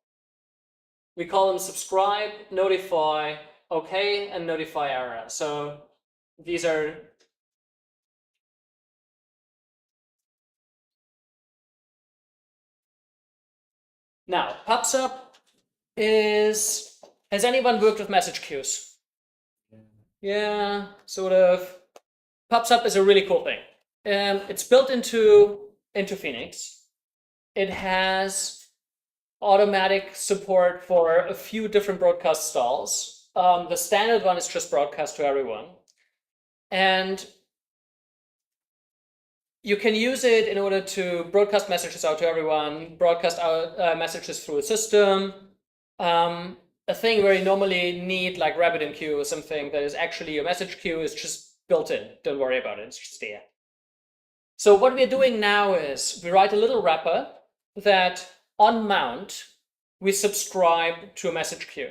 We call them subscribe, notify, OK, and notify error. So these are now pubs up is. Has anyone worked with message queues? Yeah, sort of. Pubs up is a really cool thing. It's built into Phoenix. It has automatic support for a few different broadcast styles. The standard one is just broadcast to everyone. And you can use it in order to broadcast messages out to everyone, broadcast out messages through a system. A thing where you normally need like RabbitMQ or something that is actually your message queue is just built in. Don't worry about it, it's just there. So what we're doing now is we write a little wrapper that on mount, we subscribe to a message queue.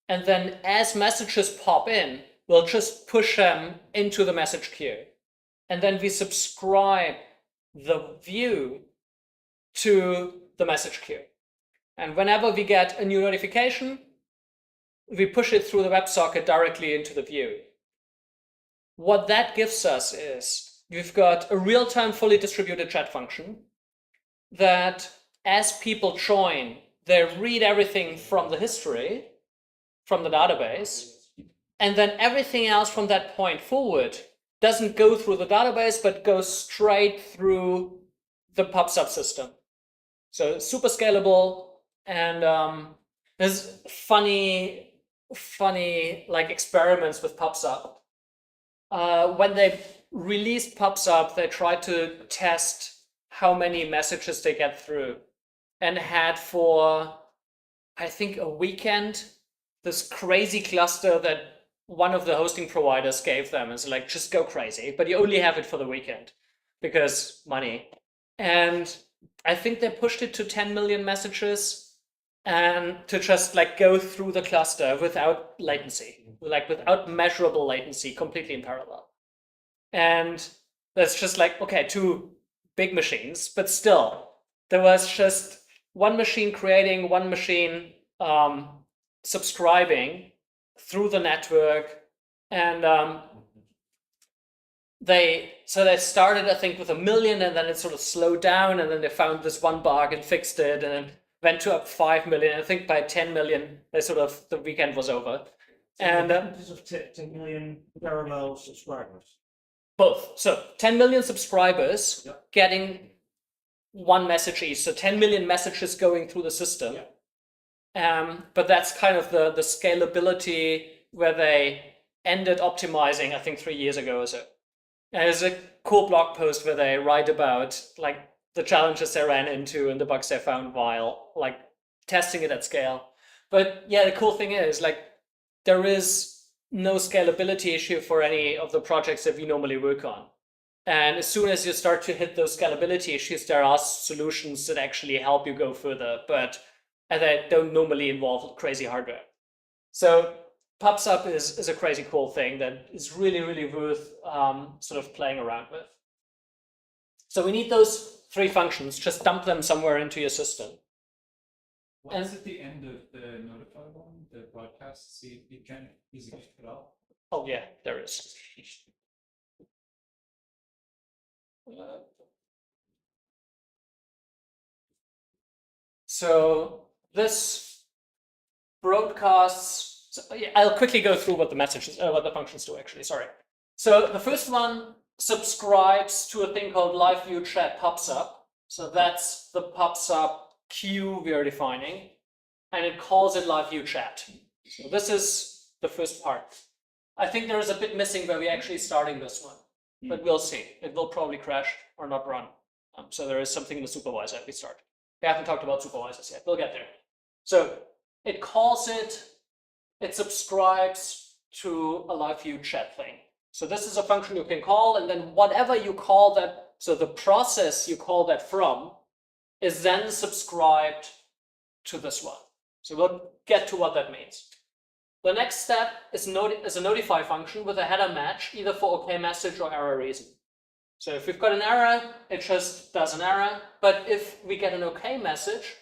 And then as messages pop in, we'll just push them into the message queue. And then we subscribe the view to the message queue. And whenever we get a new notification, we push it through the WebSocket directly into the view. What that gives us is we've got a real-time fully distributed chat function that as people join, they read everything from the history, from the database, and then everything else from that point forward doesn't go through the database, but goes straight through the pub subsystem. So super scalable, and there's funny like experiments with PubSub. When they released PubSub, they tried to test how many messages they get through, and had for I think, a weekend, this crazy cluster that one of the hosting providers gave them is like, just go crazy, but you only have it for the weekend because money. And I think they pushed it to 10 million messages and to just like go through the cluster without latency, like without measurable latency, completely in parallel. And that's just like, okay, 2 big machines, but still, there was just one machine creating, one machine subscribing through the network, and they started, I think, with 1 million, and then it sort of slowed down, and then they found this one bug and fixed it, and then went to up 5 million. I think by 10 million, the weekend was over. And this is 10 million parallel subscribers. both. So 10 million subscribers Yeah. getting one message each. So 10 million messages going through the system. Yeah. But that's kind of the scalability where they ended optimizing, I think, 3 years ago or so. And there's a cool blog post where they write about like the challenges they ran into and the bugs they found while like testing it at scale. But yeah, the cool thing is like there is no scalability issue for any of the projects that we normally work on. And as soon as you start to hit those scalability issues, there are solutions that actually help you go further, but they don't normally involve crazy hardware. So PubSub is a crazy cool thing that is really, really worth sort of playing around with. So we need those 3 functions, just dump them somewhere into your system. What's at the end of the notify one, the broadcast? See, it can easily put out. Oh yeah, there is. So this broadcasts. So yeah, I'll quickly go through what the messages, what the functions do actually. Sorry. So the first one subscribes to a thing called live view chat PubSub. So that's the PubSub queue we are defining, and it calls it live view chat. So this is the first part. I think there is a bit missing where we're actually starting this one, but we'll see. It will probably crash or not run. So there is something in the supervisor we start. We haven't talked about supervisors yet. We'll get there. So it calls it, it subscribes to a live view chat thing. So this is a function you can call, and then whatever you call that, so the process you call that from is then subscribed to this one. So we'll get to what that means. The next step is a notify function with a header match, either for OK message or error reason. So if we've got an error, it just does an error. But if we get an OK message,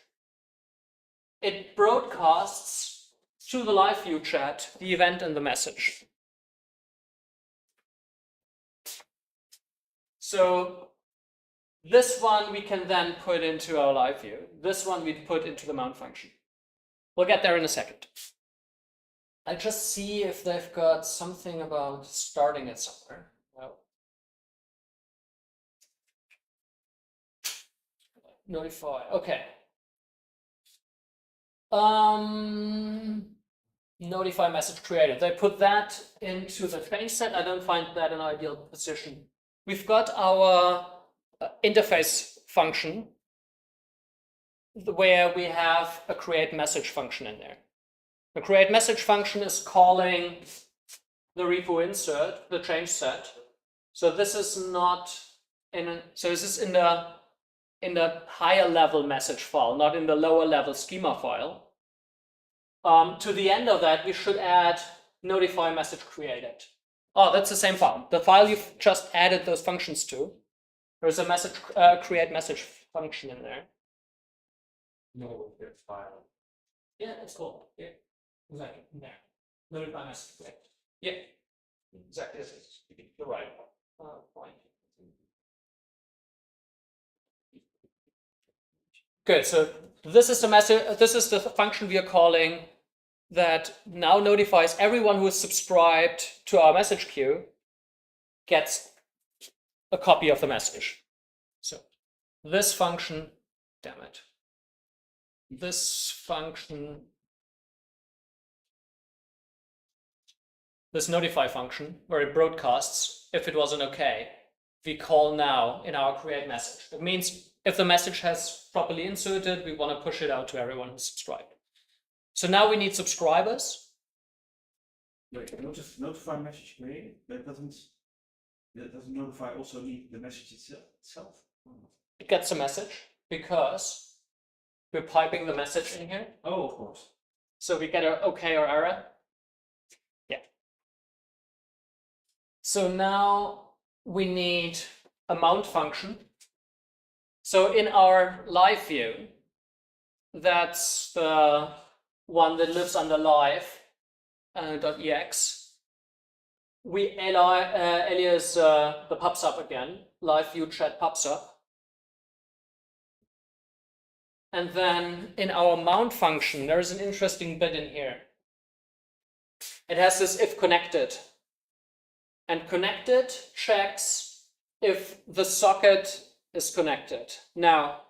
it broadcasts to the live view chat the event and the message. So this one we can then put into our live view. This one we put into the mount function. We'll get there in a second. I just see if they've got something about starting it somewhere. No. Notify. Okay. Notify message created. They put that into the training set. I don't find that an ideal position. We've got our interface function where we have a create message function in there. The create message function is calling the repo insert, the change set. So this is not this is in the higher level message file, not in the lower level schema file. To the end of that, we should add notify message created. Oh, that's the same file. The file you've just added those functions to. There's a message create message function in there. No, it's file. Yeah, that's cool. Yeah, exactly. In there. Notify message created. Yeah, exactly. You're right. Fine. Good. So this is the message. This is the function we are calling that now notifies everyone who is subscribed to our message queue gets a copy of the message. So this function, damn it. This function, this notify function, where it broadcasts if it was an OK, we call now in our create message. That means if the message has properly inserted, we want to push it out to everyone who's subscribed. So now we need subscribers. Wait, notify message created, that doesn't notify also the message itself? It gets a message because we're piping the message in here. Oh, of course. So we get an OK or error. Yeah. So now we need a mount function. So in our live view, that's the one that lives under live.ex. We alias the pubsub again, live view chat pubsub. And then in our mount function, there is an interesting bit in here. It has this if connected. And connected checks if the socket is connected. Now,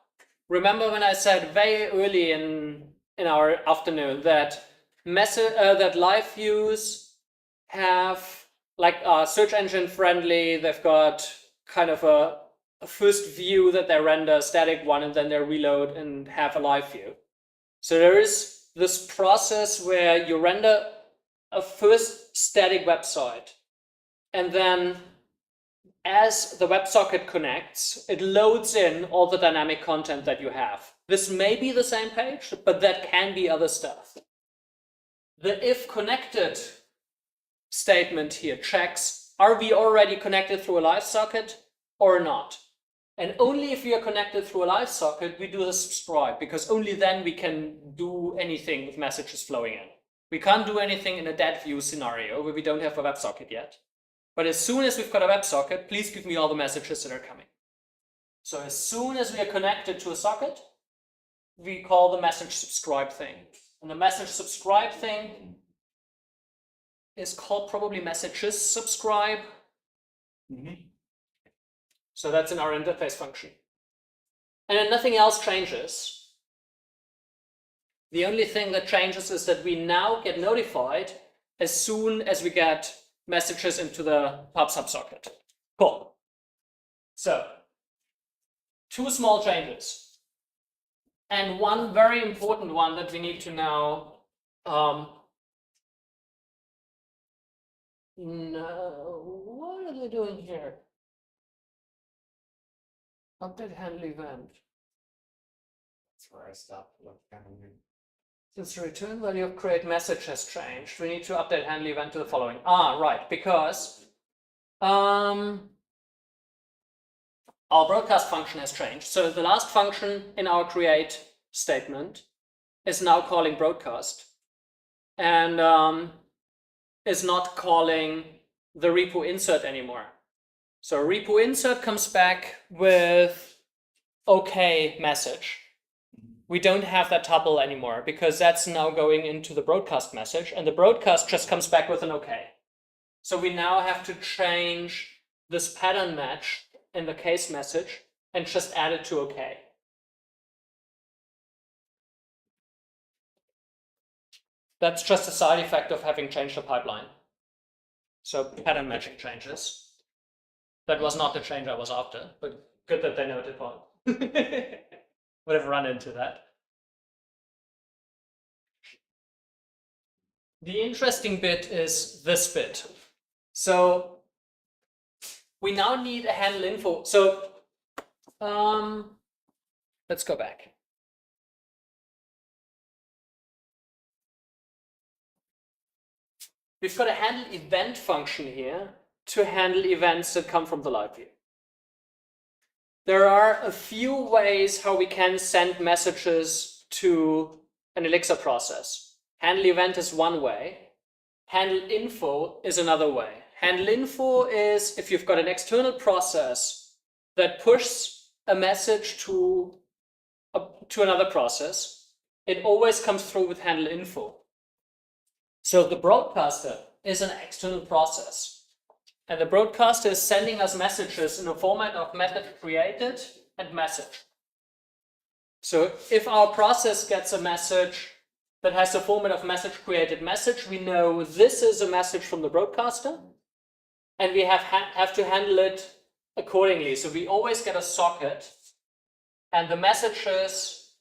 remember when I said very early in our afternoon that that live views have like search engine friendly, they've got kind of a first view that they render, a static one, and then they reload and have a live view. So there is this process where you render a first static website, and then as the WebSocket connects, it loads in all the dynamic content that you have. This may be the same page, but that can be other stuff. The if connected statement here checks, are we already connected through a live socket or not? And only if we are connected through a live socket, we do the subscribe, because only then we can do anything with messages flowing in. We can't do anything in a dead view scenario where we don't have a WebSocket yet. But as soon as we've got a WebSocket, please give me all the messages that are coming. So as soon as we are connected to a socket, we call the message subscribe thing. And the message subscribe thing is called probably messages subscribe. So that's in our interface function. And then nothing else changes. The only thing that changes is that we now get notified as soon as we get messages into the pub subsocket. Cool. So, two small changes. And one very important one that we need to now what are they doing here? Update handle event. That's where I stopped looking. Since the return value of create message has changed, we need to update handle event to the following. Right, because our broadcast function has changed. So the last function in our create statement is now calling broadcast and is not calling the repo insert anymore. So repo insert comes back with OK message. We don't have that tuple anymore because that's now going into the broadcast message, and the broadcast just comes back with an OK. So we now have to change this pattern match in the case message and just add it to OK. That's just a side effect of having changed the pipeline. So pattern matching changes. That was not the change I was after, but good that they notified. Would have run into that. The interesting bit is this bit. So we now need a handle info. So let's go back. We've got a handle event function here to handle events that come from the live view. There are a few ways how we can send messages to an Elixir process. Handle event is one way. Handle info is another way. Handle info is if you've got an external process that pushes a message to another process, it always comes through with handle info. So the broadcaster is an external process. And the broadcaster is sending us messages in a format of method created and message. So if our process gets a message that has the format of message created message, we know this is a message from the broadcaster, and we have to handle it accordingly. So we always get a socket, and the messages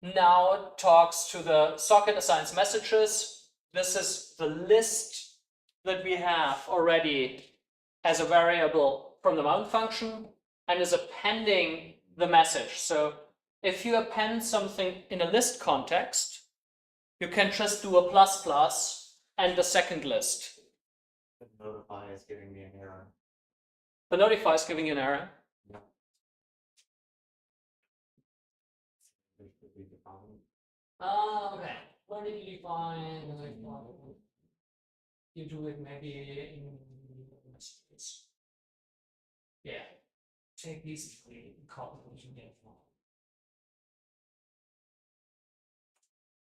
now talks to the socket, assigns messages. This is the list that we have already as a variable from the mount function and is appending the message. So if you append something in a list context, you can just do a plus plus and the second list. The notify is giving me an error. The notify is giving you an error. Okay. Where did you define? You do it maybe in messages. Yeah. Take these three columns and get one.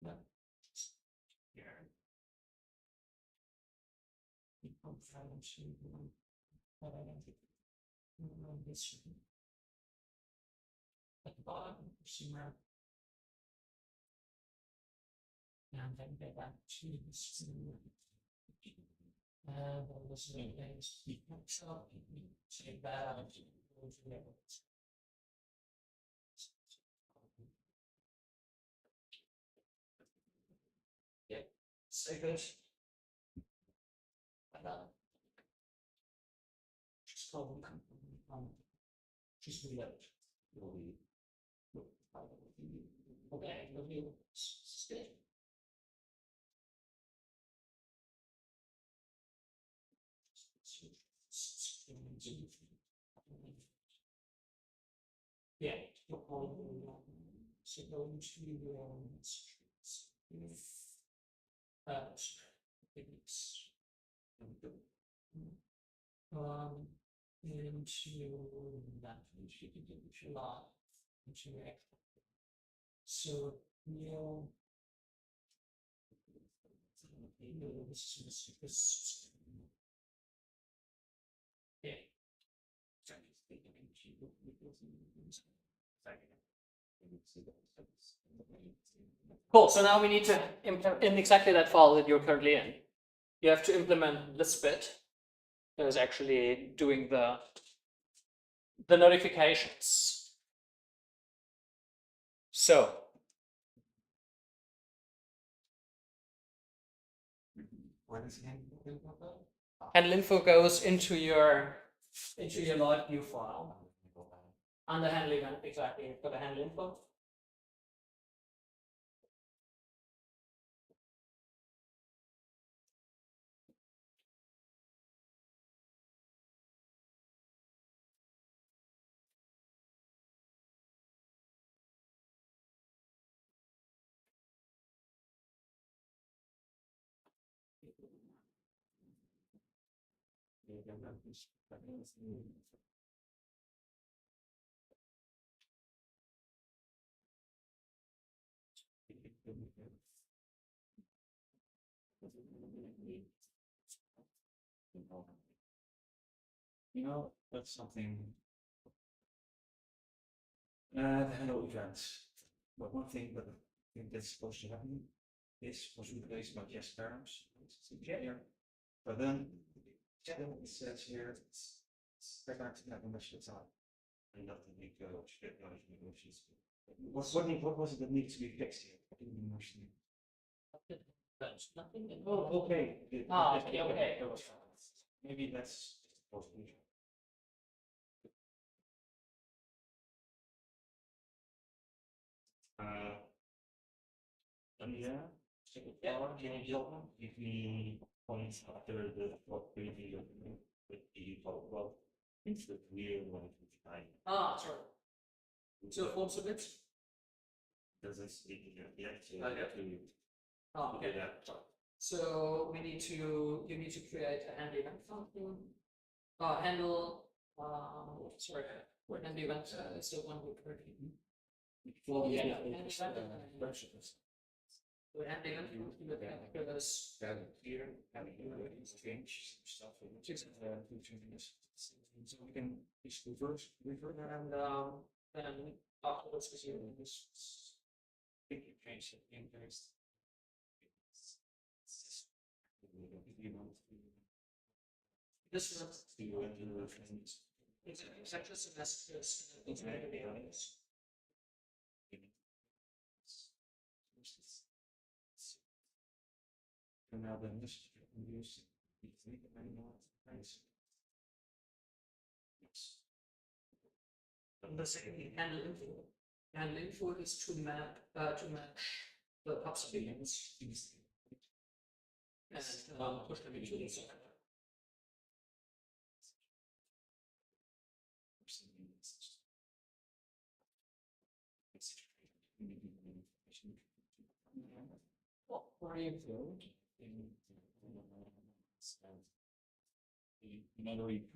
No. Here. From to this one. At the bottom, somewhere. And then go back to this. And this is the things. So take that out. Yeah, save it. And just call them. Just reload. Okay, review. Stay. Yeah. So go into into that into log into X. So new this yeah. Cool. So now we need to implement in exactly that file that you're currently in. You have to implement this bit that is actually doing the notifications. So Where does handle info goes into your log view file. Under handle event, exactly. For the handle info. You know, that's something. The handle events. But one thing that I think that's supposed to happen is was replaced by just terms. Yeah. But then it says here it's back to that much the time. And nothing need to get notifications. What was it that needs to be fixed here? I didn't understand. That's nothing. Oh, okay. Okay. Maybe that's supposed to be. Yeah. Can you give me points after the previous with the well, it's the real one to find. Sorry. So forms of it. Does this yet to Okay. that? So we need to you need to create a handle event function. Handle sorry, what handle event is the one we currently we handle event because Here, having change stuff. So we can just reverse and then afterwards we see this change it in place. this one exactly so that's this. And now then this can use the nice. And the second handle info is to match the pubs fields and push them into the server. Well, Greenfield. Memory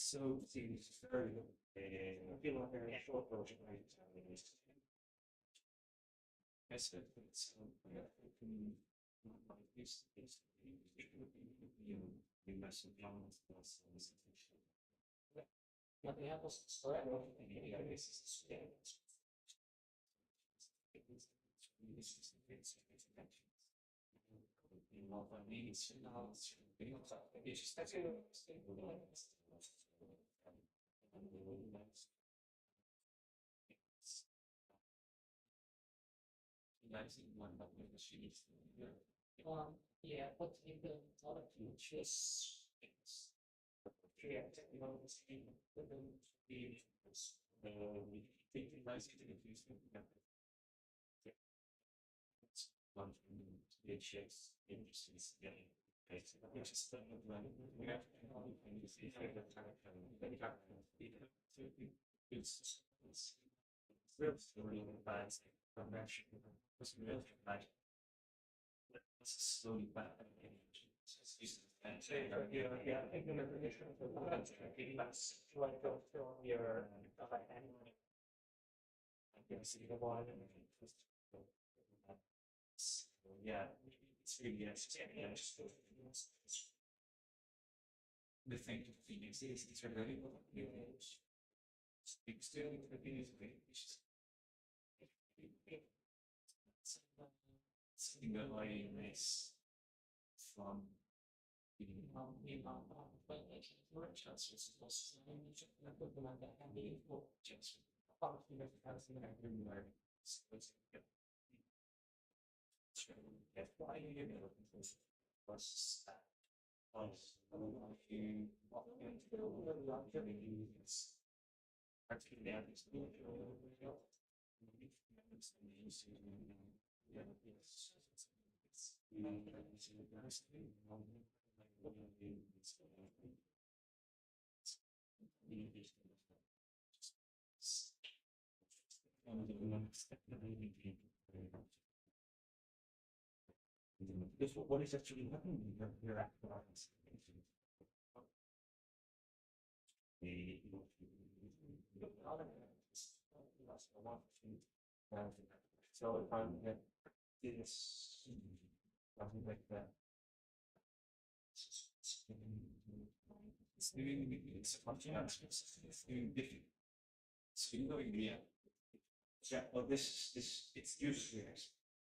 So it's very very short version. I said it's you message on Nothing happens. Sorry. Yeah, but in the other features, slowly back. Yeah, it's really the thing to Phoenix is it's really it's still the Phoenix something that I miss from This what is actually happening here at so if I get this something like that. It's doing it's doing different. So you know yeah, well this it's usually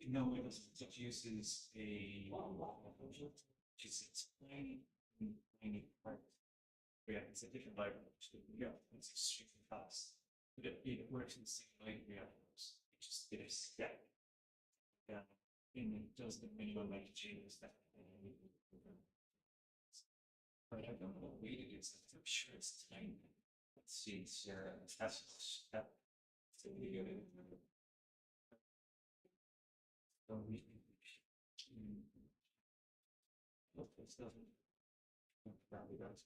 no it doesn't it uses a which is it's tiny part. Yeah, it's a different library. Yeah, it's extremely fast. But it works in the same way it just is yeah. And it does the minimum like changes that But I don't know what weight it is. I'm sure it's tiny. Let's see, Sarah. That's step. So we go to. So we. Look, this doesn't. Probably does.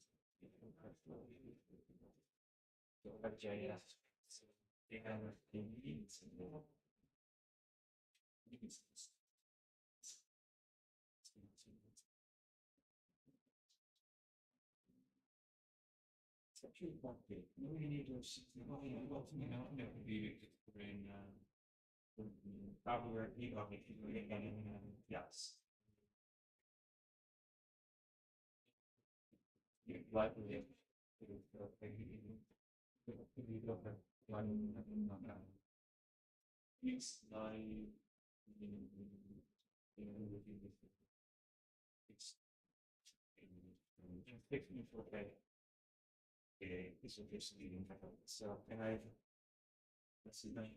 So JS. So they have the needs and the needs. It's actually quite big. No, you need to, be in, hardware, if you really can, yes. Library. It's like, it's 54K. It's obviously in so, and I, let's see, nice,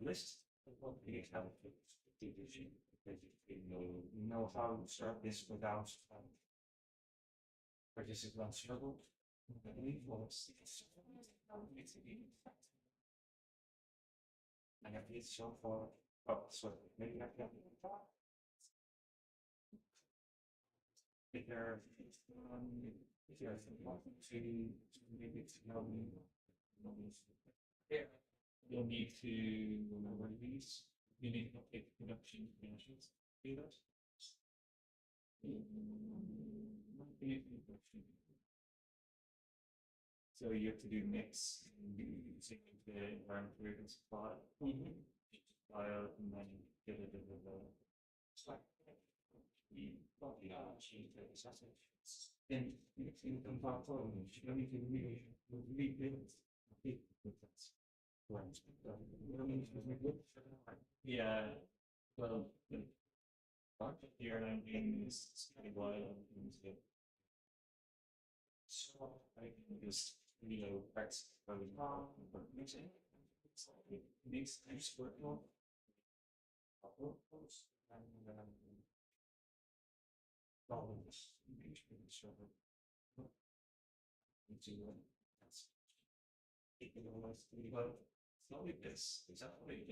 list of what we have to division, because you know how to start this without participant struggle. I believe was I have this so far. Oh, sorry, maybe I can. If there, if you have to maybe it's yeah, you'll need to remember these. You need to update production dimensions. Do that. So you have to do mix using the environment where you can supply. File and then get it in the and it's in compile you don't need to rebuild yeah, well, here I'm doing this while so I can just practice mixing. It makes things work more. And problems engagement server. That's well, it's not like this. It's not like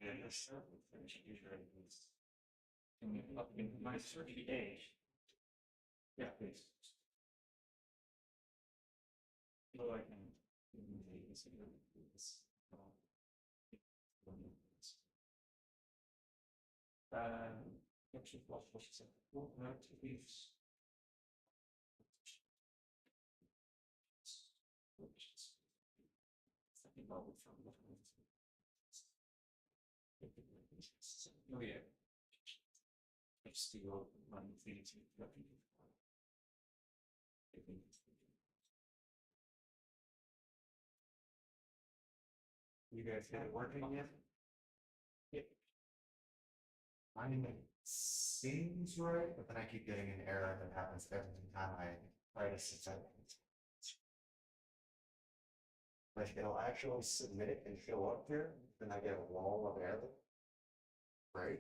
and the server finish usually is up in my 30 days. Yeah, please. So I can actually what she said, well, leaves. Oh yeah. Still running things. You guys got it working yet? Yep. I mean, it seems right, but then I keep getting an error that happens every time I try to submit it. Like it'll actually submit it and show up here, then I get a wall of error. Right?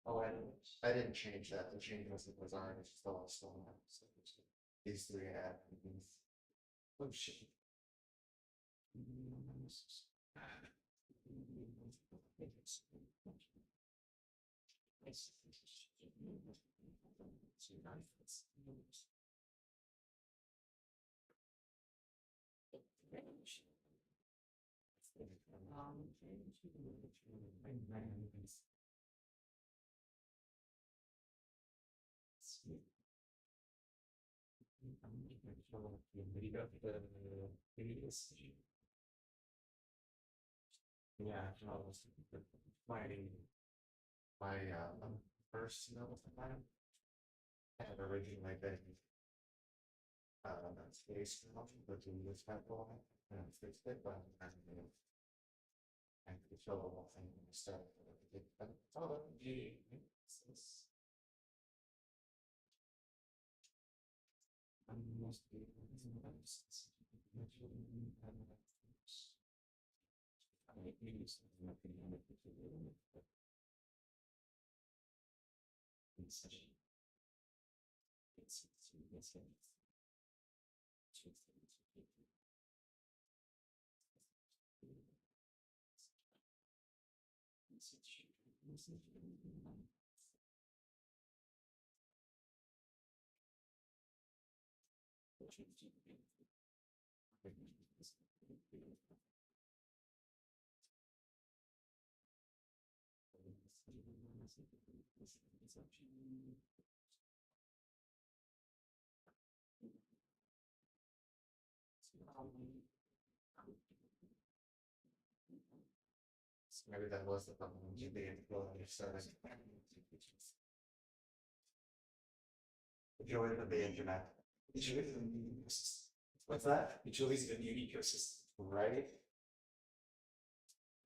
Oh, I didn't change that. The change was it was already still installed. So these three add. Oh shit. Yeah, my first note plan had originally been space but we was capital and fixed it, but and the fillable thing instead. Oh, gee, maybe that was the problem. You did service. Joy of the internet. What's that? It's always a new ecosystem. Right?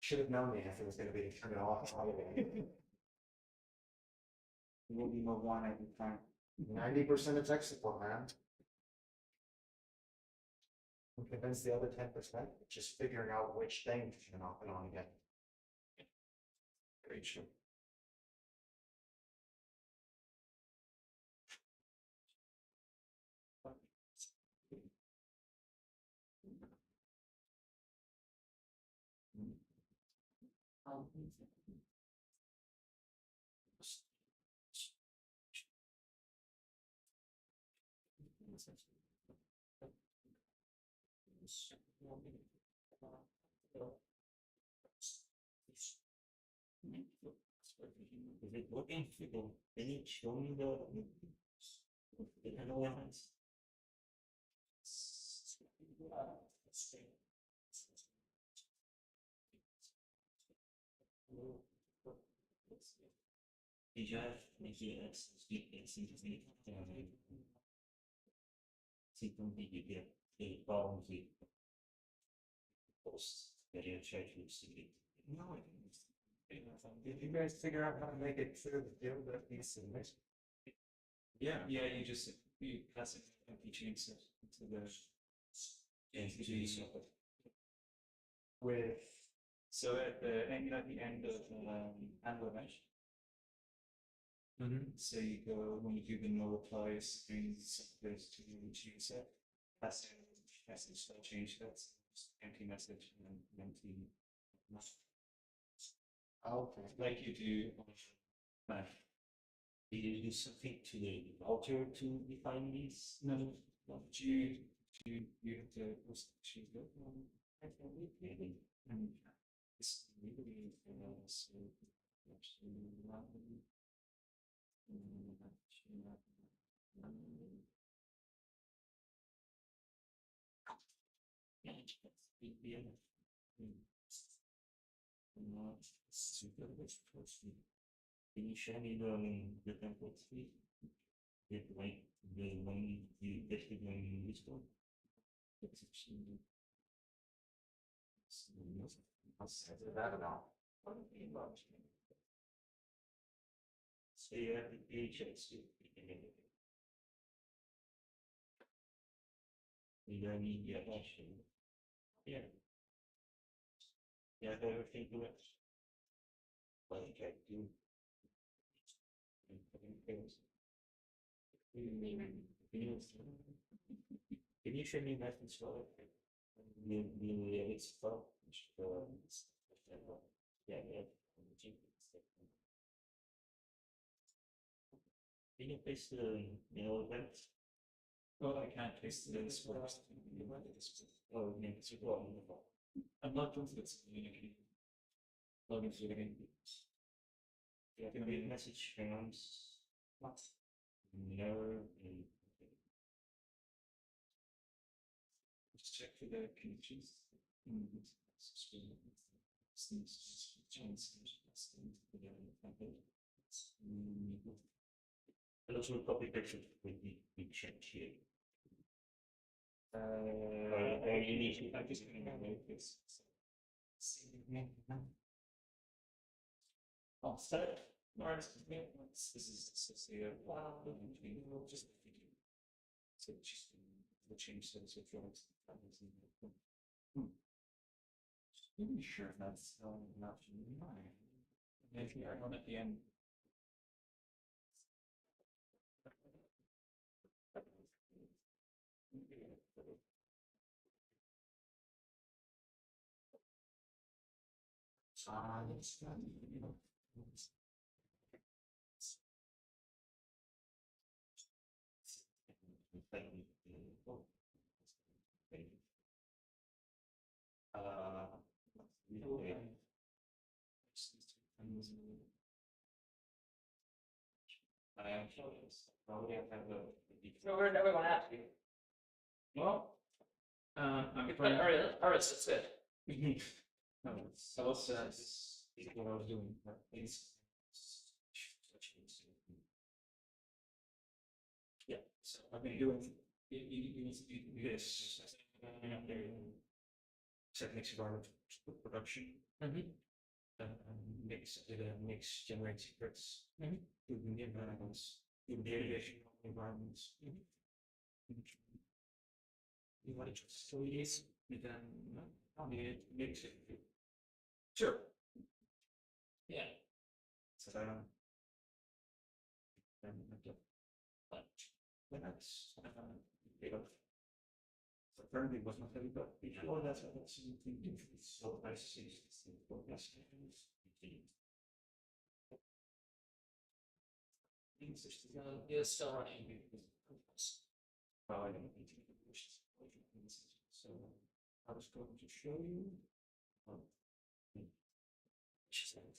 Should have known me if it was gonna be turn it off. We'll be more one every time. 90% of tech support, man. I'm convinced the other 10%, just figuring out which thing to turn off and on again. Great show. Is it working? Can you show me the elements? Did you have the problems with posts that you try to see? No, I didn't. Did you guys figure out how to make it through the field that these submit? Yeah, you just you pass it empty chains into the With so at the end of handler mesh. So you go when you do the no reply strings goes to the chain set, pass message that change that's empty message and empty message. okay. Like you do on Mac. Did you do something to the router to define these? No, do you have to post the sheet Maybe. and it's really so Can you show me the template suite? Like the one you tested when you used one? That now. So you have the HX suite. You don't need the action. Yeah. You have everything to it. Like I do. Can you show me that install the Elixir file? Yeah, yeah. Can you paste the event? Well, I can't paste this first. Oh, yeah, it's wrong. I'm not going to communicate. Login to again. Yeah, can be message commands. What? No. Just check for the connections. And also copy picture we check here. You need I just make this. Oh, so, this is the just so just the change those if you're really sure that's not mine. Maybe I run at the end. I am curious. Probably I have No, where did everyone at? well, I'm You've got Aris, that's it. No, so what's this is what I was doing. Yeah, so I've been doing you need to do this. Set mix environment production. Mix generate secrets. Do the environments. Do the derivation of environments. You want to just so yes, then mix it. Sure. Yeah. So but that's so currently it was not heavy, but before that I had something different. So I see You're still running. I don't need to push so I was going to show you.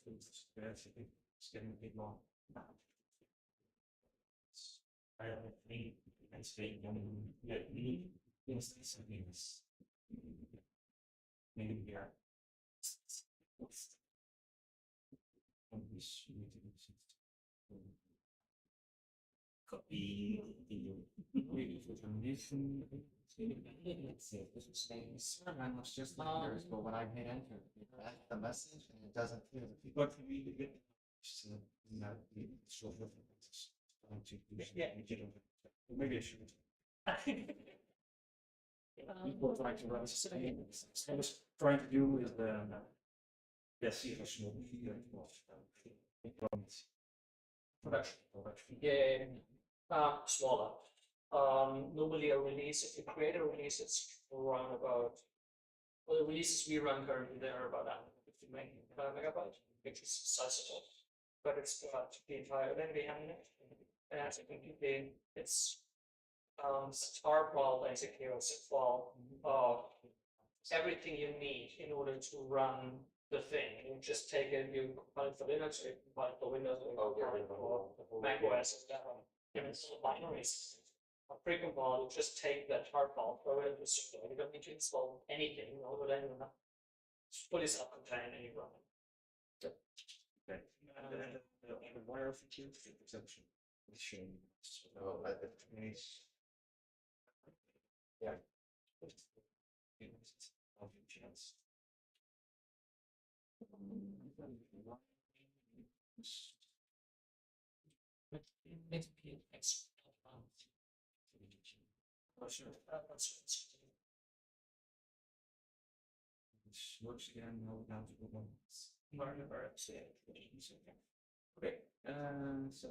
It's getting a bit long. I think I say maybe here. copy Mine looks just like yours, but when I hit enter, it adds the message and it doesn't clear the people. But we get Yeah. Maybe I should. People trying to run I was trying to do is the yes, Production. Yeah. Smaller. Normally a release, if you create a release, it's around about, well, the releases we run currently, they're about 150 megabyte, which is sizable. But it's got the entire event behind it. And as you can see, it's star file basically, or zip file of everything you need in order to run the thing. You just take it, you compile it for Linux, or you compile it for Windows, or you compile it for Mac OS, and it's all binaries. A precompile, you just take that tar file, throw it in the server. You don't need to install anything other than it's fully self-contained and you run it. wire of the exemption. So I think Yeah. Let's be an expert. Oh, sure. That's This works again, no down to the ones. Okay, so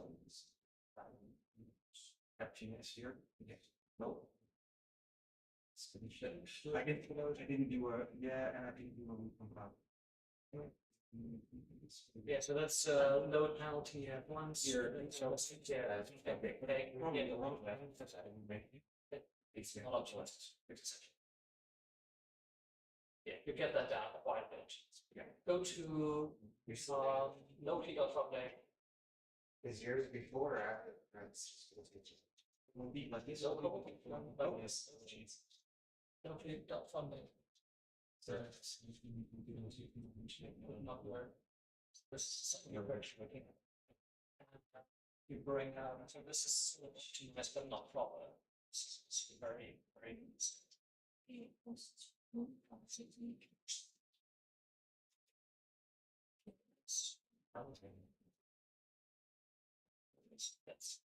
happiness here. Yes. No. I didn't know. I didn't do a and I didn't do a loop compound. Yeah, so that's load penalty at once. Here, So yeah, It's not up to us. Yeah, you get that down quite a bit. Yeah. Go to Local.foundation. Is yours before or after? That's just gonna teach you. will be like this. Local.foundation. So Not where. This is your version. You bring so this is nice but not proper. This is very, very that's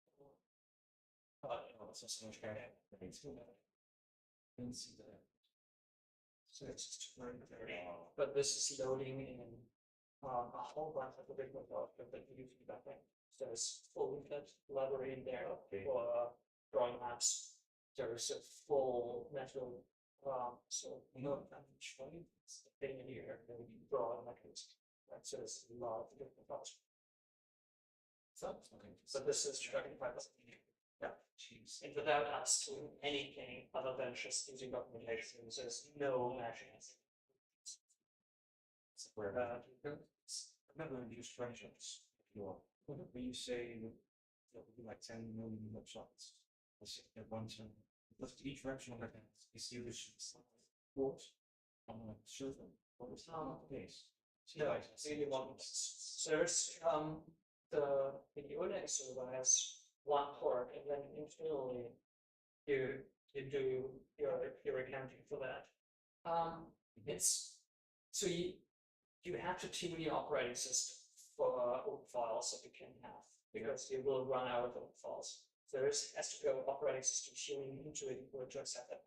so it's just very, but this is loading in a whole bunch of the big windows that you use in backend. So there's full leaflet library in there for drawing maps. There's a full natural so I'm showing it's the thing in here that we can draw mechanism. Right, so there's a lot of different files. So this is tracking files. Yeah, and without us doing anything other than just using documentation, there's no matching. where remember in the instructions, when you say that would be like 10 million websites, let's say at one time, because each version of that is used port on a server or it's days. No, really one. So there's the Unix server has one port, and then internally you do your accounting for that. It's so you have to tune your operating system for open files that you can have because you will run out of open files. So there has to go operating system tuning into it in order to accept that.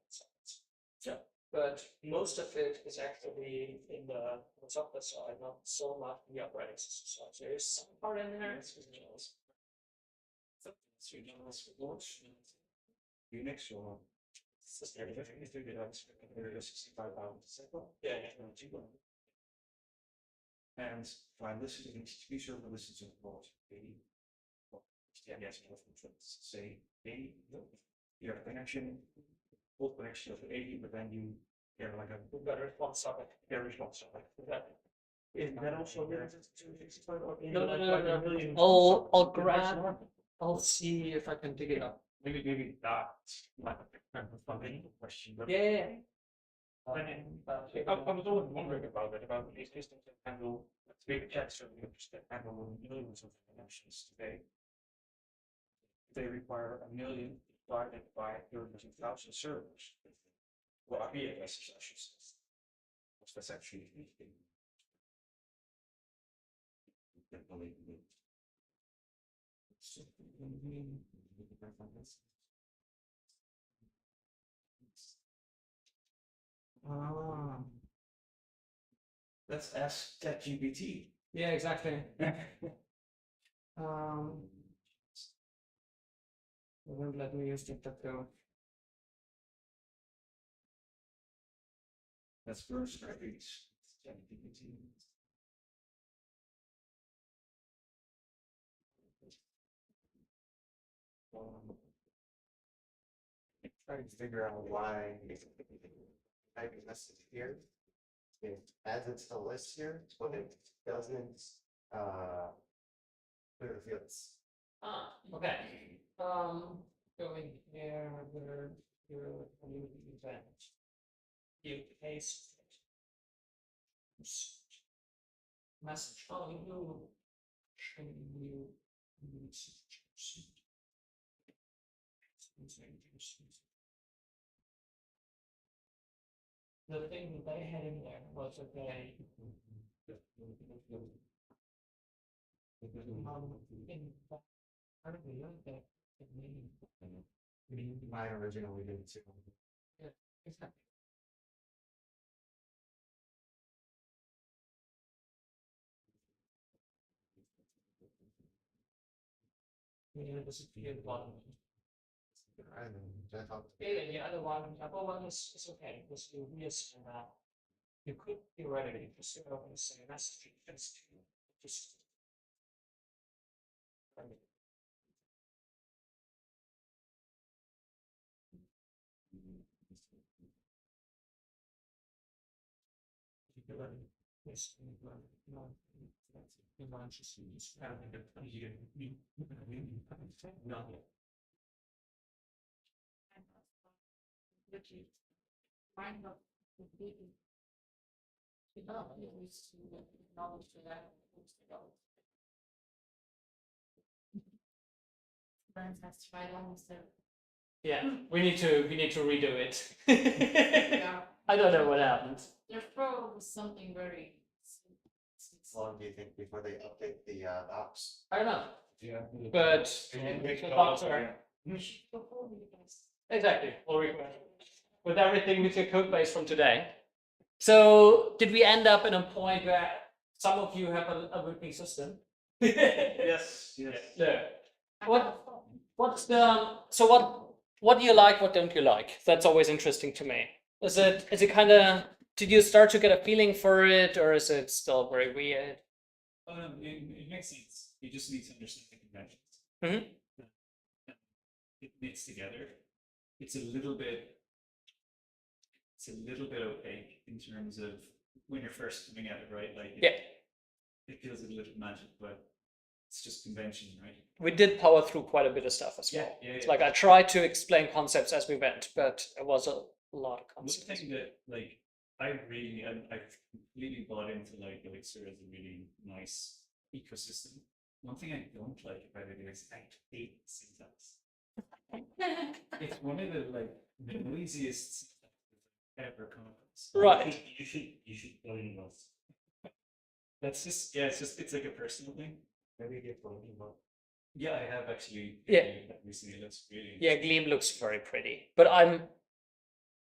Yeah. But most of it is actually in the software side, not so much in the operating system side. So there is some part in there. Unix or and fine, this is an HTTP server, this is a port say A, you have a connection, full connection of A, but then you have like a better response socket. very response socket. Is that also limited to 65 or No. I'll grab. I'll see if I can dig it up. Maybe that might be a funding question, but Yeah. I was always wondering about it, about these systems that handle big chats that handle millions of connections today. They require 1 million divided by 32,000 servers. Well, IPFS, I should say. That's actually let's ask ChatGPT. Yeah, exactly. Let me use DuckDuckGo. That's first records. ChatGPT. Trying to figure out why I can message here. It adds it to the list here, but it doesn't clear the fields. Okay. Going here, where your event. You paste it. Message. Oh, you the thing that they had in there was that they Mine originally did too. Yeah, exactly. Yeah, this is the bottom. And then Yeah, the other one is okay because you reassign that. You could theoretically just go and say message just Which kind of completely develop is to knowledge to that books developed. Lenz has tried almost everything. Yeah, we need to redo it. Yeah. I don't know what happened. There's probably something very. how long do you think before they update the docs? I don't know, Yeah. but Make the it docs all, are yeah. Before you guys. exactly. We'll request with everything with your code base from today. So did we end up in a point where some of you have a working system? Yes, yes. No. What's the what do you like? What don't you like? That's always interesting to me. Is it kind of? Did you start to get a feeling for it, or is it still very weird? It makes sense. You just need to understand the conventions. Mhm. It knits together. It's a little bit opaque in terms of when you're first coming at it, right? Like Yeah. It feels a little magic, but it's just convention, right? We did power through quite a bit of stuff as well. Yeah. It's like I tried to explain concepts as we went, but it was a lot of One concepts. thing that like I've completely bought into like Elixir as a really nice ecosystem. One thing I don't like about it is I hate syntax. It's one of the like noisiest syntax ever come across. Right. You should learn those. That's just it's like a personal thing. Maybe get from email. Yeah, I have actually. Yeah. Recently, it looks really. Yeah, Gleam looks very pretty, but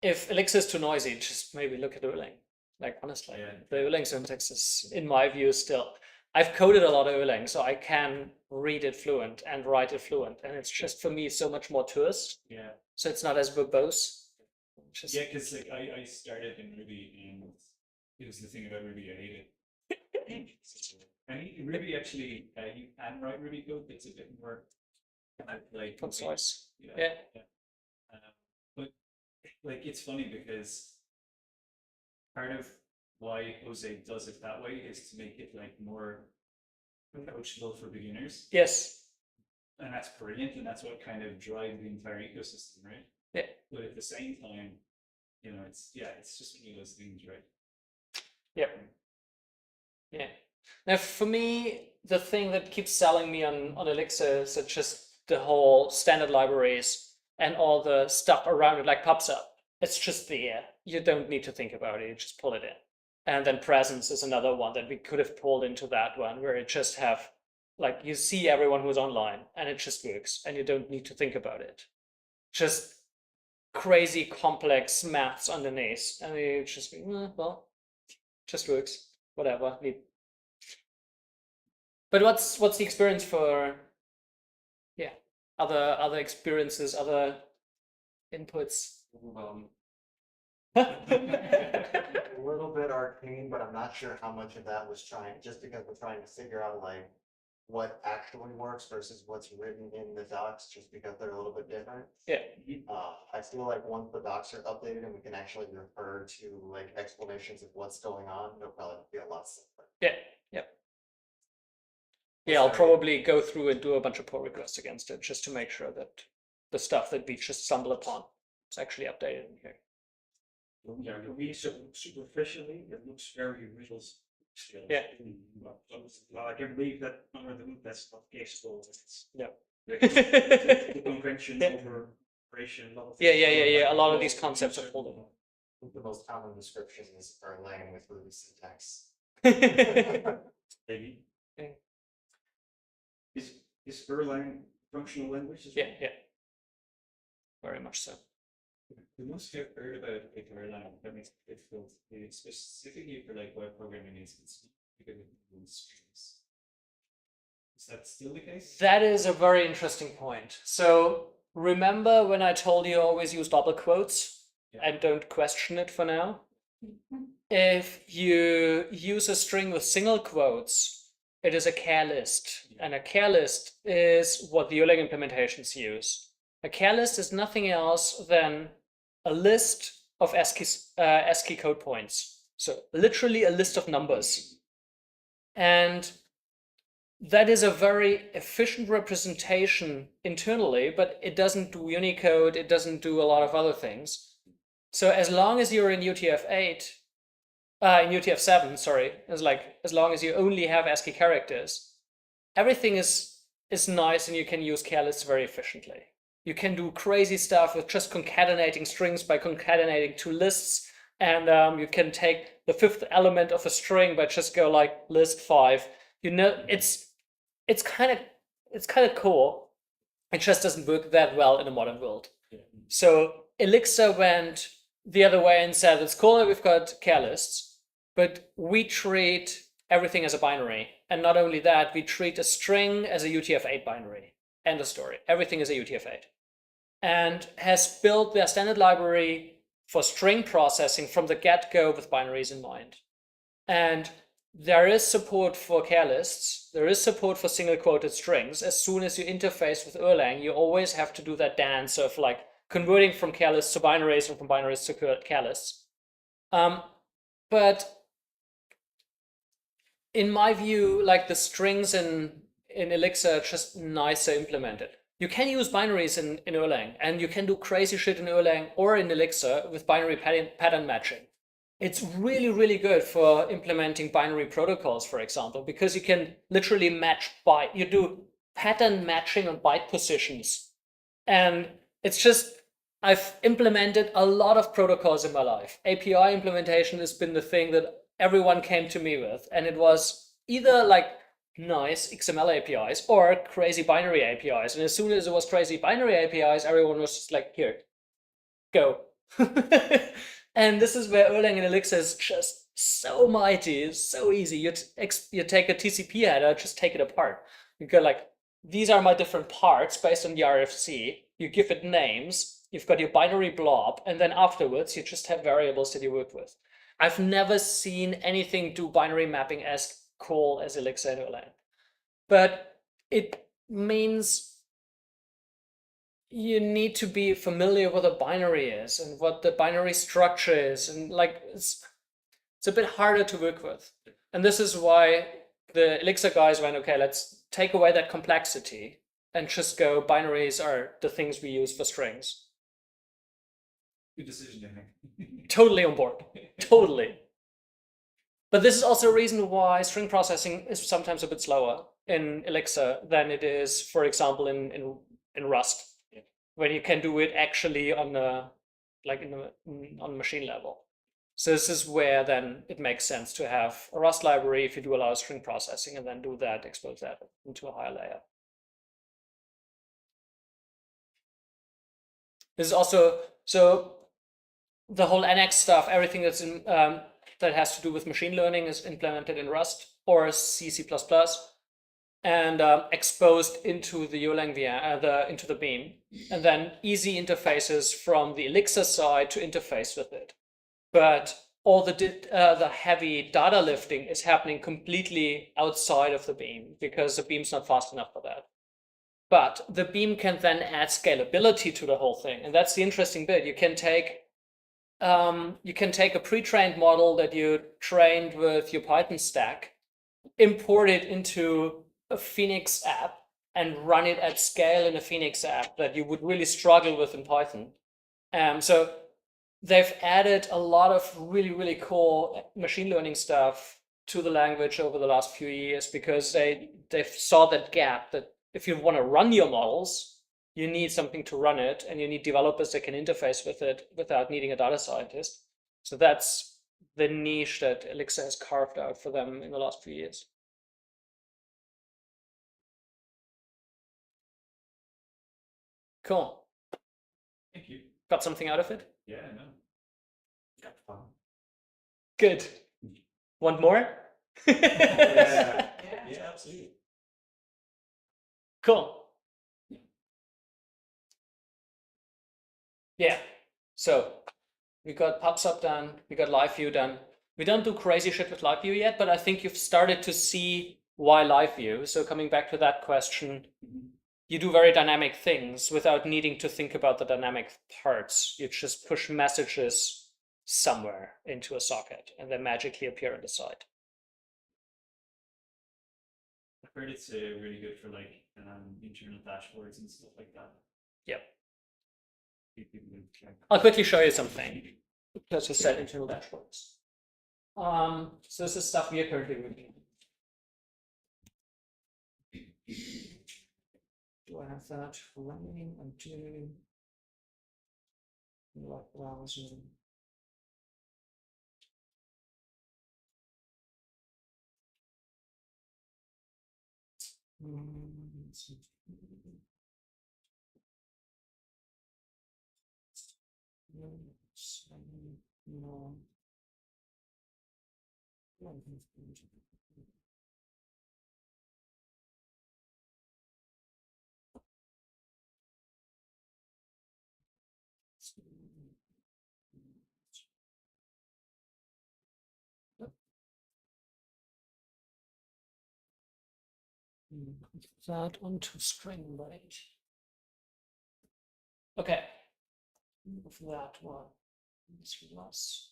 if Elixir is too noisy, just maybe look at Erlang. Like honestly, Yeah. the Erlang syntax is, in my view, still. I've coded a lot of Erlang, so I can read it fluent and write it fluent, and it's just for me so much more tourist. Yeah. So it's not as verbose. Just Yeah, because like I started in Ruby and it was the thing about Ruby I hated. And in Ruby actually you can write Ruby code that's a bit more like concise. Yeah. Yeah. But like it's funny because part of why Jose does it that way is to make it like more approachable for beginners. Yes. And that's brilliant, and that's what kind of drives the entire ecosystem, right? Yeah. But at the same time, it's just one of those things, right? Yep. Yeah. Now, for me, the thing that keeps selling me on Elixir is that just the whole standard libraries and all the stuff around it, like PubSub. It's just there. You don't need to think about it. You just pull it in. And then Presence is another one that we could have pulled into that one, where it just have, like, you see everyone who's online and it just works and you don't need to think about it. Just crazy complex maths underneath. And you just, well, just works. Whatever. But what's the experience for other experiences, other inputs? A little bit arcane, but I'm not sure how much of that was just because we're trying to figure out like what actually works versus what's written in the docs, just because they're a little bit different. Yeah. I feel like once the docs are updated and we can actually refer to like explanations of what's going on, it'll probably be a lot simpler. Yeah. Yeah, I'll probably go through and do a bunch of pull requests against it just to make sure that the stuff that we just stumble upon is actually updated in here. Yeah, to me, superficially, it looks very real. Still. Yeah. Well, I can believe that under the hood that's not the case at all. It's Yeah. the convention Yeah. over operation. Yeah. A lot of these concepts are folded. The most common description is Erlang with Ruby syntax. Maybe. Yeah. Is Erlang functional language as well? Yeah. Very much so. The most I've heard about Erlang that makes it difficult is specifically for like web programming is it's because it includes strings. Is that still the case? That is a very interesting point. So remember when I told you always use double quotes Yeah. and don't question it for now? If you use a string with single quotes, it is a care list. And a care list is what the Erlang implementations use. A care list is nothing else than a list of ASCII code points. So literally a list of numbers. And that is a very efficient representation internally, but it doesn't do Unicode, it doesn't do a lot of other things. So as long as you're in UTF-8, in UTF-7, sorry, as long as you only have ASCII characters, everything is nice and you can use care lists very efficiently. You can do crazy stuff with just concatenating strings by concatenating two lists, and you can take the fifth element of a string by just go like list 5. You know, it's kind of cool. It just doesn't work that well in a modern world. Yeah. So Elixir went the other way and said, it's cool that we've got care lists, but we treat everything as a binary. And not only that, we treat a string as a UTF-8 binary. End of story. Everything is a UTF-8. And has built their standard library for string processing from the get-go with binaries in mind. And there is support for care lists. There is support for single quoted strings. As soon as you interface with Erlang, you always have to do that dance of like converting from care lists to binaries and from binaries to care lists. But in my view, like the strings in Elixir are just nicer implemented. You can use binaries in Erlang, and you can do crazy shit in Erlang or in Elixir with binary pattern matching. It's really, really good for implementing binary protocols, for example, because you can literally match byte. You do pattern matching on byte positions. And it's just, I've implemented a lot of protocols in my life. API implementation has been the thing that everyone came to me with. And it was either like nice XML APIs or crazy binary APIs. And as soon as it was crazy binary APIs, everyone was just like, here, go. And this is where Erlang and Elixir is just so mighty, it's so easy. You take a TCP header, just take it apart. You go like, these are my different parts based on the RFC. You give it names, you've got your binary blob, and then afterwards you just have variables that you work with. I've never seen anything do binary mapping as cool as Elixir and Erlang. But it means you need to be familiar what a binary is and what the binary structure is, and like it's a bit harder to work with. And this is why the Elixir guys went, okay, let's take away that complexity and just go binaries are the things we use for strings. Good decision, Henrik. Totally on board. Totally. But this is also a reason why string processing is sometimes a bit slower in Elixir than it is, for example, in Rust. When you can do it actually on a on machine level. So this is where then it makes sense to have a Rust library if you do a lot of string processing and then do that, expose that into a higher layer. This is also, so the whole NX stuff, everything that's in, that has to do with machine learning is implemented in Rust or C++. And exposed into the Erlang VM, into the Beam, and then easy interfaces from the Elixir side to interface with it. But all the heavy data lifting is happening completely outside of the Beam because the Beam's not fast enough for that. But the Beam can then add scalability to the whole thing, and that's the interesting bit. You can take a pre-trained model that you trained with your Python stack, import it into a Phoenix app and run it at scale in a Phoenix app that you would really struggle with in Python. So they've added a lot of really, really cool machine learning stuff to the language over the last few years because they saw that gap that if you want to run your models, you need something to run it and you need developers that can interface with it without needing a data scientist. So that's the niche that Elixir has carved out for them in the last few years. Cool. Thank you. Got something out of it? Yeah, no. Got fun. Good. Want more? Yeah, absolutely. Cool. Yeah. So we got PubSub done, we got live view done. We don't do crazy shit with live view yet, but I think you've started to see why live view. So coming back to that question, you do very dynamic things without needing to think about the dynamic parts. You just push messages somewhere into a socket and they magically appear on the side. I've heard it's really good for like internal dashboards and stuff like that. Yep. People would check. I'll quickly show you something. Let's just set internal dashboards. So this is stuff we are currently working on. Do I have that running? I'm doing what browser? Let's see. No. Put that onto string, right? Okay. Move that one. This was less.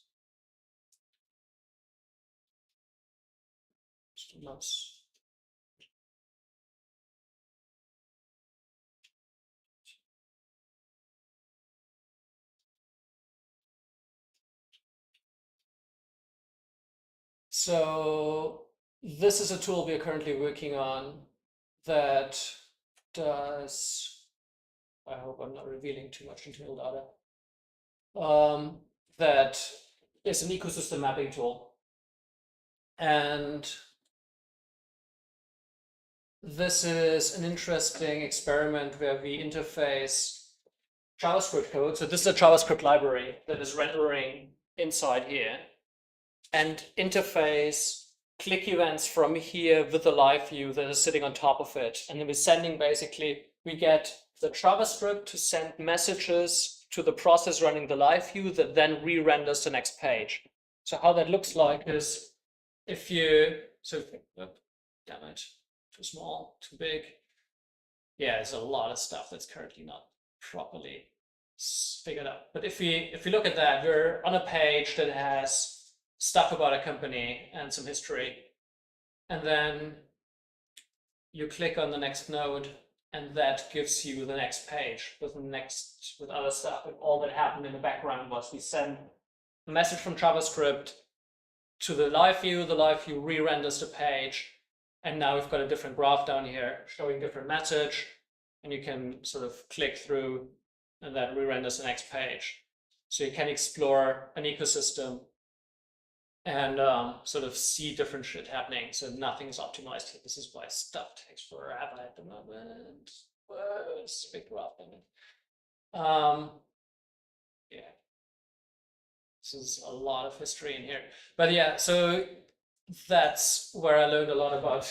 So this is a tool we are currently working on that does, I hope I'm not revealing too much internal data, that is an ecosystem mapping tool. And this is an interesting experiment where we interface JavaScript code. So this is a JavaScript library that is rendering inside here, and interface click events from here with the live view that is sitting on top of it. And then we're sending basically, we get the JavaScript to send messages to the process running the live view that then re-renders the next page. So how that looks like is if you, so, damn it, too small, too big. Yeah, there's a lot of stuff that's currently not properly figured out. But if we look at that, we're on a page that has stuff about a company and some history. And then you click on the next node and that gives you the next page with other stuff. And all that happened in the background was we send a message from JavaScript to the live view re-renders the page. And now we've got a different graph down here showing different message. And you can sort of click through and that re-renders the next page. So you can explore an ecosystem and sort of see different shit happening. So nothing is optimized here. This is why stuff takes forever at the moment. Whoa, it's a big graph. Yeah. This is a lot of history in here. But yeah, so that's where I learned a lot about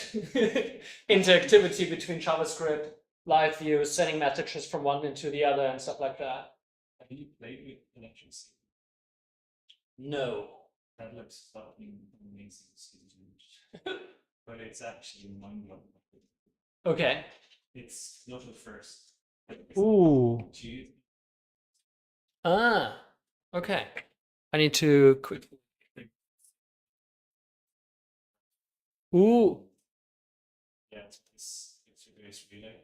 interactivity between JavaScript, live view, sending messages from one into the other and stuff like that. Have you played with electricity? No. That looks fucking amazing, but it's actually mind-blowing. Okay. It's not the first. Ooh. Two. Ah. Okay. I need to quickly. Ooh. Yeah, it's relay.